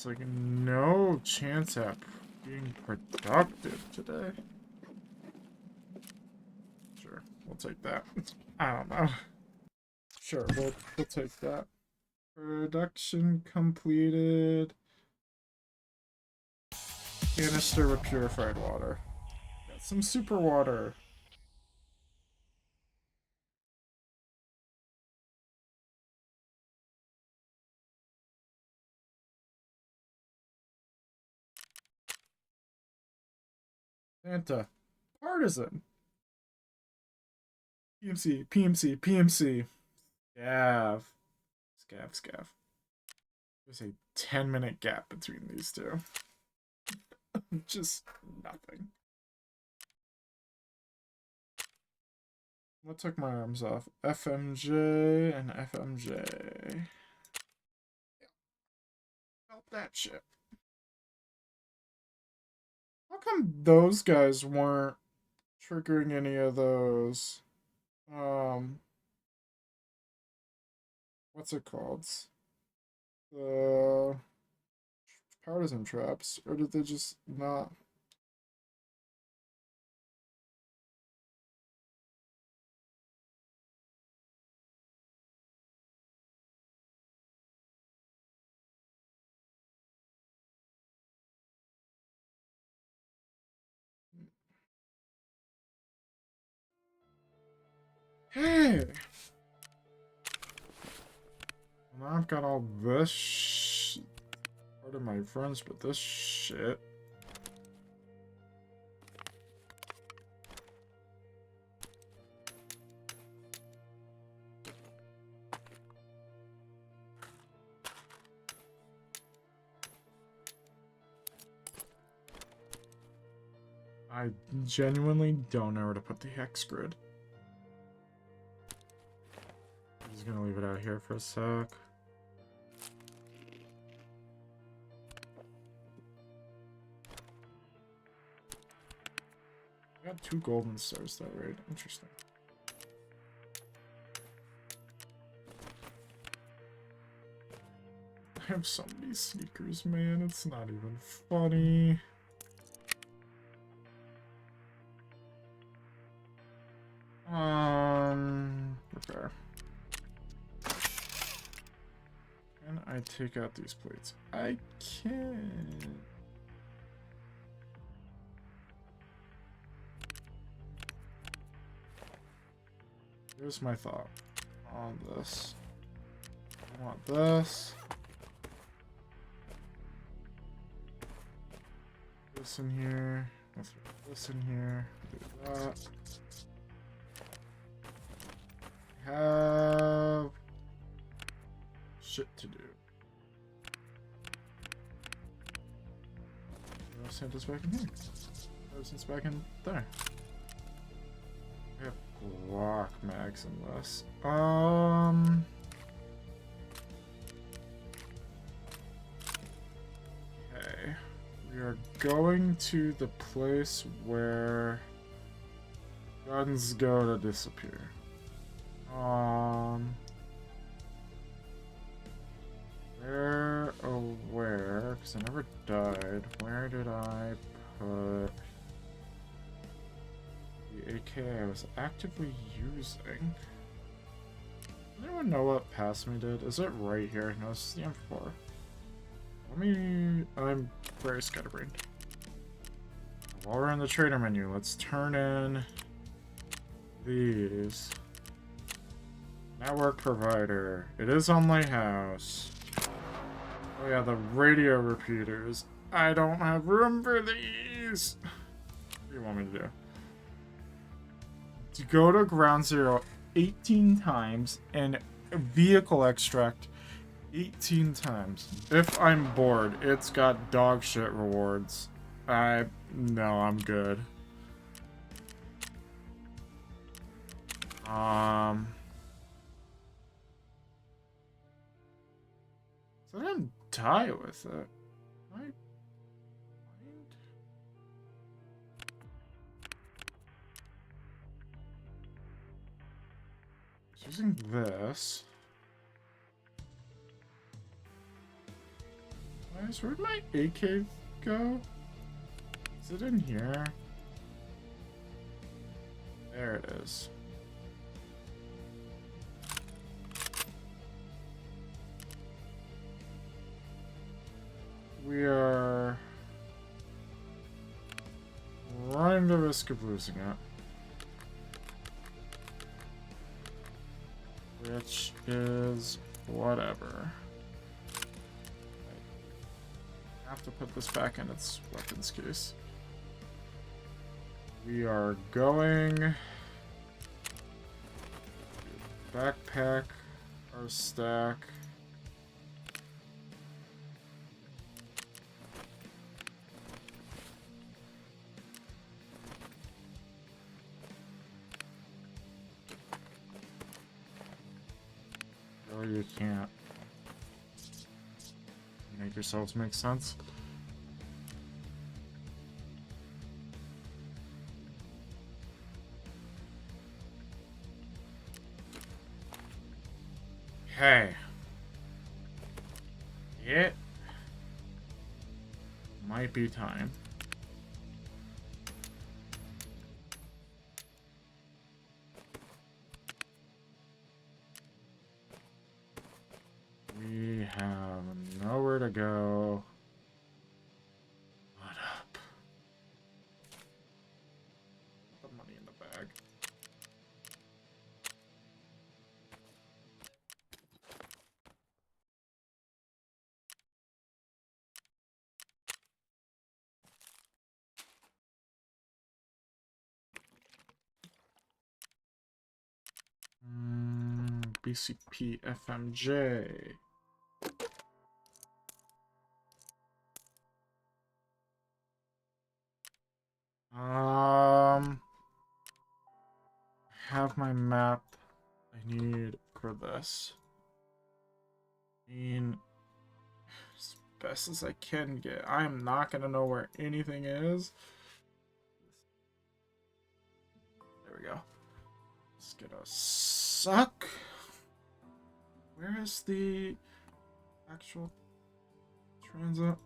Just like no chance at being productive today. Sure, we'll take that. I don't know. Sure, we'll take that. Production completed. Canister with purified water. Got some super water. Santa. Partisan. PMC, PMC, PMC. Scav. Scav. There's a 10-minute gap between these two. Just nothing. What took my arms off? FMJ and FMJ. Help that shit. How come those guys weren't triggering any of those? What's it called? The partisan traps, or did they just not? Hey! Well, now I've got all this part of my friends, but this shit. I genuinely don't know where to put the hex grid. I'm just gonna leave it out here for a sec. I got 2 golden stars that raid. Interesting. I have so many sneakers, man. It's not even funny. Repair. Can I take out these plates? I can. Here's my thought on this. I want this. This in here. Let's throw this in here. Do that. Have shit to do. Santa's back in here. Santa's back in there. I have Glock mags in this. Okay. We are going to the place where guns go to disappear. Where, oh where, because I never died, where did I put the AK I was actively using? Does anyone know what past me did? Is it right here? No, this is the M4. I'm very scatterbrained. While we're in the trader menu, let's turn in these. Network provider. It is on Lighthouse. Oh yeah, the radio repeaters. I don't have room for these. What do you want me to do? To go to ground zero 18 times and vehicle extract 18 times. If I'm bored, it's got dog shit rewards. No, I'm good. So I didn't die with it. I mind? Using this. Guys, where'd my AK go? Is it in here? There it is. We are running the risk of losing it. Which is whatever. I have to put this back in its weapons case. We are going to backpack our stack. No, you can't. Make yourselves make sense. Okay. It might be time. We have nowhere to go. What up? Put the money in the bag. BCP FMJ. Have my map I need for this. I mean, as best as I can get. I am not gonna know where anything is. There we go. Let's get a suck. Where is the actual transit?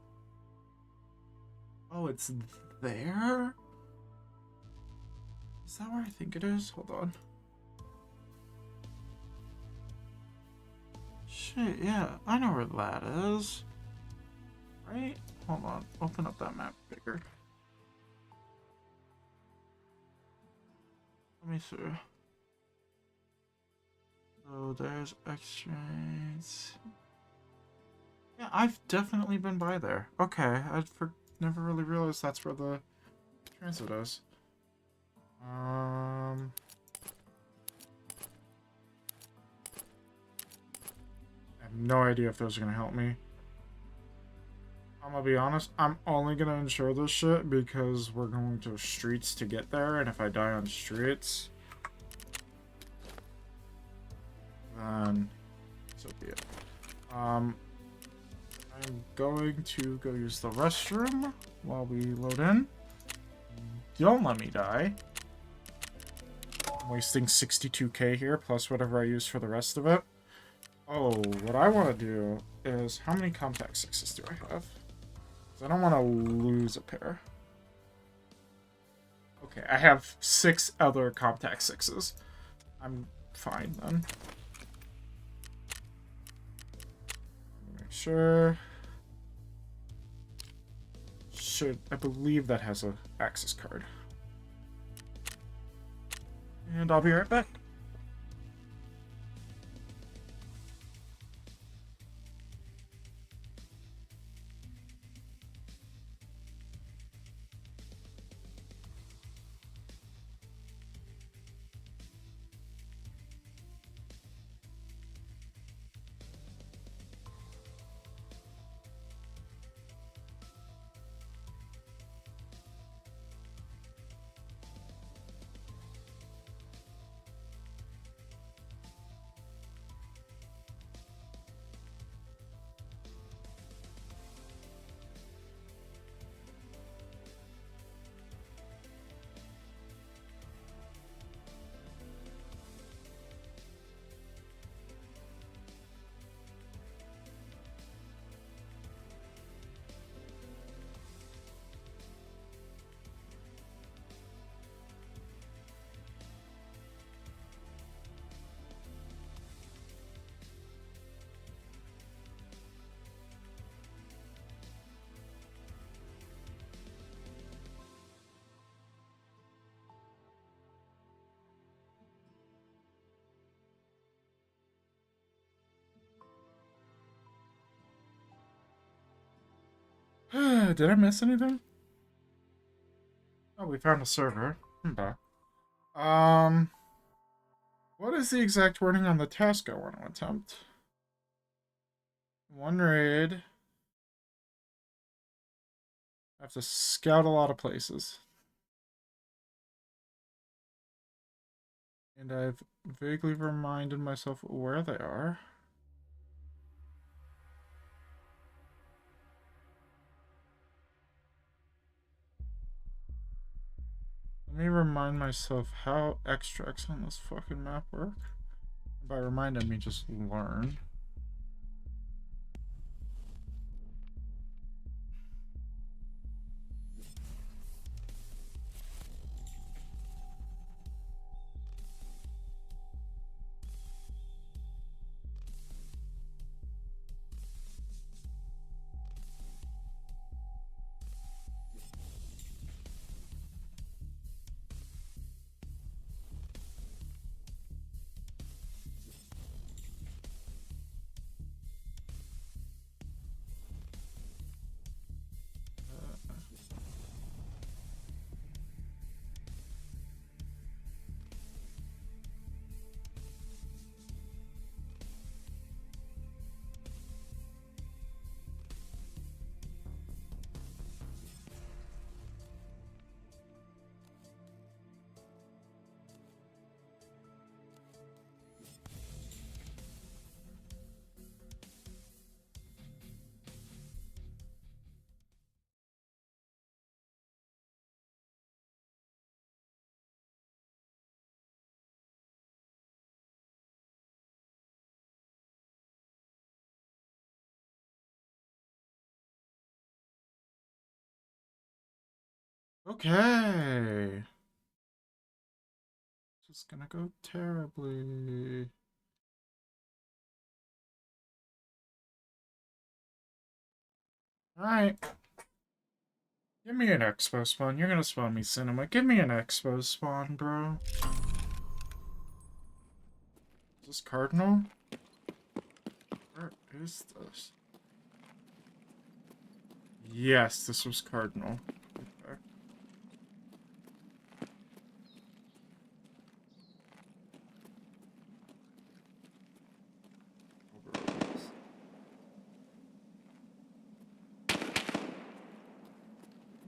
Oh, it's there? Is that where I think it is? Hold on. Shit, yeah. I know where that is. Right? Hold on. Open up that map bigger. Let me see. So there's X-rays. Yeah, I've definitely been by there. Okay, never really realized that's where the transit is. I have no idea if those are gonna help me. I'm gonna be honest, I'm only gonna insure this shit because we're going to streets to get there, and if I die on streets, then so be it. I'm going to go use the restroom while we load in. Don't let me die. I'm wasting 62k here, plus whatever I use for the rest of it. Oh, what I want to do is... How many compact sixes do I have? Because I don't want to lose a pair. Okay, I have 6 other compact sixes. I'm fine, then. Make sure... I believe that has a access card. And I'll be right back. Did I miss anything? Oh, we found a server. I'm back. What is the exact wording on the task I want to attempt? One raid. I have to scout a lot of places. And I've vaguely reminded myself where they are. Let me remind myself how extracts on this fucking map work. And by remind, I mean just learn. Okay. Just gonna go terribly. Alright. Give me an expo spawn. You're gonna spawn me cinema. Give me an expo spawn, bro. Is this Cardinal? Where is this? Yes, this was Cardinal. Okay.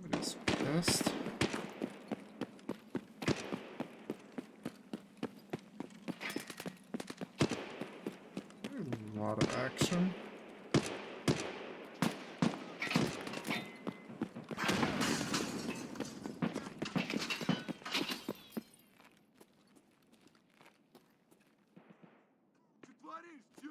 Somebody's pissed. A lot of action. Что творишь, чё?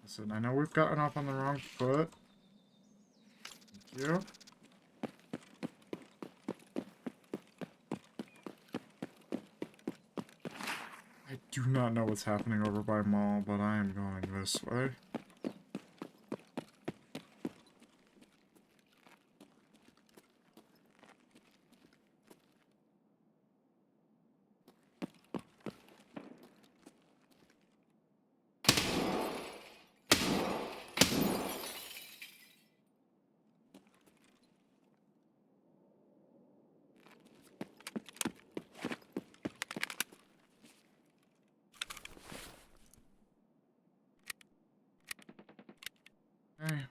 Listen, I know we've gotten off on the wrong foot. Thank you. I do not know what's happening over by Mall, but I am going this way. Hey.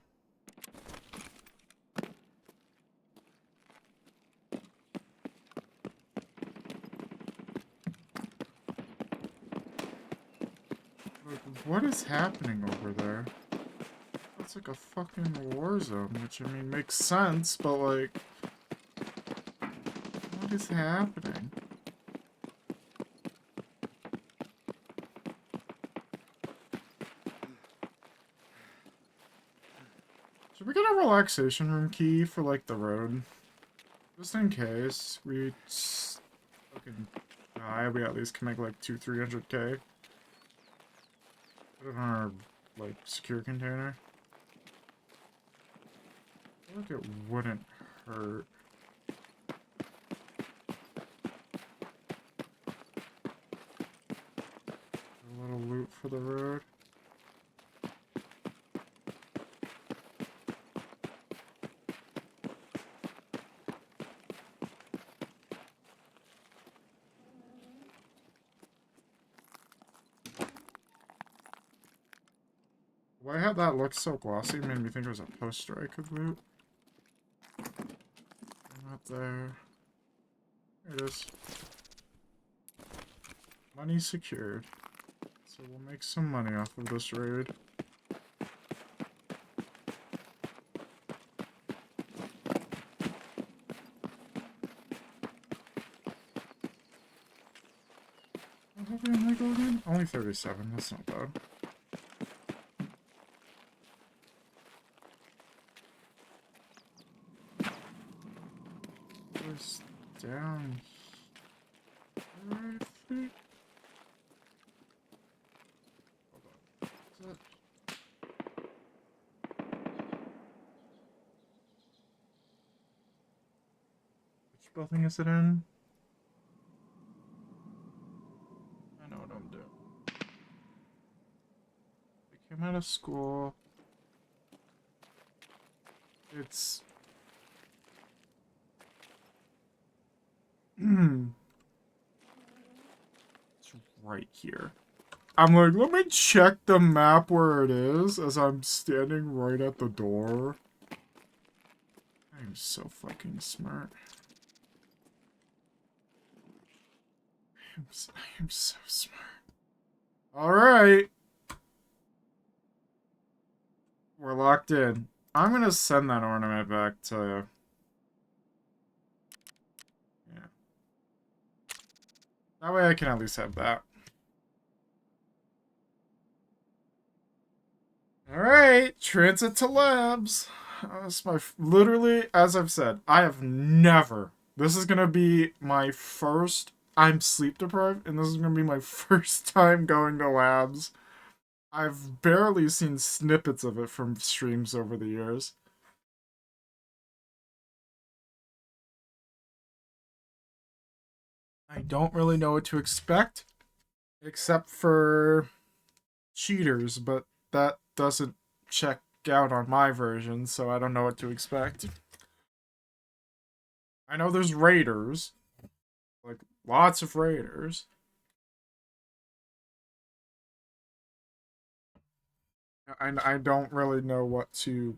Like, what is happening over there? That's like a fucking war zone, which I mean makes sense, but like, what is happening? Should we get a relaxation room key for like the road? Just in case we fucking die, we at least can make like 200-300K. Put it in our, like, secure container. I feel like it wouldn't hurt. A little loot for the road. Why had that look so glossy made me think it was a poster I could loot. Not there. There it is. Money secured. So we'll make some money off of this raid. How many am I going in? Only 37, that's not bad. Where's down here, I think? Hold on. Is that... Which building is it in? I know what I'm doing. I came out of school. It's... It's right here. I'm like, let me check the map where it is as I'm standing right at the door. I'm so fucking smart. I am so smart. Alright. We're locked in. I'm gonna send that ornament back to... Yeah. That way I can at least have that. Alright, transit to labs. That's my... Literally, as I've said, I have never... This is gonna be my first... I'm sleep deprived, and this is gonna be my first time going to labs. I've barely seen snippets of it from streams over the years. I don't really know what to expect, except for cheaters, but that doesn't check out on my version, so I don't know what to expect. I know there's raiders, like lots of raiders. I don't really know what to...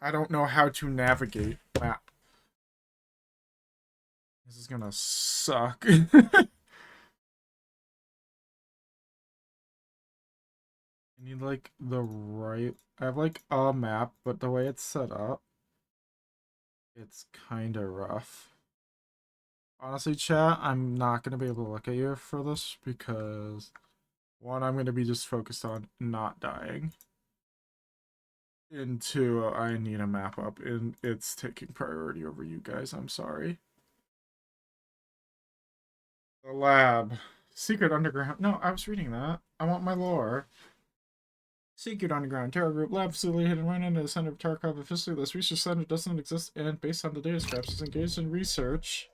I don't know how to navigate map. This is gonna suck. I need like the right... I have like a map, but the way it's set up, it's kind of rough. Honestly, chat, I'm not going to be able to look at you for this because, one, I'm going to be just focused on not dying. And two, I need a map up, and it's taking priority over you guys. I'm sorry. The lab. Secret underground. No, I was reading that. I want my lore. Secret underground terror group lab facility hidden right into the center of Tarkov. Officially, this research center doesn't exist, and based on the data scraps, is engaged in research,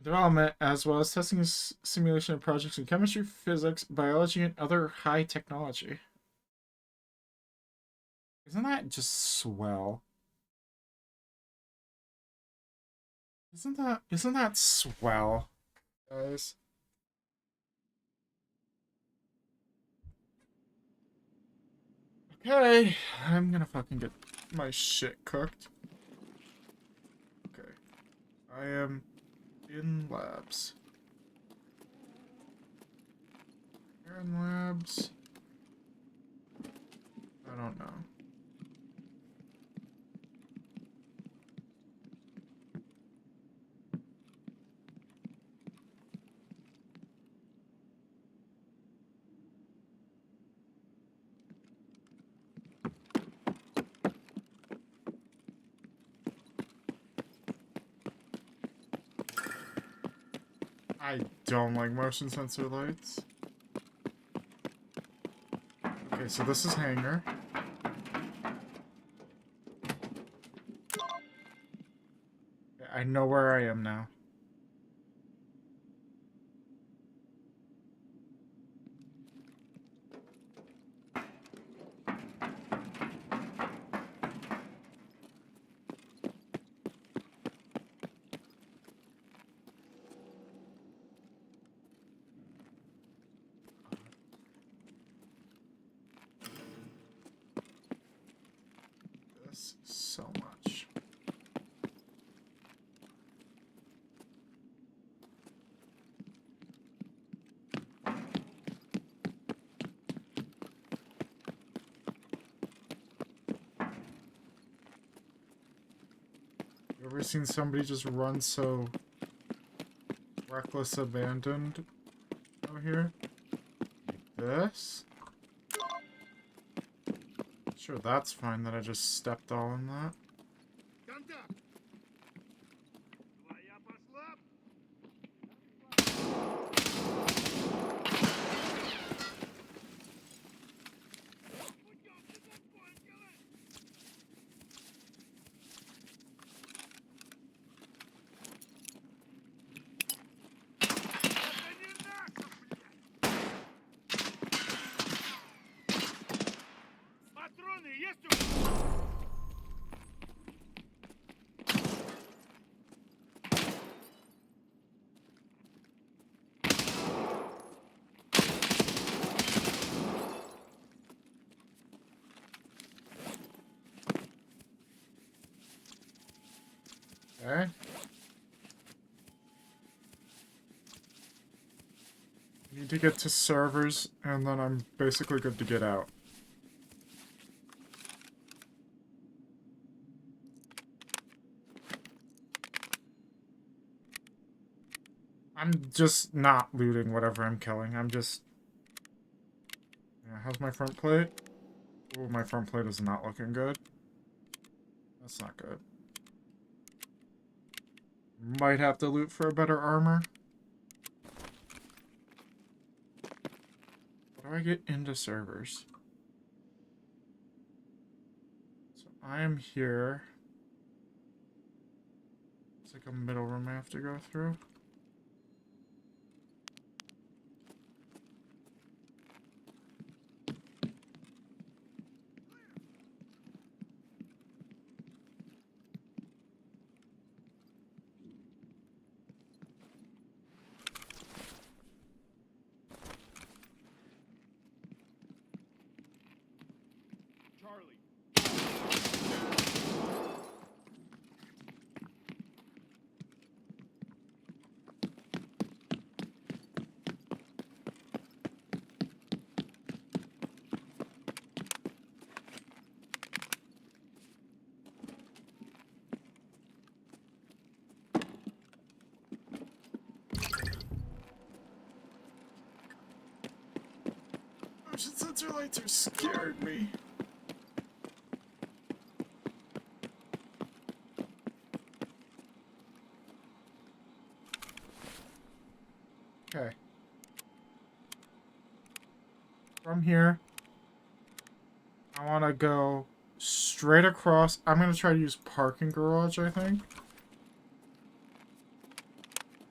development, as well as testing and simulation of projects in chemistry, physics, biology, and other high technology. Isn't that just swell? Isn't that swell, guys? Okay, I'm gonna fucking get my shit cooked. Okay. I am in labs. Where in labs? I don't know. I don't like motion sensor lights. Okay, so this is hangar. Okay, I know where I am now. This so much. You ever seen somebody just run so reckless abandoned out here? This? Sure, that's fine that I just stepped all in that. Контакт! Твоя пошла! Путем ты закончилась! Это не наша, блядь! Патроны есть у вас? Okay. Need to get to servers, and then I'm basically good to get out. I'm just not looting whatever I'm killing. I'm just... Yeah, how's my front plate? Oh, my front plate is not looking good. That's not good. Might have to loot for a better armor. How do I get into servers? So I am here. It's like a middle room I have to go through. Charlie. Motion sensor lights are scared me. Okay. From here, I want to go straight across. I'm going to try to use parking garage, I think.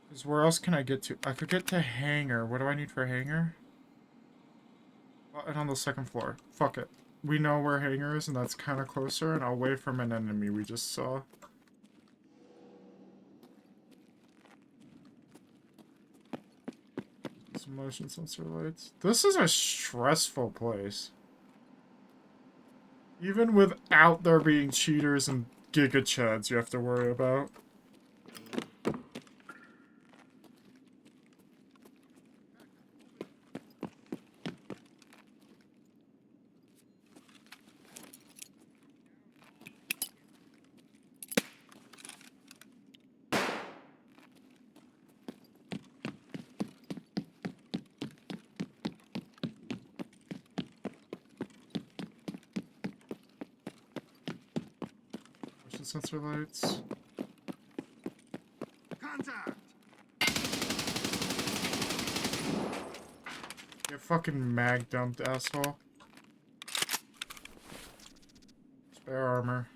Because where else can I get to? I could get to hangar. What do I need for hangar? And on the second floor. Fuck it. We know where hangar is, and that's kind of closer, and away from an enemy we just saw. Some motion sensor lights. This is a stressful place. Even without there being cheaters and giga chads you have to worry about. Motion sensor lights. Контакт! Get fucking mag dumped, asshole. Spare armor.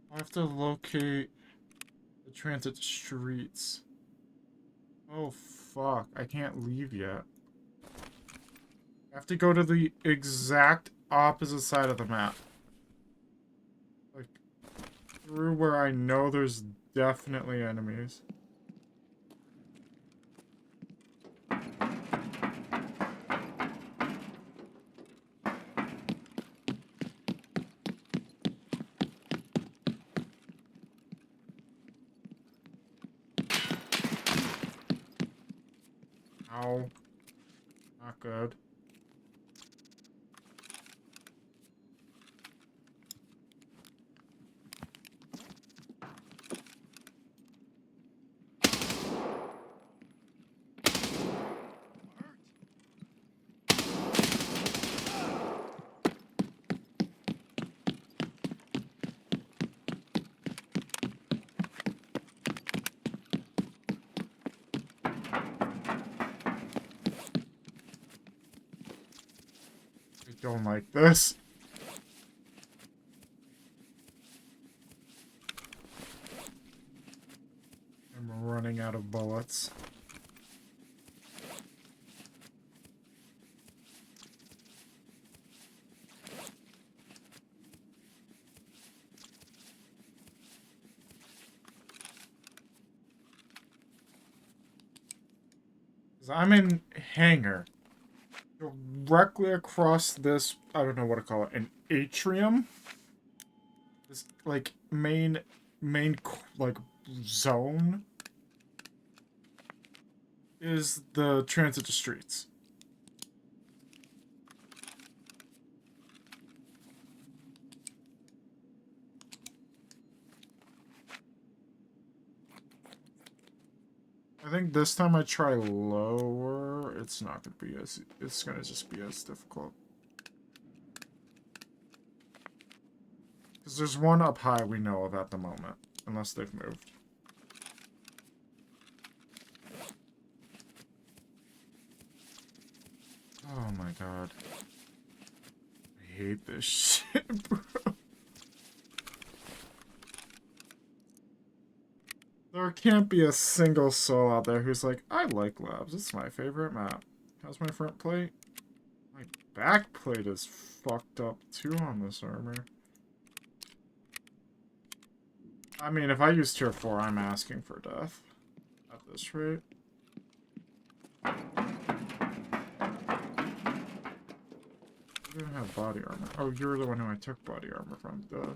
I have to locate the transit streets. Oh, fuck. I can't leave yet. I have to go to the exact opposite side of the map. Like, through where I know there's definitely enemies. Ow. Not good. I don't like this. I'm running out of bullets. I'm in hangar. Directly across this, I don't know what to call it, an atrium? This, like, main, like, zone is the transit to streets. I think this time I try lower, it's not gonna be as, it's gonna just be as difficult. Because there's one up high we know of at the moment, unless they've moved. Oh my god. I hate this shit, bro. There can't be a single soul out there who's like, I like labs, it's my favorite map. How's my front plate? My back plate is fucked up too on this armor. I mean, if I use tier 4, I'm asking for death. At this rate. I didn't have body armor. Oh, you're the one who I took body armor from. Duh.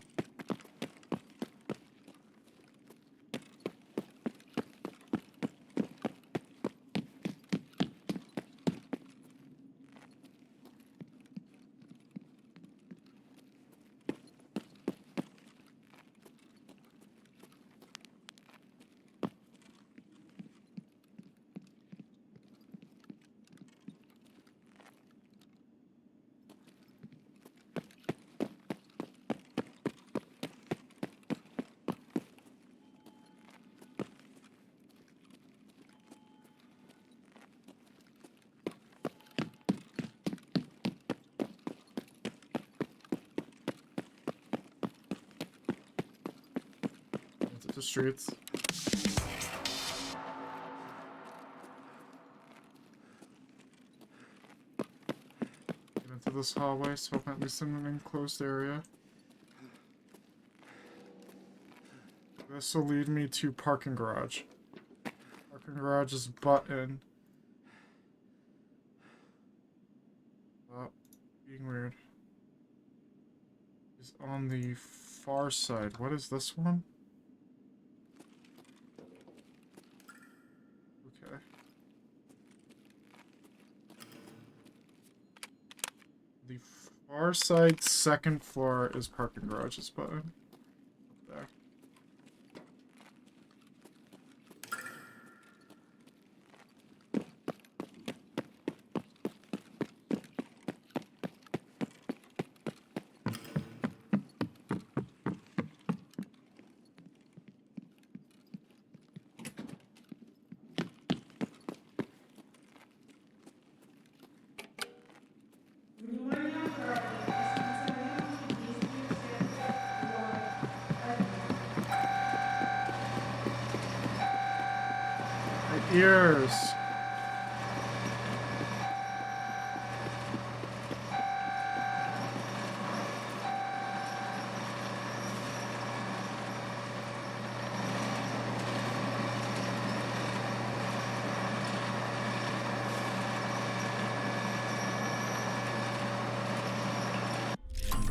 Into the streets. Get into this hallway, so I'm at least in an enclosed area. This will lead me to parking garage. Parking garage is button. Stop being weird. Is on the far side. What is this one? Okay. Far side, second floor is parking garages, but there. My ears.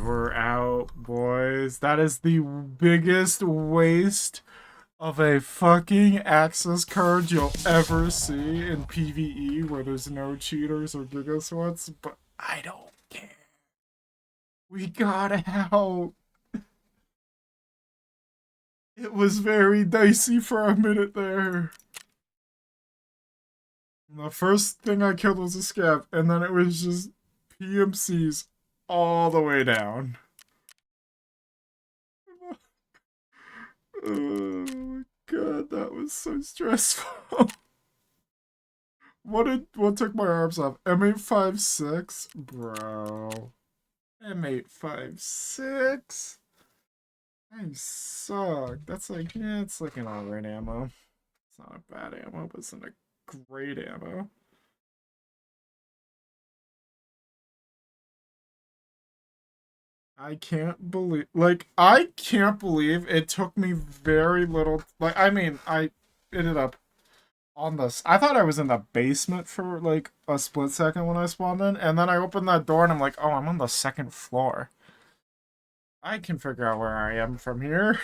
We're out, boys. That is the biggest waste of a fucking access card you'll ever see in PvE where there's no cheaters or giga sweats, but I don't care. We got out. It was very dicey for a minute there. The first thing I killed was a scav, and then it was just PMCs all the way down. Oh my god, that was so stressful. What took my arms off? M856? Bro. M856? I suck. That's like, yeah, it's like an alright ammo. It's not a bad ammo, but it's not a great ammo. I can't believe it took me very little, like, I mean, I ended up on this. I thought I was in the basement for like a split second when I spawned in, and then I opened that door and I'm like, oh, I'm on the second floor. I can figure out where I am from here.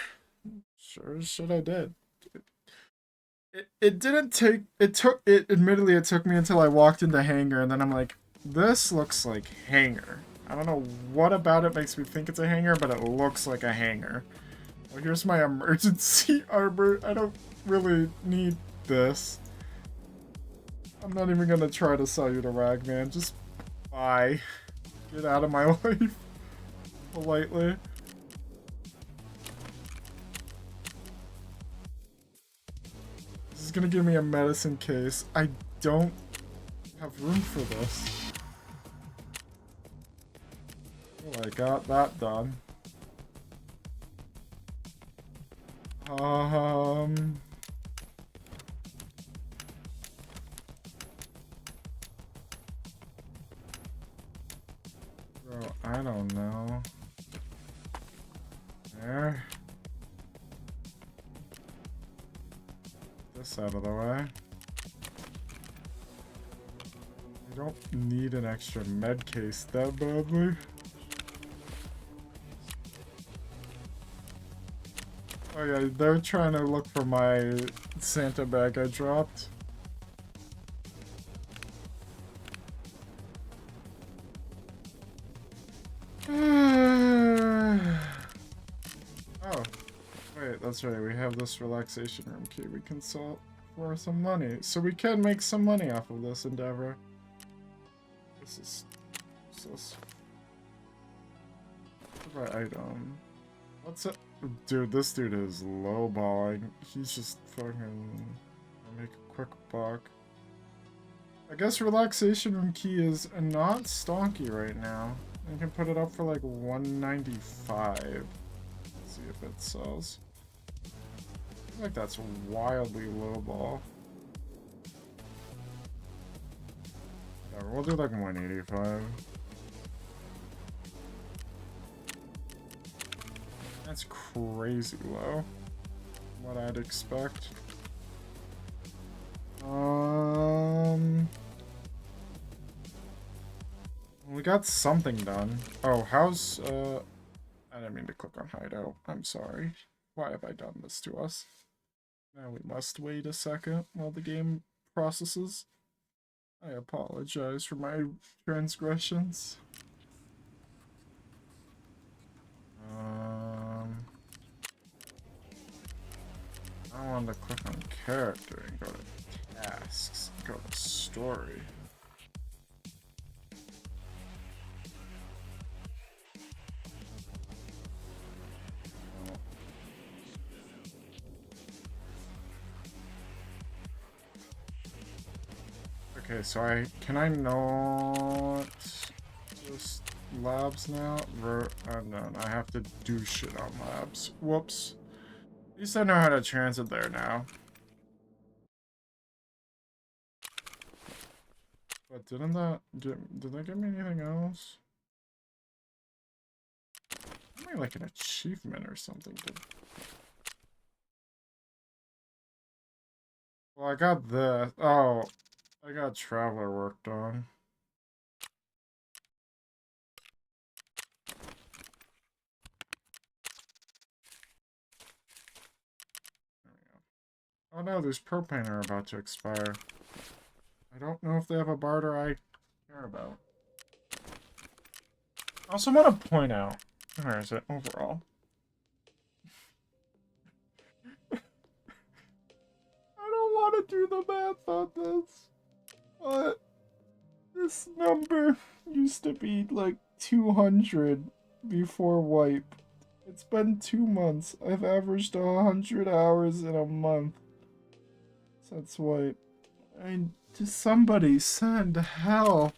Sure as shit I did. It didn't take, admittedly it took me until I walked into hangar, and then I'm like, this looks like hangar. I don't know what about it makes me think it's a hangar, but it looks like a hangar. Well, here's my emergency armor. I don't really need this. I'm not even gonna try to sell you the rag, man. Just bye. Get out of my life. Politely. This is gonna give me a medicine case. I don't have room for this. Oh, I got that done. Bro, I don't know. There. This out of the way. I don't need an extra med case that badly. Oh yeah, they're trying to look for my Santa bag I dropped. Oh, wait, that's right. We have this relaxation room key we can sell for some money. So we can make some money off of this endeavor. This is useless. What about item? What's it? Dude, this dude is lowballing. He's just fucking make a quick buck. I guess relaxation room key is not stonky right now. I can put it up for like 195. Let's see if it sells. I feel like that's wildly lowball. Yeah, we'll do like 185. That's crazy low. What I'd expect. We got something done. Oh, how's I didn't mean to click on hideout. I'm sorry. Why have I done this to us? Now we must wait a second while the game processes. I apologize for my transgressions. want to click on character and go to tasks, go to story. Okay, so can I not just labs now? No, I have to do shit on labs. Whoops. At least I know how to transit there now. But didn't that did that give me anything else? Maybe like an achievement or something. Well, I got this. Oh, I got traveler work done. There we go. Oh no, these propane are about to expire. I don't know if they have a barter I care about. I also want to point out, where is it overall? I don't want to do the math on this, but this number used to be like 200 before wipe. It's been 2 months. I've averaged 100 hours in a month since wipe. Just somebody send help.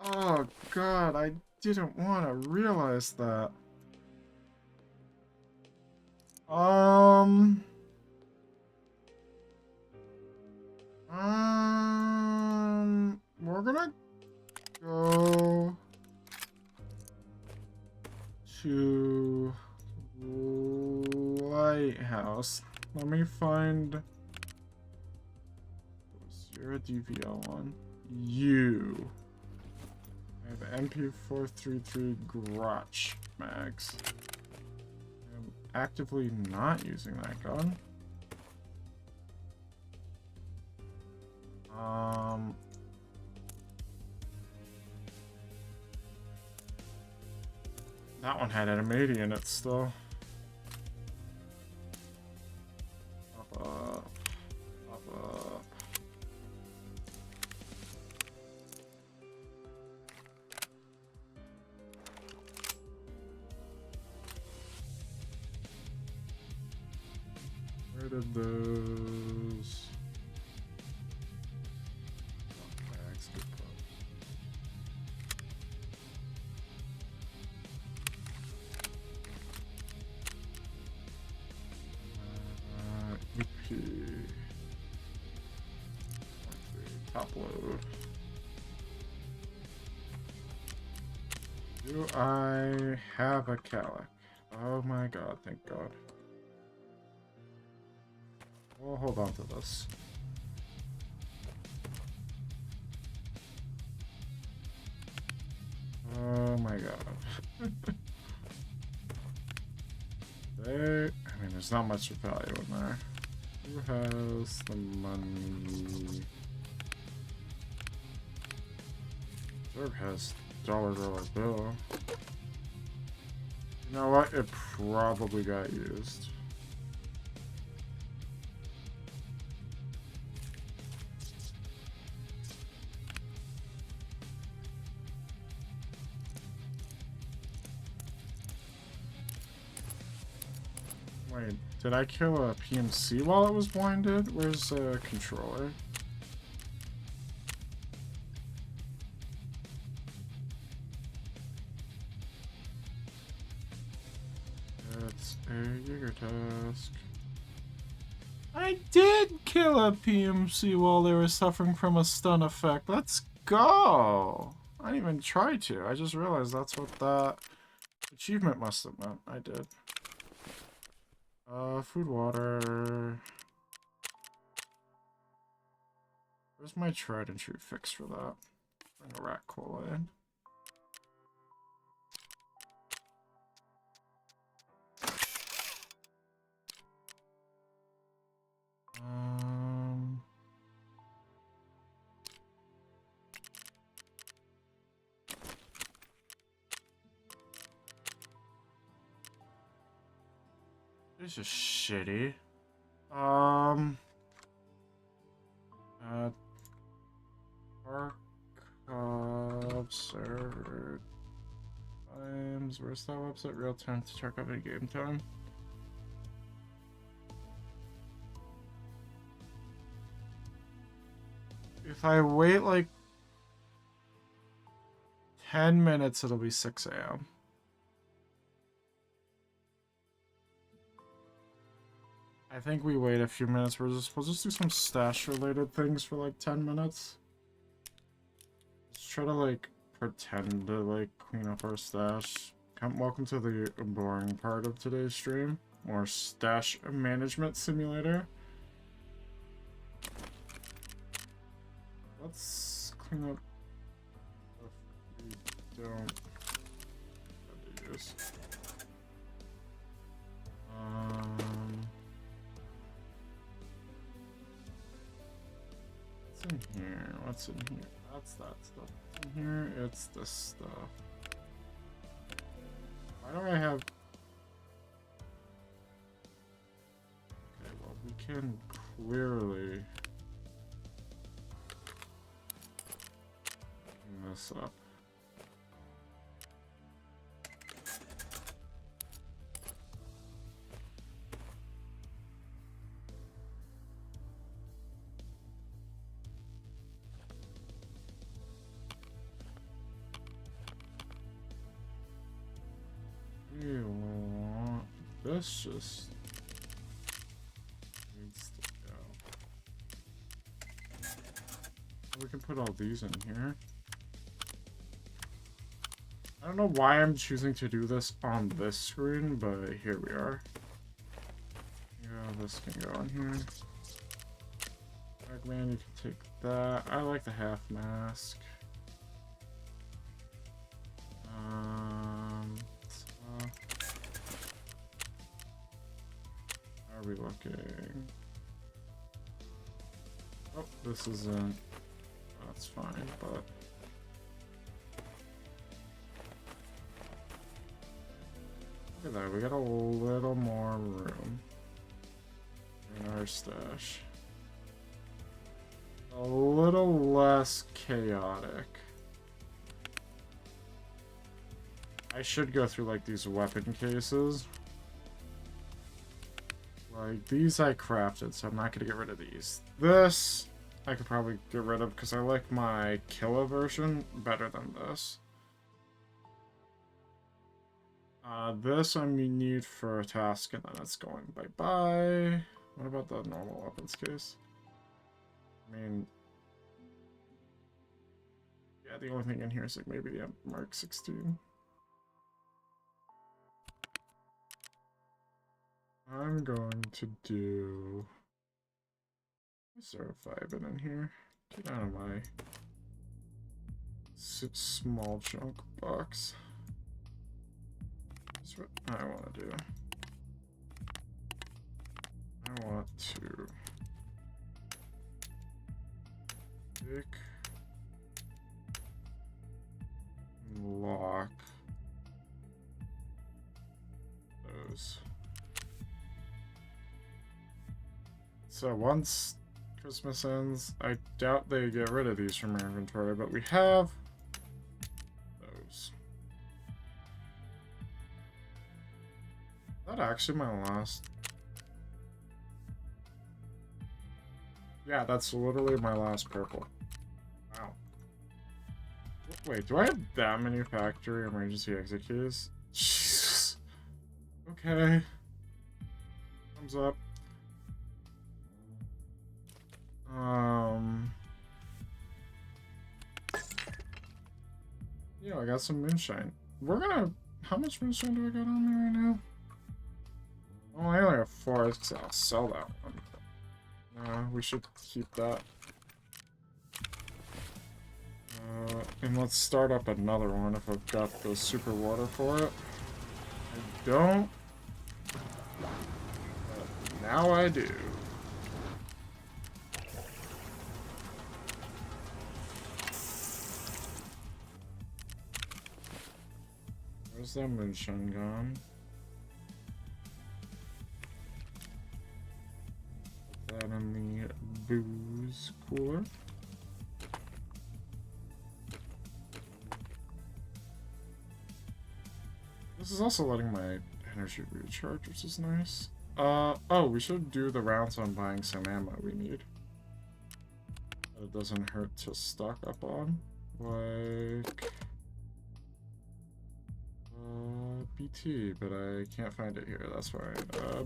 Oh god, I didn't want to realize that. We're gonna go to Lighthouse. Let me find. You're a DVL one. You. I have MP433 Grotch mags. I'm actively not using that gun. That one had an 80 in it still. Up, up, up, up. Where did those... bags get put? EP. Top load. Do I have a Calic? Oh my god, thank god. We'll hold on to this. Oh my god. I mean, there's not much value in there. Who has the money? Zerg has dollar bill. You know what? It probably got used. Wait, did I kill a PMC while it was blinded? Where's the controller? It's a Jaeger task. I did kill a PMC while they were suffering from a stun effect. Let's go! I didn't even try to. I just realized that's what that achievement must have meant. I did. Food, water. Where's my tried and true fix for that? Bring a rat cola in. This is shitty. Uh, Archive server times. Where's that website? Real time to check out any game time. If I wait like 10 minutes, it'll be 6 a.m. I think we wait a few minutes. We'll just do some stash related things for like 10 minutes. Let's try to like pretend to like clean up our stash. Welcome to the boring part of today's stream, or stash management simulator. Let's clean up if we don't have to use. What's in here? What's in here? That's that stuff. What's in here? It's this stuff. Why do I have... Okay, well, we can clearly clean this up. We want this just needs to go. We can put all these in here. I don't know why I'm choosing to do this on this screen, but here we are. Yeah, this can go in here. Ragman, you can take that. I like the half mask. How are we looking? Oh, this isn't. That's fine, but. Look at that, we got a little more room in our stash. A little less chaotic. I should go through like these weapon cases. Like these I crafted, so I'm not gonna get rid of these. This I could probably get rid of because I like my Killa version better than this. This I need for a task, and then it's going bye-bye. What about the normal weapons case? I mean, yeah, the only thing in here is like maybe the Mark 16. I'm going to do... Is there a 5 in here? Get out of my small junk box. That's what I want to do. I want to pick, lock those. So once Christmas ends, I doubt they get rid of these from our inventory, but we have those. Is that actually my last? Yeah, that's literally my last purple. Wow. Wait, do I have that many factory emergency exit keys? Jesus. Okay. Thumbs up. Yeah, I got some moonshine. We're gonna... How much moonshine do I got on me right now? Oh, I only have 4, because I'll sell that one. We should keep that. And let's start up another one if I've got the super water for it. I don't. But now I do. Where's that moonshine gone? that in the booze cooler. This is also letting my energy recharge, which is nice. Oh, we should do the rounds on buying some ammo we need. It doesn't hurt to stock up on. Like... BT, but I can't find it here, that's fine.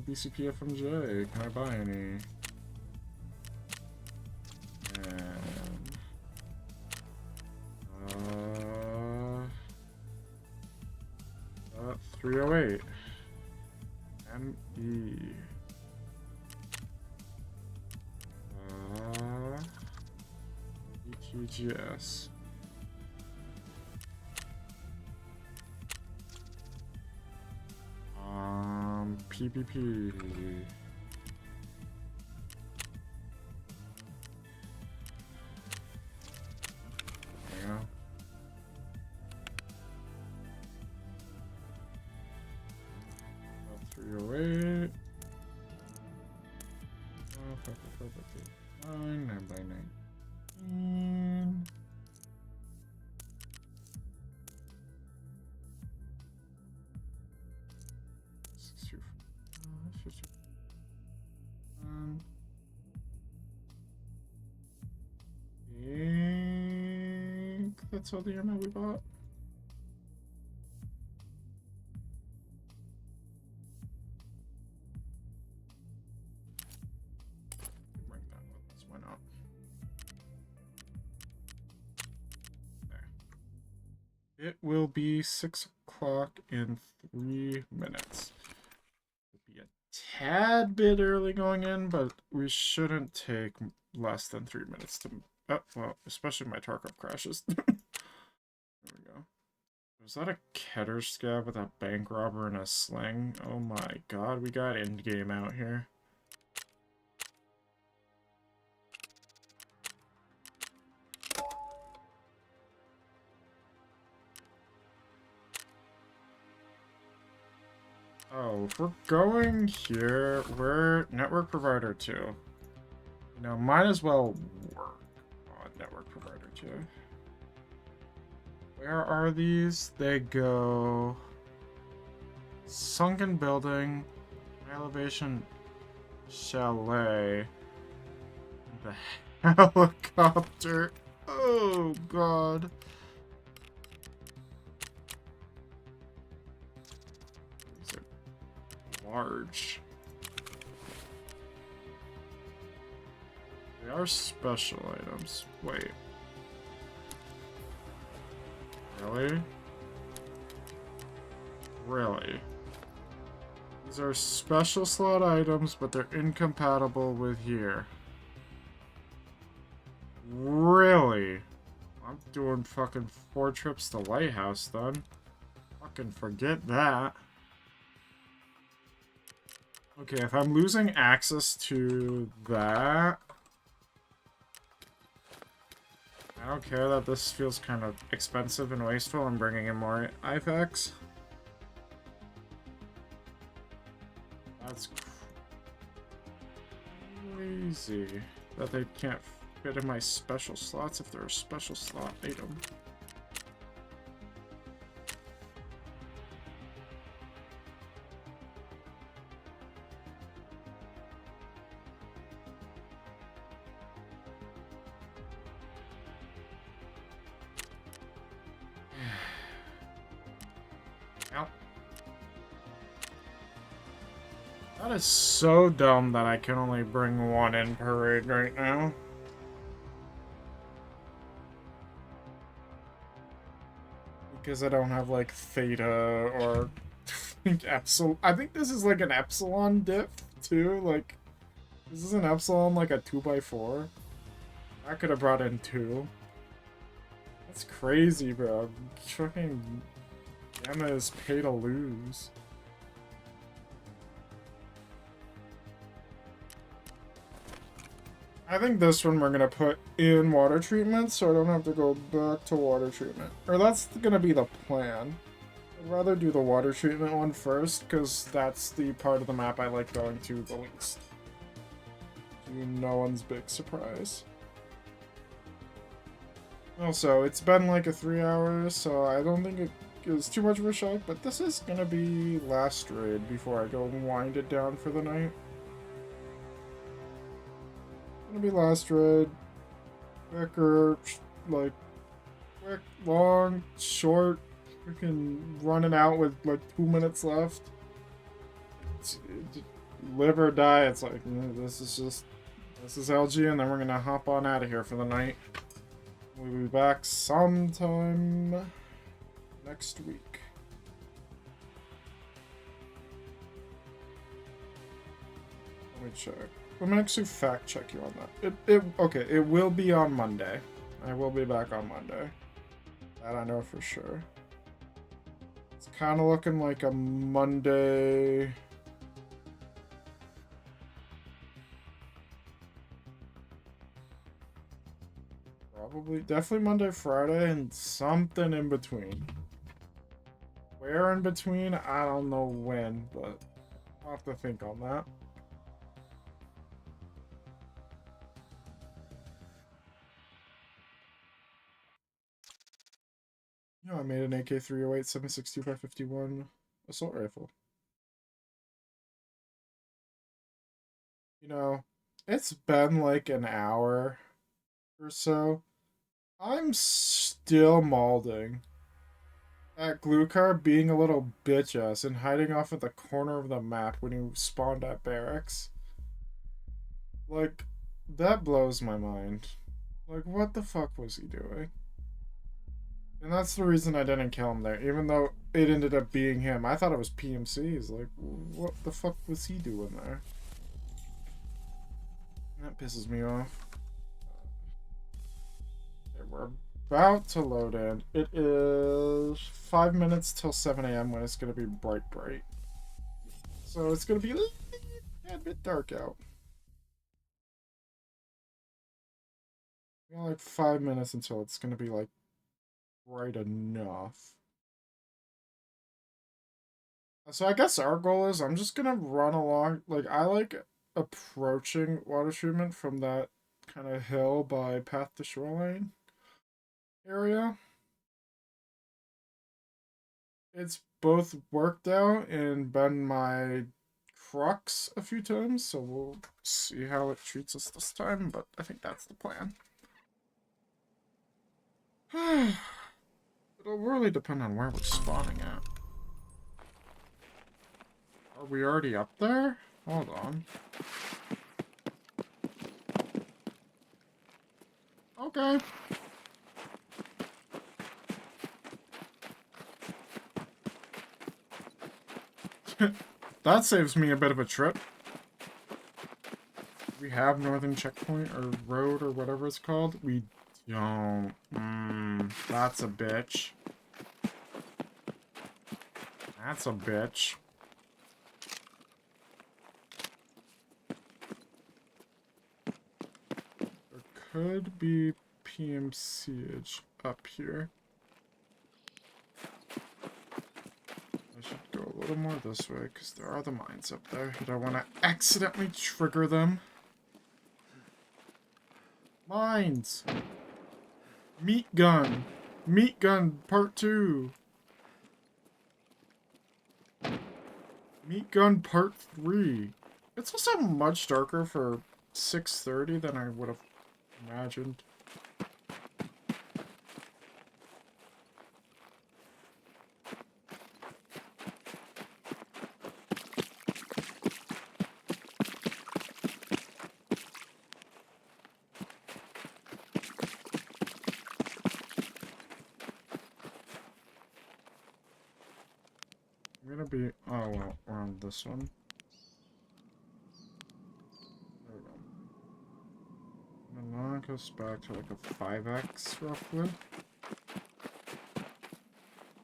BCP FMJ, can I buy any? And... 308. ME. BTGS. PvP. Yeah. 308. 9 by 9. 6, 2, think that's all the ammo we bought. Bring that with us, why not? There. It will be 6 o'clock in 3 minutes. It'll be a tad bit early going in, but we shouldn't take less than 3 minutes to... Oh, well, especially my Tarkov crashes. There we go. Was that a Keter scab with a bank robber and a sling? Oh my god, we got endgame out here. Oh, if we're going here, we're network provider 2. You know, might as well work on network provider 2. Where are these? They go... Sunken building, elevation chalet, the helicopter. Oh god. These are large. They are special items. Wait. Really? Really? These are special slot items, but they're incompatible with here. Really? I'm doing fucking 4 trips to Lighthouse then. Fucking forget that. Okay, if I'm losing access to that... I don't care that this feels kind of expensive and wasteful. I'm bringing in more IFAX. That's crazy that they can't fit in my special slots if they're a special slot item. That is so dumb that I can only bring 1 in parade right now. Because I don't have like Theta or Epsilon. I think this is like an Epsilon dip too. Like, this is an Epsilon like a 2x4. I could have brought in 2. That's crazy, bro. Fucking Gamma is pay to lose. I think this one we're gonna put in water treatment, so I don't have to go back to water treatment. Or that's gonna be the plan. I'd rather do the water treatment one first, because that's the part of the map I like going to the least. to no one's big surprise. Also, it's been like a 3 hours, so I don't think it is too much of a shock, but this is gonna be last raid before I go wind it down for the night. Gonna be last raid. Quicker, like, quick, long, short. Freaking running out with like 2 minutes left. Live or die. It's like, this is LG, and then we're gonna hop on out of here for the night. We'll be back sometime next week. Let me check. I'm gonna actually fact check you on that. Okay, it will be on Monday. I will be back on Monday. That I know for sure. It's kind of looking like a Monday. Probably, definitely Monday, Friday, and something in between. Where in between, I don't know when, but I'll have to think on that. You know, I made an AK-308 7.62 by 51 assault rifle. You know, it's been like an hour or so. I'm still mauling at Glukar being a little bitch ass and hiding off at the corner of the map when he spawned at barracks. Like, that blows my mind. Like, what the fuck was he doing? And that's the reason I didn't kill him there, even though it ended up being him. I thought it was PMCs. Like, what the fuck was he doing there? That pisses me off. Okay, we're about to load in. It is 5 minutes till 7 a.m. when it's going to be bright. So it's going to be a bit dark out. We got like 5 minutes until it's going to be like bright enough. So I guess our goal is I'm just gonna run along. Like, I like approaching water treatment from that kind of hill by Path to Shoreline area. It's both worked out and been my crux a few times, so we'll see how it treats us this time, but I think that's the plan. It'll really depend on where we're spawning at. Are we already up there? Hold on. Okay. That saves me a bit of a trip. We have Northern Checkpoint or Road or whatever it's called. We don't. That's a bitch. That's a bitch. There could be PMCH up here. I should go a little more this way because there are the mines up there. I don't want to accidentally trigger them. Mines! Meat gun! Meat gun part 2! Meat gun part 3! It's also much darker for 6:30 than I would have imagined. I'm gonna be... Oh, well, we're on this one. There we go. And now it goes back to like a 5x, roughly.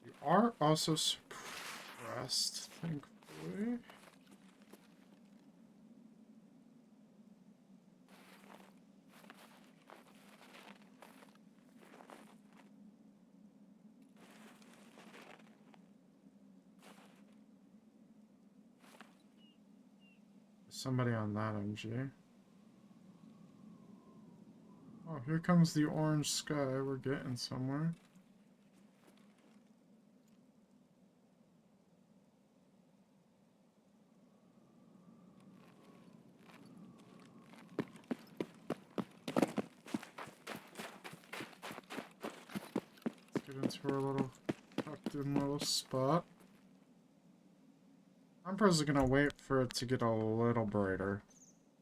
We are also suppressed, thankfully. Somebody on that MG. Oh, here comes the orange sky. We're getting somewhere. Let's get into our little tucked in little spot. I'm probably gonna wait for it to get a little brighter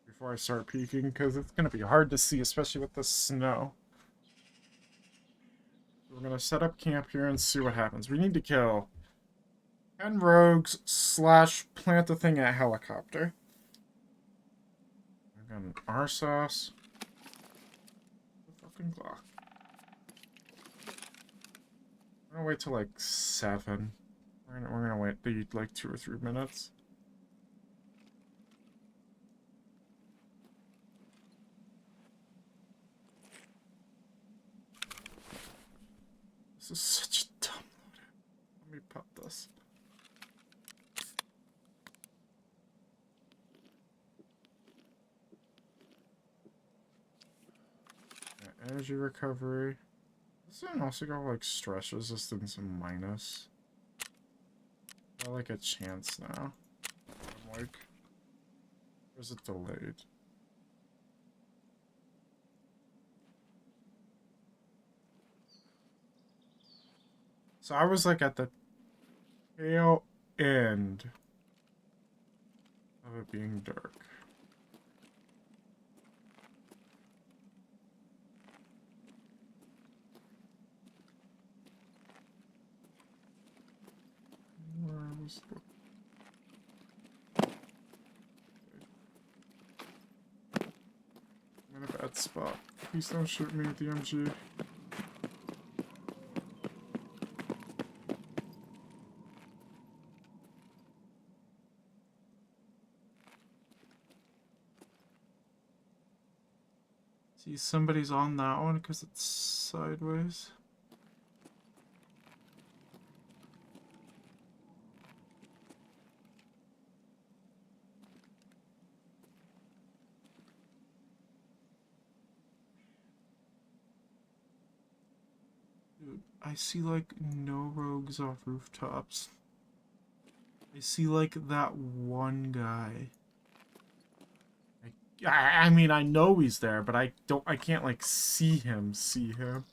before I start peeking, because it's gonna be hard to see, especially with the snow. We're gonna set up camp here and see what happens. We need to kill 10 rogues / plant the thing at helicopter. I got an R sauce. The fucking clock. I'm gonna wait till like 7. We're gonna wait like 2 or 3 minutes. This is such a dumb load. Let me pop this. Yeah, energy recovery. This one also got like stress resistance and minus. Got like a chance now. I'm like, or is it delayed? So I was like at the tail end of it being dark. Where was the... I'm in a bad spot. Please don't shoot me with the MG. See, somebody's on that one because it's sideways. Dude, I see like no rogues off rooftops. I see like that one guy. I mean, I know he's there, but I can't like see him. I can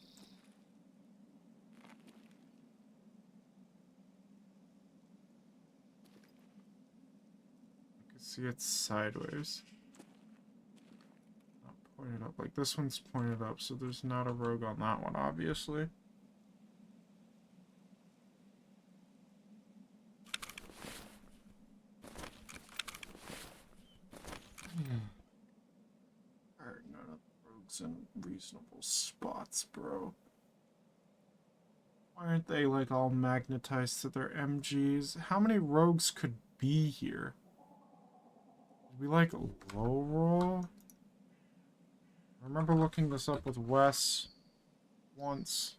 see it sideways. Not pointed up. Like this one's pointed up, so there's not a rogue on that one, obviously. Alright, none of the rogues in reasonable spots, bro. Why aren't they like all magnetized to their MGs? How many rogues could be here? Did we like low roll? I remember looking this up with Wes once.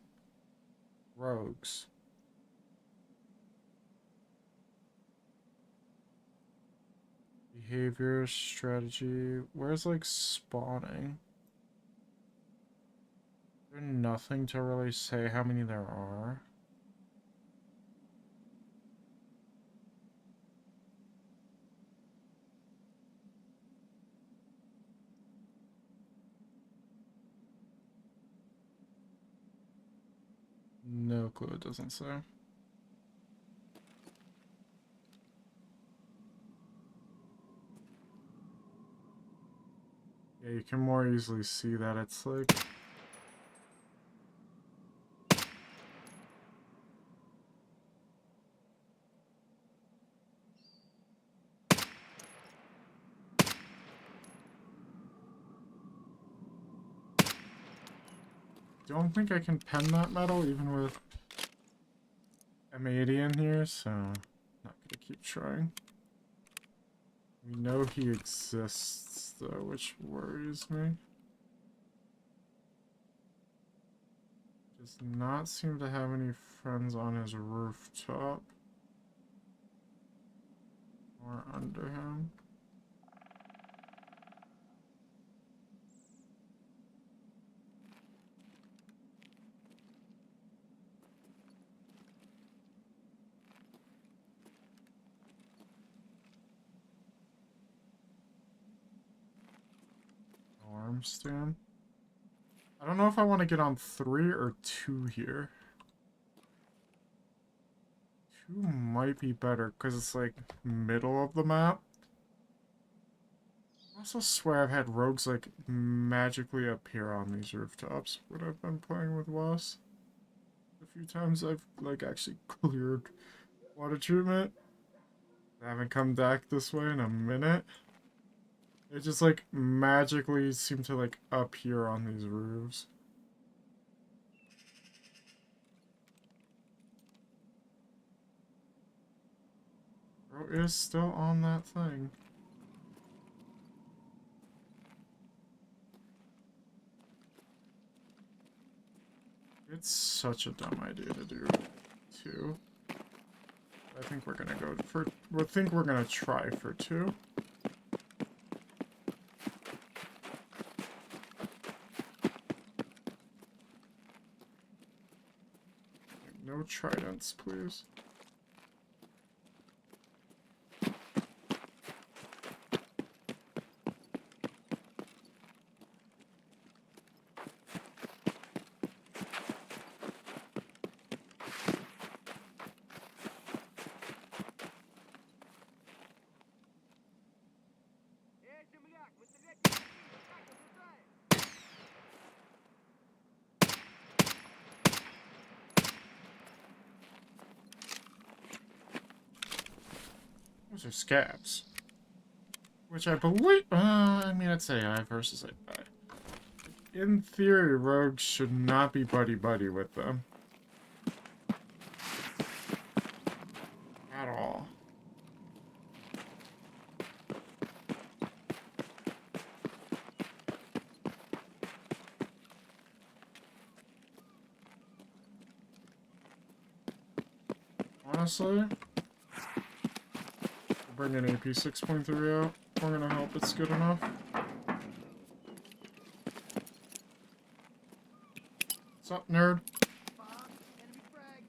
Rogues. Behavior, strategy. Where's like spawning? There's nothing to really say how many there are. No clue, it doesn't say. Yeah, you can more easily see that it's like... Don't think I can pen that metal even with M80 in here, so not gonna keep trying. We know he exists though, which worries me. Does not seem to have any friends on his rooftop or under him. farm stand. I don't know if I want to get on 3 or 2 here. 2 might be better because it's like middle of the map. I also swear I've had rogues like magically appear on these rooftops when I've been playing with Wes. A few times I've like actually cleared water treatment. I haven't come back this way in a minute. They just like magically seem to like appear on these roofs. Bro is still on that thing. It's such a dumb idea to do, too. I think we're gonna go for. I think we're gonna try for 2. No tridents, please. Земляк, мы стрелять не будем, как ожидаем. Those are scabs. Which I believe. I mean, it's AI versus AI. In theory, rogues should not be buddy-buddy with them. At all. Honestly, bring an AP 6.3 out. We're gonna hope it's good enough. What's up, nerd? Enemy frag.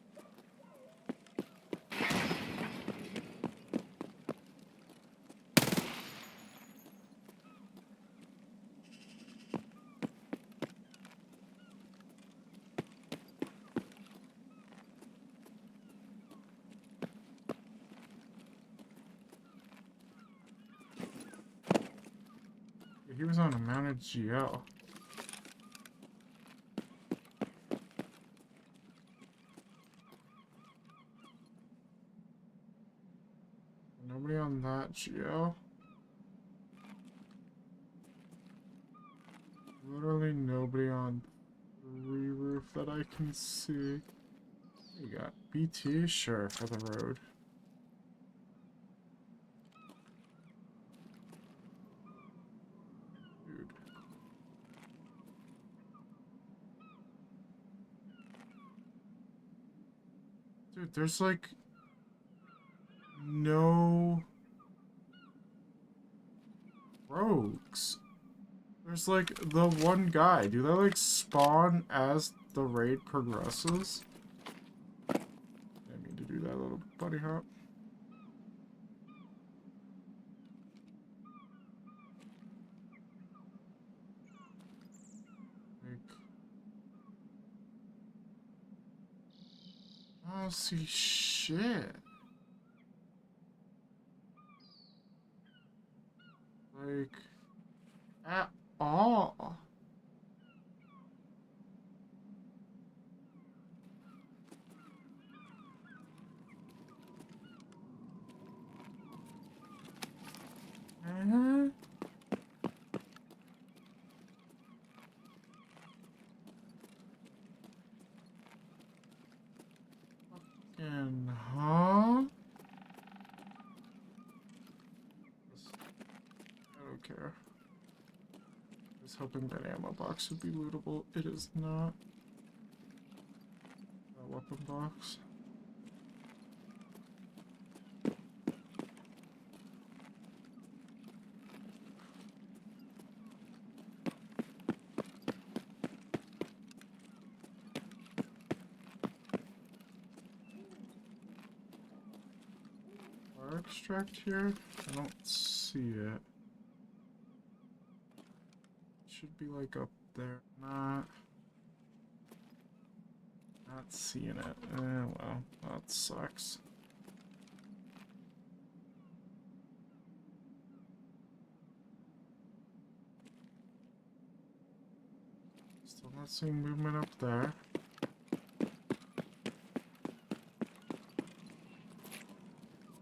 He was on a mounted GL. Nobody on that GL. Literally nobody on 3 roof that I can see. You got BT? Sure, for the road. Dude. Dude, there's like no rogues. There's like the one guy. Do they like spawn as the raid progresses? Didn't mean to do that little buddy hop. Like, I don't see shit. Like, at all. Uh-huh. Fucking, huh? I don't care. I was hoping that ammo box would be lootable. It is not. A weapon box. Fire extract here? I don't see it. should be like up there. Not seeing it. Well, that sucks. Still not seeing movement up there.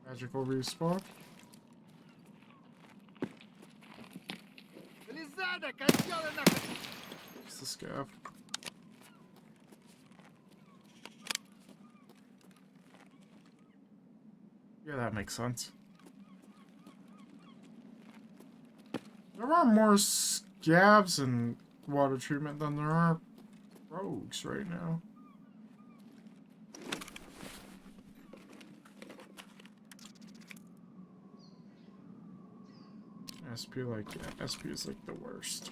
Magical respawn. It's the scav. Yeah, that makes sense. There are more scavs in water treatment than there are rogues right now. SP SP is like the worst.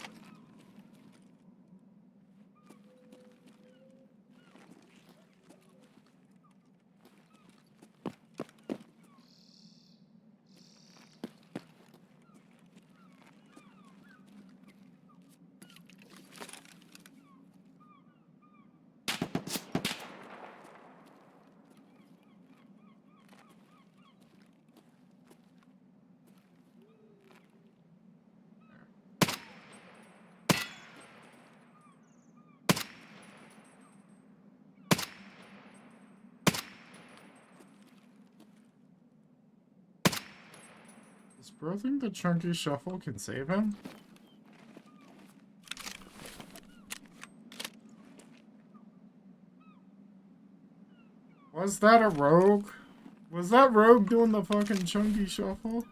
Does bro think the chunky shuffle can save him? Was that a rogue? Was that rogue doing the fucking chunky shuffle?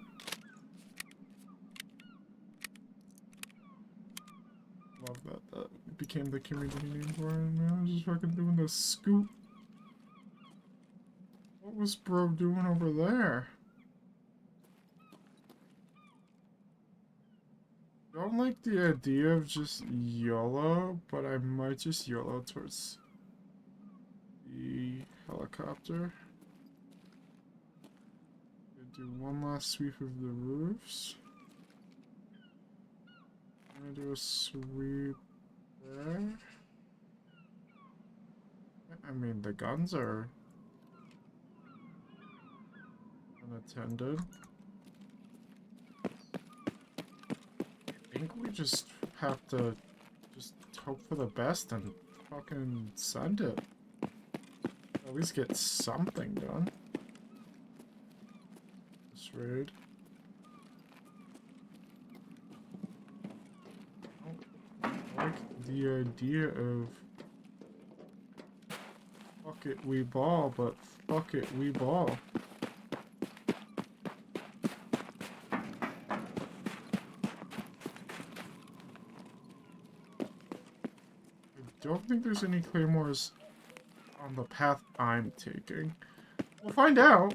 Love that. That became the community name for him. Man, I was just fucking doing the scoop. What was bro doing over there? Don't like the idea of just YOLO, but I might just YOLO towards the helicopter. Do one last sweep of the roofs. I'm gonna do a sweep there. I mean, the guns are unattended. I think we just have to just hope for the best and fucking send it. At least get something done. This raid. I like the idea of fuck it, we ball, but fuck it, we ball. I don't think there's any claymores on the path I'm taking. We'll find out.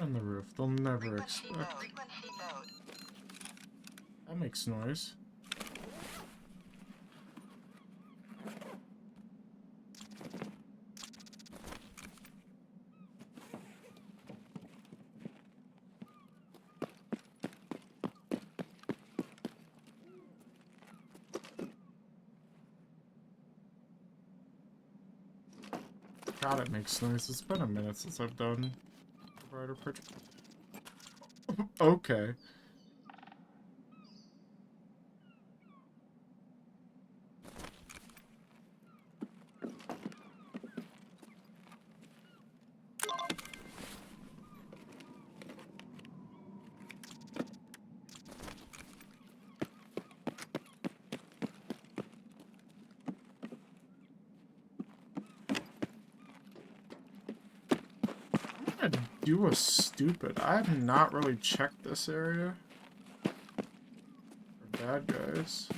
On the roof, they'll never expect. That makes noise. God, it makes noise. It's been a minute since I've done Rider Picture. Okay. you was stupid. I have not really checked this area for bad guys.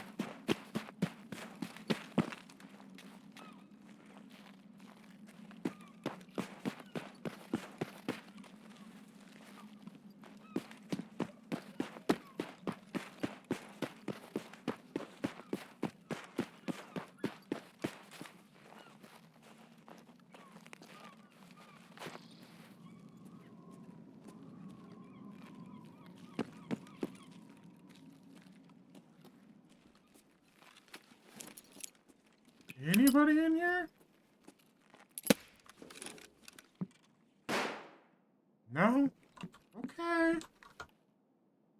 Anybody in here? No? Okay.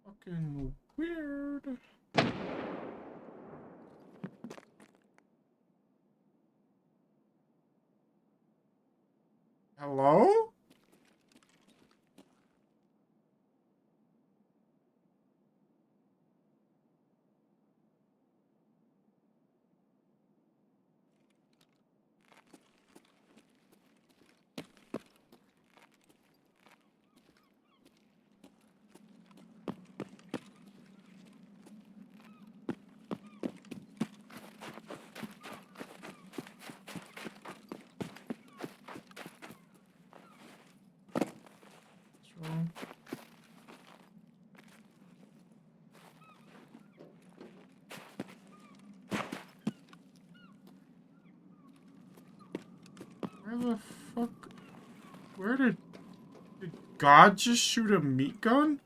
Fucking weird. Hello? What's wrong? Where the fuck? Where did God just shoot a meat gun?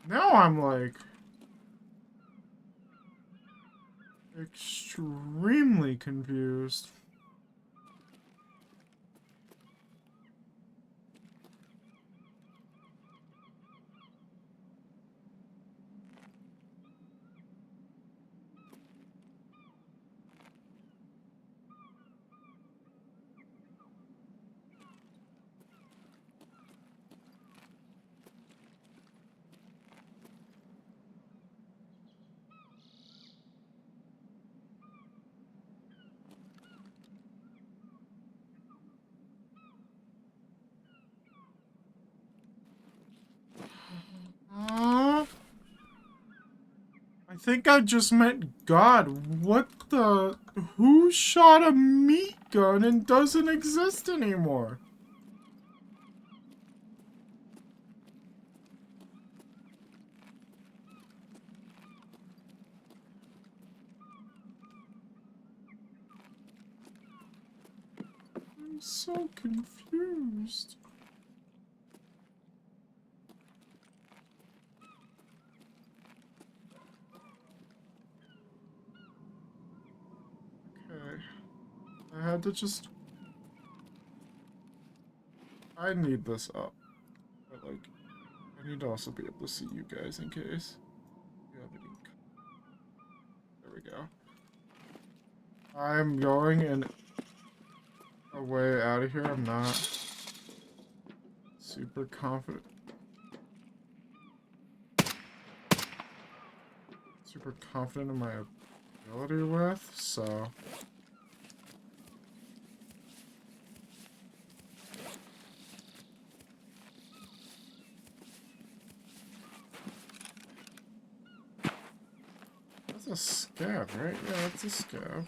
Now I'm like extremely confused. I think I just met God. What the? Who shot a meat gun and doesn't exist anymore? I'm so confused. Okay. I had to just... I need this up. But, like, I need to also be able to see you guys in case you have any... There we go. I'm going in a way out of here. I'm not super confident. Super confident in my ability with, so... That's a scab, right? Yeah, that's a scab.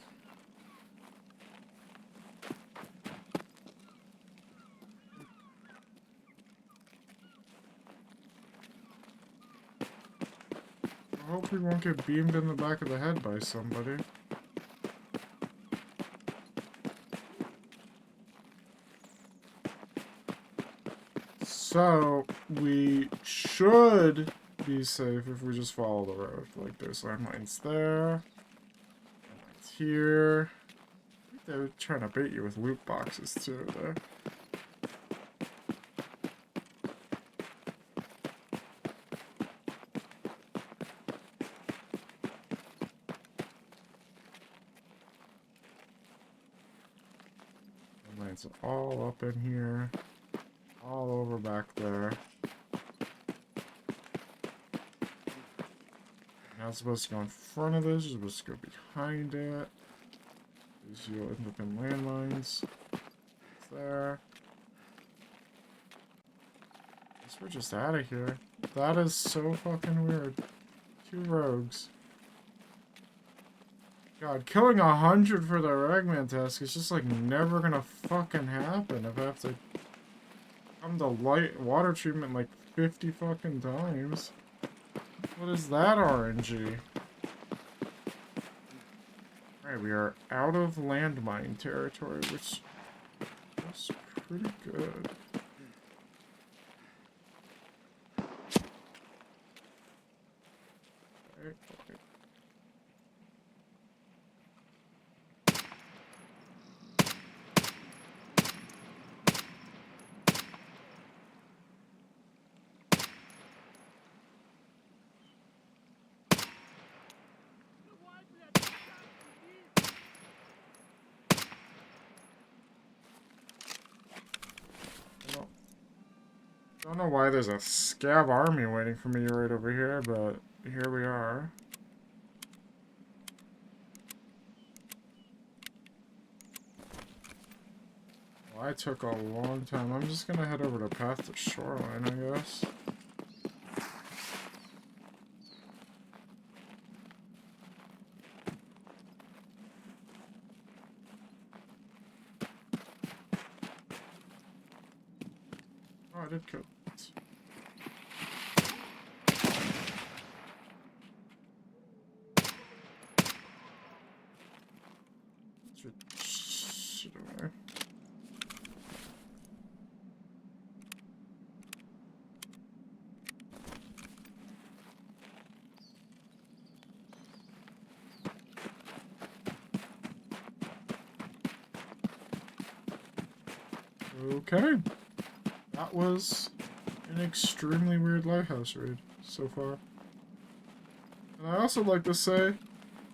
I hope we won't get beamed in the back of the head by somebody. So, we should be safe if we just follow the road. Like, there's landmines there. Landmines here. I think they're trying to bait you with loot boxes, too, there. Landmines are all up in here. All over back there. You're not supposed to go in front of this, you're supposed to go behind it. Because you'll end up in landmines. It's there. Guess we're just out of here. That is so fucking weird. 2 rogues. God, killing 100 for the Ragman task is just like never gonna fucking happen if I have to come to light water treatment like 50 fucking times. What is that RNG? Alright, we are out of landmine territory, which is pretty good. Okay. Don't know why there's a scab army waiting for me right over here, but here we are. Well, I took a long time. I'm just gonna head over to Path to Shoreline, I guess. Oh, I did kill it. Shit away. Okay. That was an extremely weird lighthouse raid so far. And I also like to say,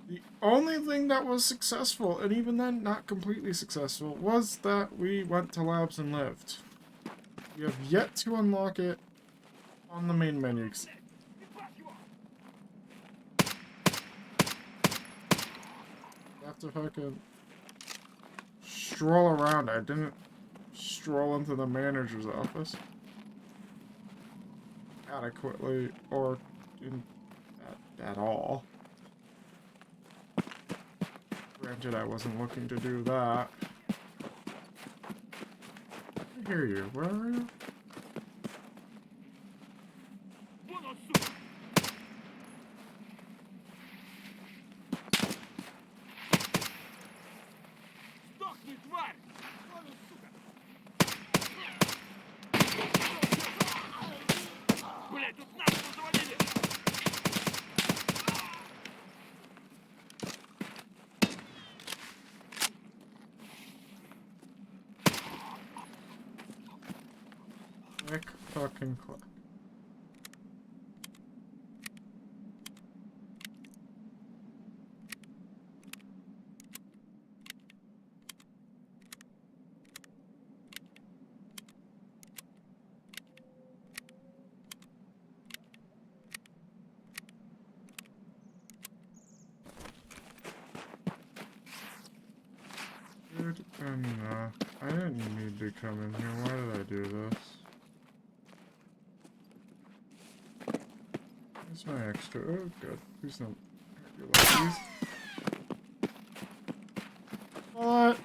the only thing that was successful, and even then not completely successful, was that we went to labs and lived. We have yet to unlock it on the main menu. Have to fucking stroll around. I didn't stroll into the manager's office adequately or at all. Granted, I wasn't looking to do that. I hear you. Where are you? Click, fucking click. Dude, I didn't need to come in here. Why did I do this? Where's my extra? Oh, good. Please don't hurt your legs. What?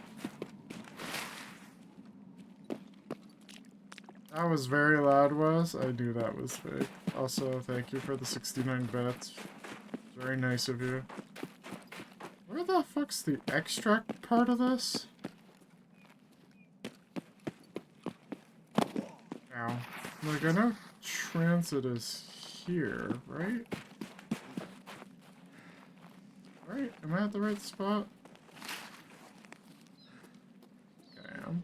That was very loud, Wes. I knew that was fake. Also, thank you for the 69 bits. Very nice of you. Where the fuck's the extract part of this? Ow. Like, I know transit is here, right? Right? Am I at the right spot? Okay, I am.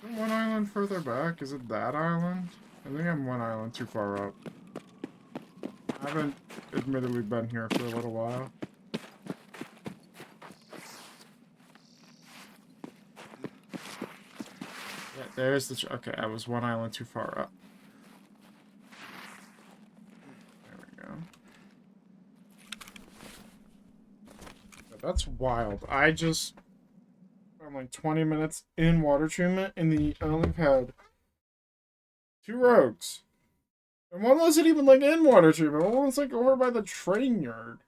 Is one island further back? Is it that island? I think I'm one island too far up. I haven't admittedly been here for a little while. Yeah, there's the... Okay, I was one island too far up. There we go. Yeah, that's wild. I just... I'm like 20 minutes in water treatment, and I only had 2 rogues. And one wasn't even like in water treatment. One was like over by the train yard.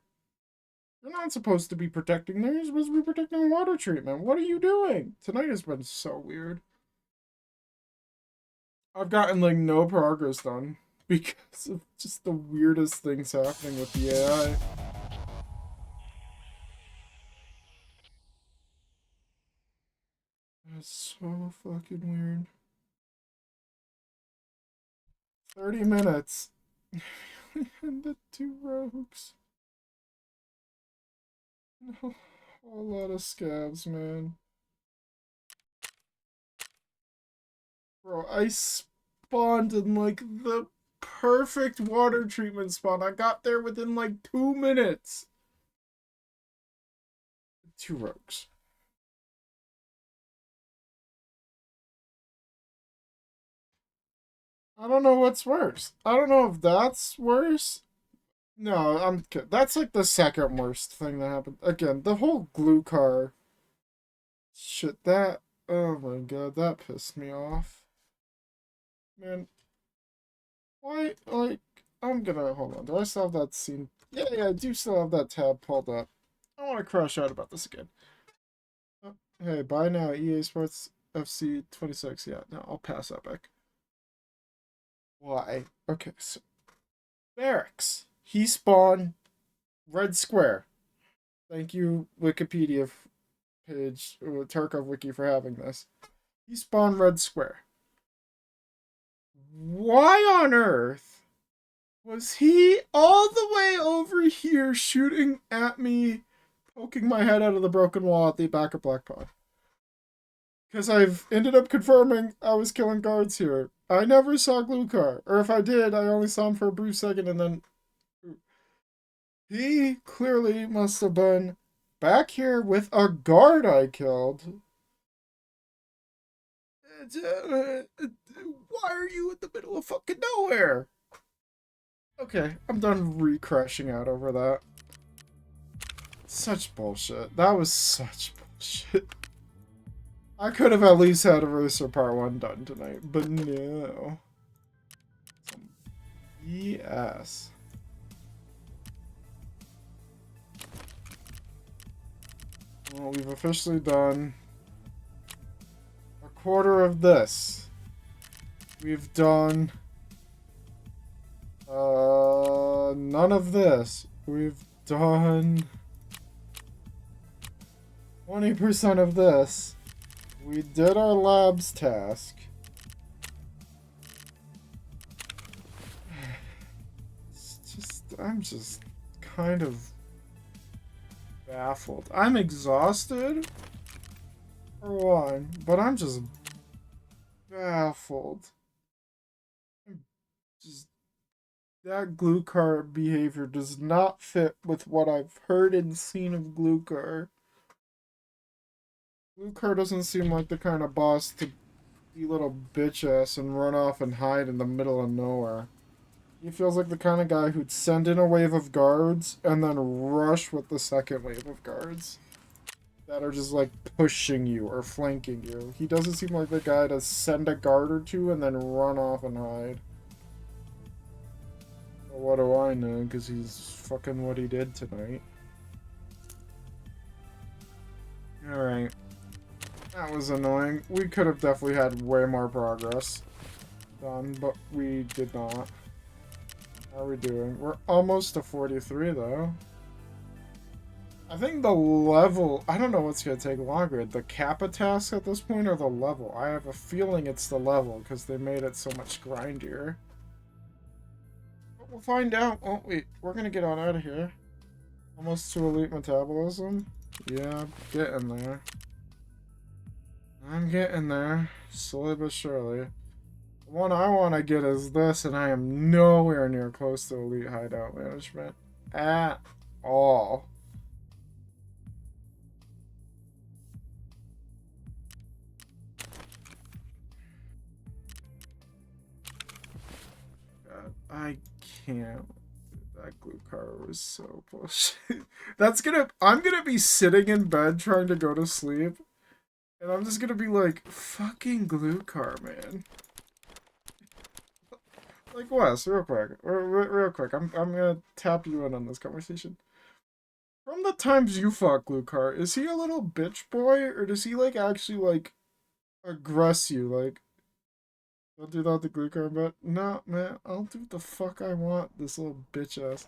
You're not supposed to be protecting there. You're supposed to be protecting water treatment. What are you doing? Tonight has been so weird. I've gotten like no progress done because of just the weirdest things happening with the AI. It's so fucking weird. 30 minutes. And the 2 rogues. No, a lot of scabs, man. Bro, I spawned in like the perfect water treatment spawn. I got there within like 2 minutes. 2 rogues. I don't know what's worse. I don't know if that's worse. No, I'm kidding. That's like the second worst thing that happened. Again, the whole glue car shit, that... Oh my god, that pissed me off. Man, why, like... I'm gonna... Hold on, do I still have that scene? Yeah, I do still have that tab pulled up. I want to crash out about this again. Oh, hey, bye now, EA Sports FC 26. Yeah, no, I'll pass Epic. Why? Okay, so... Barracks. He spawned red square. Thank you, Wikipedia page, Tarkov Wiki, for having this. He spawned red square. Why on earth was he all the way over here shooting at me, poking my head out of the broken wall at the back of Black Pod? Because I've ended up confirming I was killing guards here. I never saw Glukar. Or if I did, I only saw him for a brief second and then... He clearly must have been back here with a guard I killed. Why are you in the middle of fucking nowhere? Okay, I'm done re-crashing out over that. Such bullshit. That was such bullshit. I could have at least had Eraser Part 1 done tonight, but no. Yes. Well, we've officially done a quarter of this. We've done none of this. We've done 20% of this. We did our labs task. I'm just kind of baffled. I'm exhausted, for one, but I'm just baffled. Just that Glukar behavior does not fit with what I've heard and seen of Glukar. Glukar doesn't seem like the kind of boss to be little bitch ass and run off and hide in the middle of nowhere. He feels like the kind of guy who'd send in a wave of guards and then rush with the second wave of guards that are just like pushing you or flanking you. He doesn't seem like the guy to send a guard or two and then run off and hide. But what do I know? Because he's fucking what he did tonight. Alright. That was annoying. We could have definitely had way more progress done, but we did not. How are we doing? We're almost to 43, though. I think the level, I don't know what's going to take longer, the Kappa task at this point or the level. I have a feeling it's the level because they made it so much grindier. But we'll find out, won't we? We're going to get on out of here. Almost to elite metabolism. Yeah, getting there. I'm getting there, slowly but surely. The one I want to get is this, and I am nowhere near close to elite hideout management at all. God, I can't. That glue car was so bullshit. I'm gonna be sitting in bed trying to go to sleep, and I'm just gonna be like, fucking glue car, man. Like, Wes, real quick, I'm gonna tap you in on this conversation. From the times you fought glue car, is he a little bitch boy, or does he, like, actually, like, aggress you? Like, don't do that to glue car, but no, man, I'll do what the fuck I want, this little bitch ass.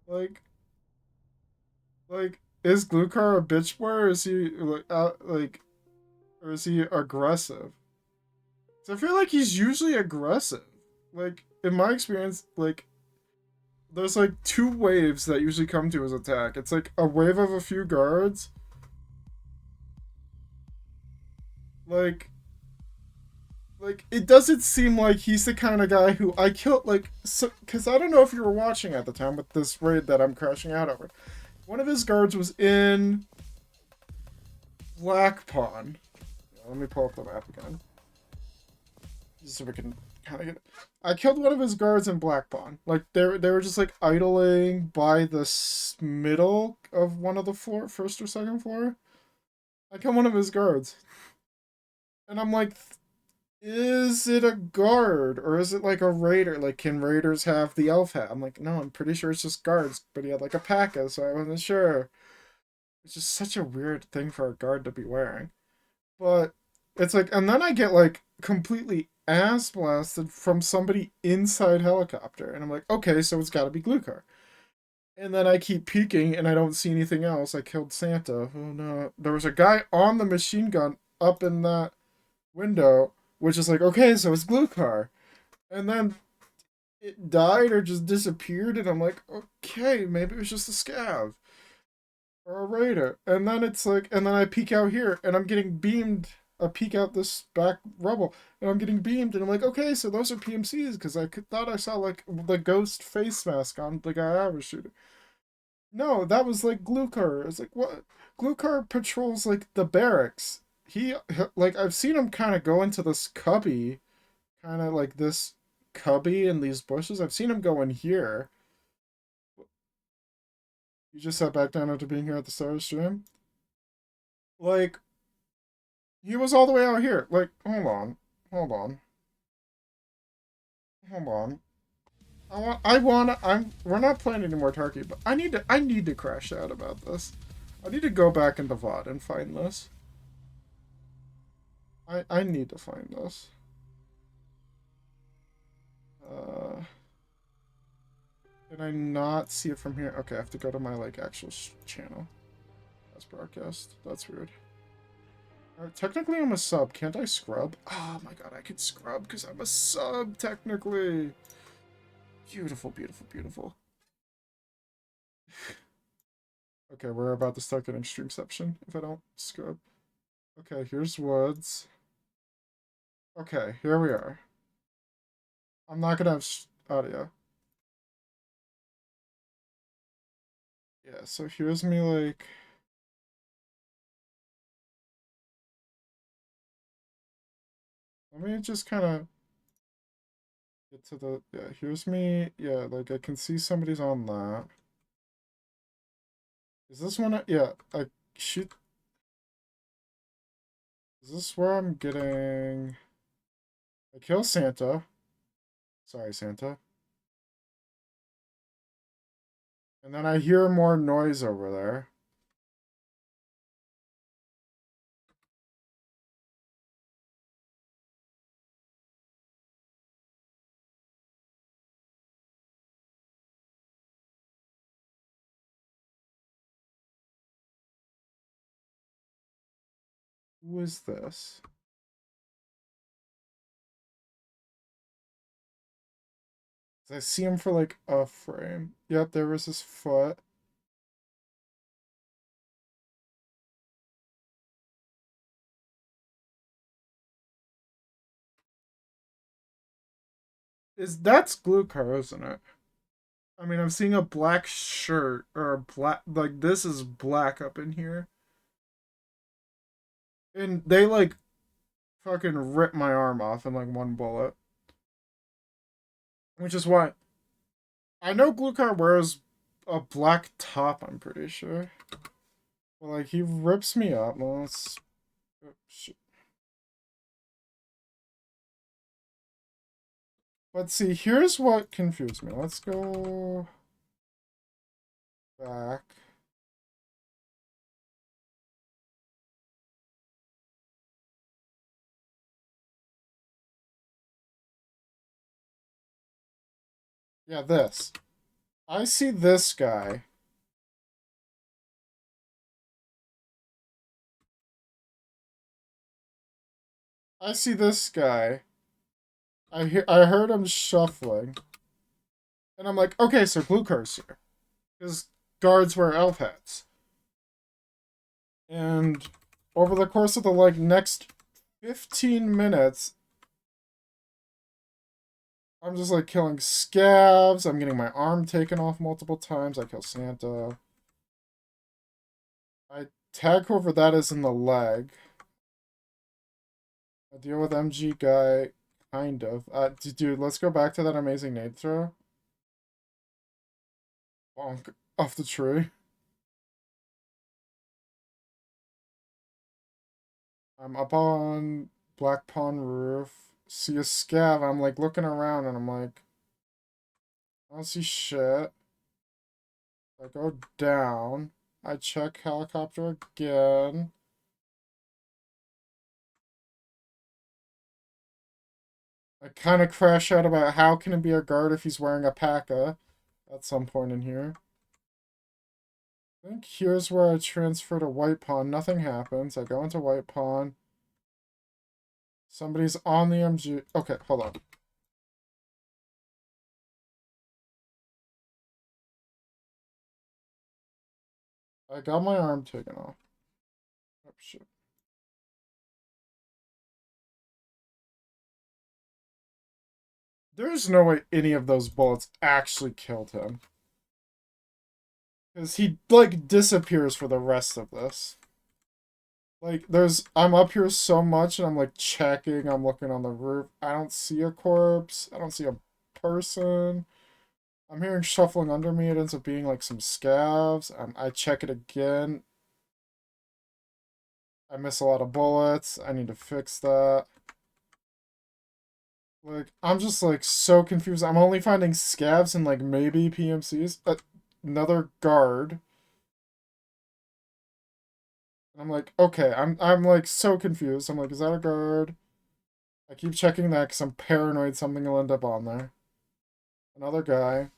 Like, is Glukar a bitch boy, or is he or is he aggressive? So I feel like he's usually aggressive. Like in my experience, like there's like two waves that usually come to his attack. It's like a wave of a few guards. Like it doesn't seem like he's the kind of guy who I killed. Like, so because I don't know if you were watching at the time with this raid that I'm crashing out over. One of his guards was in Black Pawn. Let me pull up the map again. Just so we can kind of get. I killed one of his guards in Black Pawn. Like they were just like idling by the middle of one of the first or second floor. I killed one of his guards, and I'm like, is it a guard or is it like a raider? Like, can raiders have the elf hat? I'm like, no, I'm pretty sure it's just guards. But he had like a P.A.C.A., so I wasn't sure. It's just such a weird thing for a guard to be wearing. But it's like, and then I get like completely ass blasted from somebody inside helicopter, and I'm like, okay, so it's got to be Glukar. And then I keep peeking, and I don't see anything else. I killed Santa. Oh no! There was a guy on the machine gun up in that window, which is like, okay, so it's Glukar. And then it died or just disappeared, and I'm like, okay, maybe it was just a scav or a raider. And then it's like, and then I peek out here, and I'm getting beamed. I peek out this back rubble, and I'm getting beamed, and I'm like, okay, so those are PMCs, because thought I saw, like, the ghost face mask on the guy I was shooting. No, that was, like, Glukar. It's like, what? Glukar patrols, like, the barracks. Like, I've seen him kind of go into this cubby, kind of like this cubby in these bushes. I've seen him go in here. You just sat back down after being here at the start of the stream? Like, he was all the way out here. Like, hold on. Hold on. Hold on. We're not playing any more Turkey, but I need to crash out about this. I need to go back into VOD and find this. I need to find this. Uh, can I not see it from here? Okay, I have to go to my, like, actual channel. That's broadcast. That's weird. Technically, I'm a sub. Can't I scrub? Oh my god, I could scrub because I'm a sub, technically. Beautiful, beautiful, beautiful. Okay, we're about to start getting streamception if I don't scrub. Okay, here's woods. Okay, here we are. I'm not gonna have audio. Yeah, so here's me, like... Let me just kind of get to the... Yeah, here's me. Yeah, like, I can see somebody's on that. Is this one? Yeah, I shoot. Is this where I'm getting... I kill Santa. Sorry, Santa. And then I hear more noise over there. Who is this? I see him for like a frame. Yep, there was his foot. That's Glukar, isn't it? I mean, I'm seeing a black shirt or a black like this is black up in here. And they like fucking ripped my arm off in like one bullet. Which is why I know Glukar wears a black top, I'm pretty sure. But like he rips me up. Well, let's oh, shit. But see, here's what confused me. Let's go back. Yeah, this. I see this guy. I see this guy. I heard him shuffling. And I'm like, okay, so Glucar's here. Because guards wear elf hats. And over the course of the like next 15 minutes, I'm just like killing scavs. I'm getting my arm taken off multiple times. I kill Santa. I tag whoever that is in the leg. I deal with MG guy, kind of. Dude, let's go back to that amazing nade throw. Bonk. Off the tree. I'm up on Black Pond roof. See a scav. I'm like looking around and I'm like, I don't see shit. I go down. I check helicopter again. I kind of crash out about how can it be a guard if he's wearing a P.A.C.A. at some point in here. I think here's where I transfer to White Pond. Nothing happens. I go into White Pond. Somebody's on the MG. Okay, hold on. I got my arm taken off. Oh, shit. There's no way any of those bullets actually killed him. Because he, like, disappears for the rest of this. Like, I'm up here so much, and I'm, like, checking, I'm looking on the roof. I don't see a corpse. I don't see a person. I'm hearing shuffling under me. It ends up being, like, some scavs. I check it again. I miss a lot of bullets. I need to fix that. Like, I'm just, like, so confused. I'm only finding scavs and, like, maybe PMCs. Another guard. And I'm like, okay, I'm like so confused. I'm like, is that a guard? I keep checking that because I'm paranoid something will end up on there. Another guy.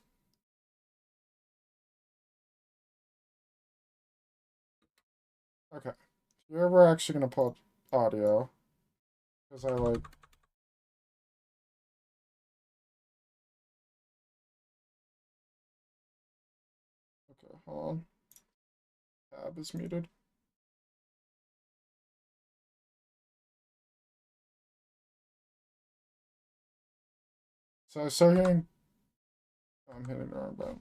Okay. Here we're actually gonna pull up audio. Because I like okay, hold on. Tab is muted. So I start hearing I'm hitting the wrong button.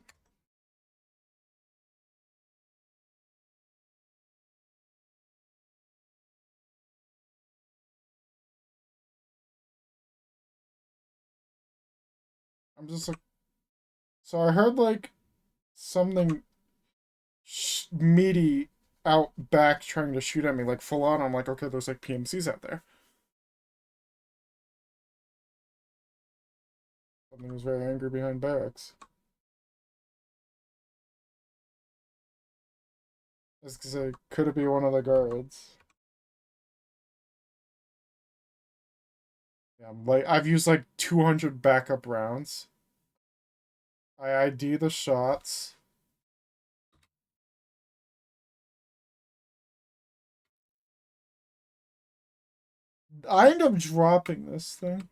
I'm just like so I heard like something meaty out back trying to shoot at me like full on. I'm like, okay, there's like PMCs out there. Something was very angry behind barracks. That's because it could it be one of the guards? Yeah, like I've used like 200 backup rounds. I ID the shots. I end up dropping this thing.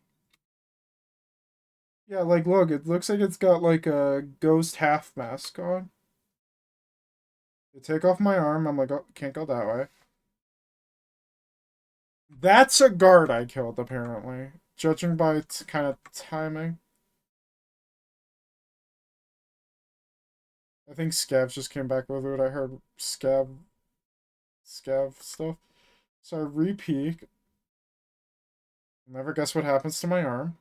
Yeah, like, look, it looks like it's got, like, a ghost half mask on. You take off my arm, I'm like, oh, can't go that way. That's a guard I killed, apparently. Judging by its kind of timing. I think Scav just came back with it. I heard Scav stuff. So I re-peek. Never guess what happens to my arm.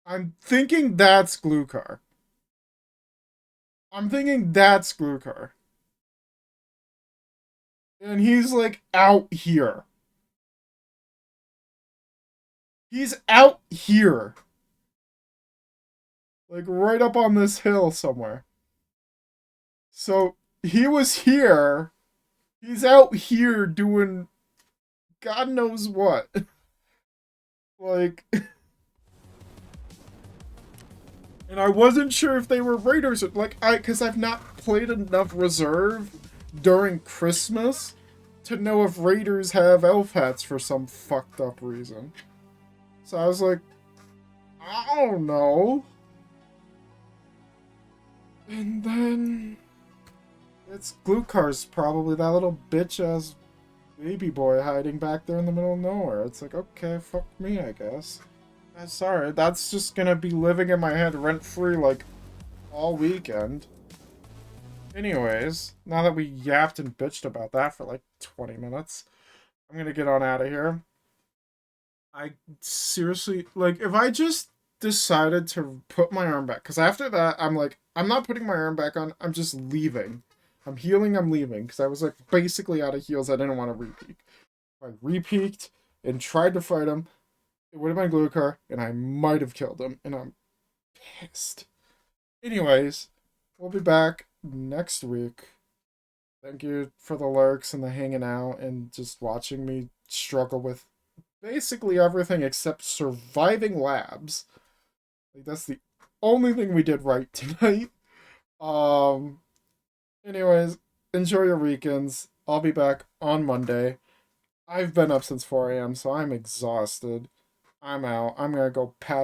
I'm thinking that's Glukar. I'm thinking that's Glukar. And he's like out here. He's out here. Like right up on this hill somewhere. So he was here. He's out here doing God knows what. Like, and I wasn't sure if they were raiders or like because I've not played enough reserve during Christmas to know if raiders have elf hats for some fucked up reason. So I was like, I don't know. And then it's Glukar's probably that little bitch ass baby boy hiding back there in the middle of nowhere. It's like, okay, fuck me, I guess. I'm sorry, that's just gonna be living in my head rent-free, like, all weekend. Anyways, now that we yapped and bitched about that for, like, 20 minutes, I'm gonna get on out of here. I seriously, like, if I just decided to put my arm back, because after that, I'm like, I'm not putting my arm back on, I'm just leaving. I'm healing, I'm leaving, because I was, like, basically out of heals, I didn't want to re-peek. If I re-peeked and tried to fight him, it would have been Glukar, and I might have killed him, and I'm pissed. Anyways, we'll be back next week. Thank you for the lurks and the hanging out and just watching me struggle with basically everything except surviving labs. Like that's the only thing we did right tonight. Um anyways, enjoy your weekends. I'll be back on Monday. I've been up since 4 a.m., so I'm exhausted. I'm out. I'm gonna go pat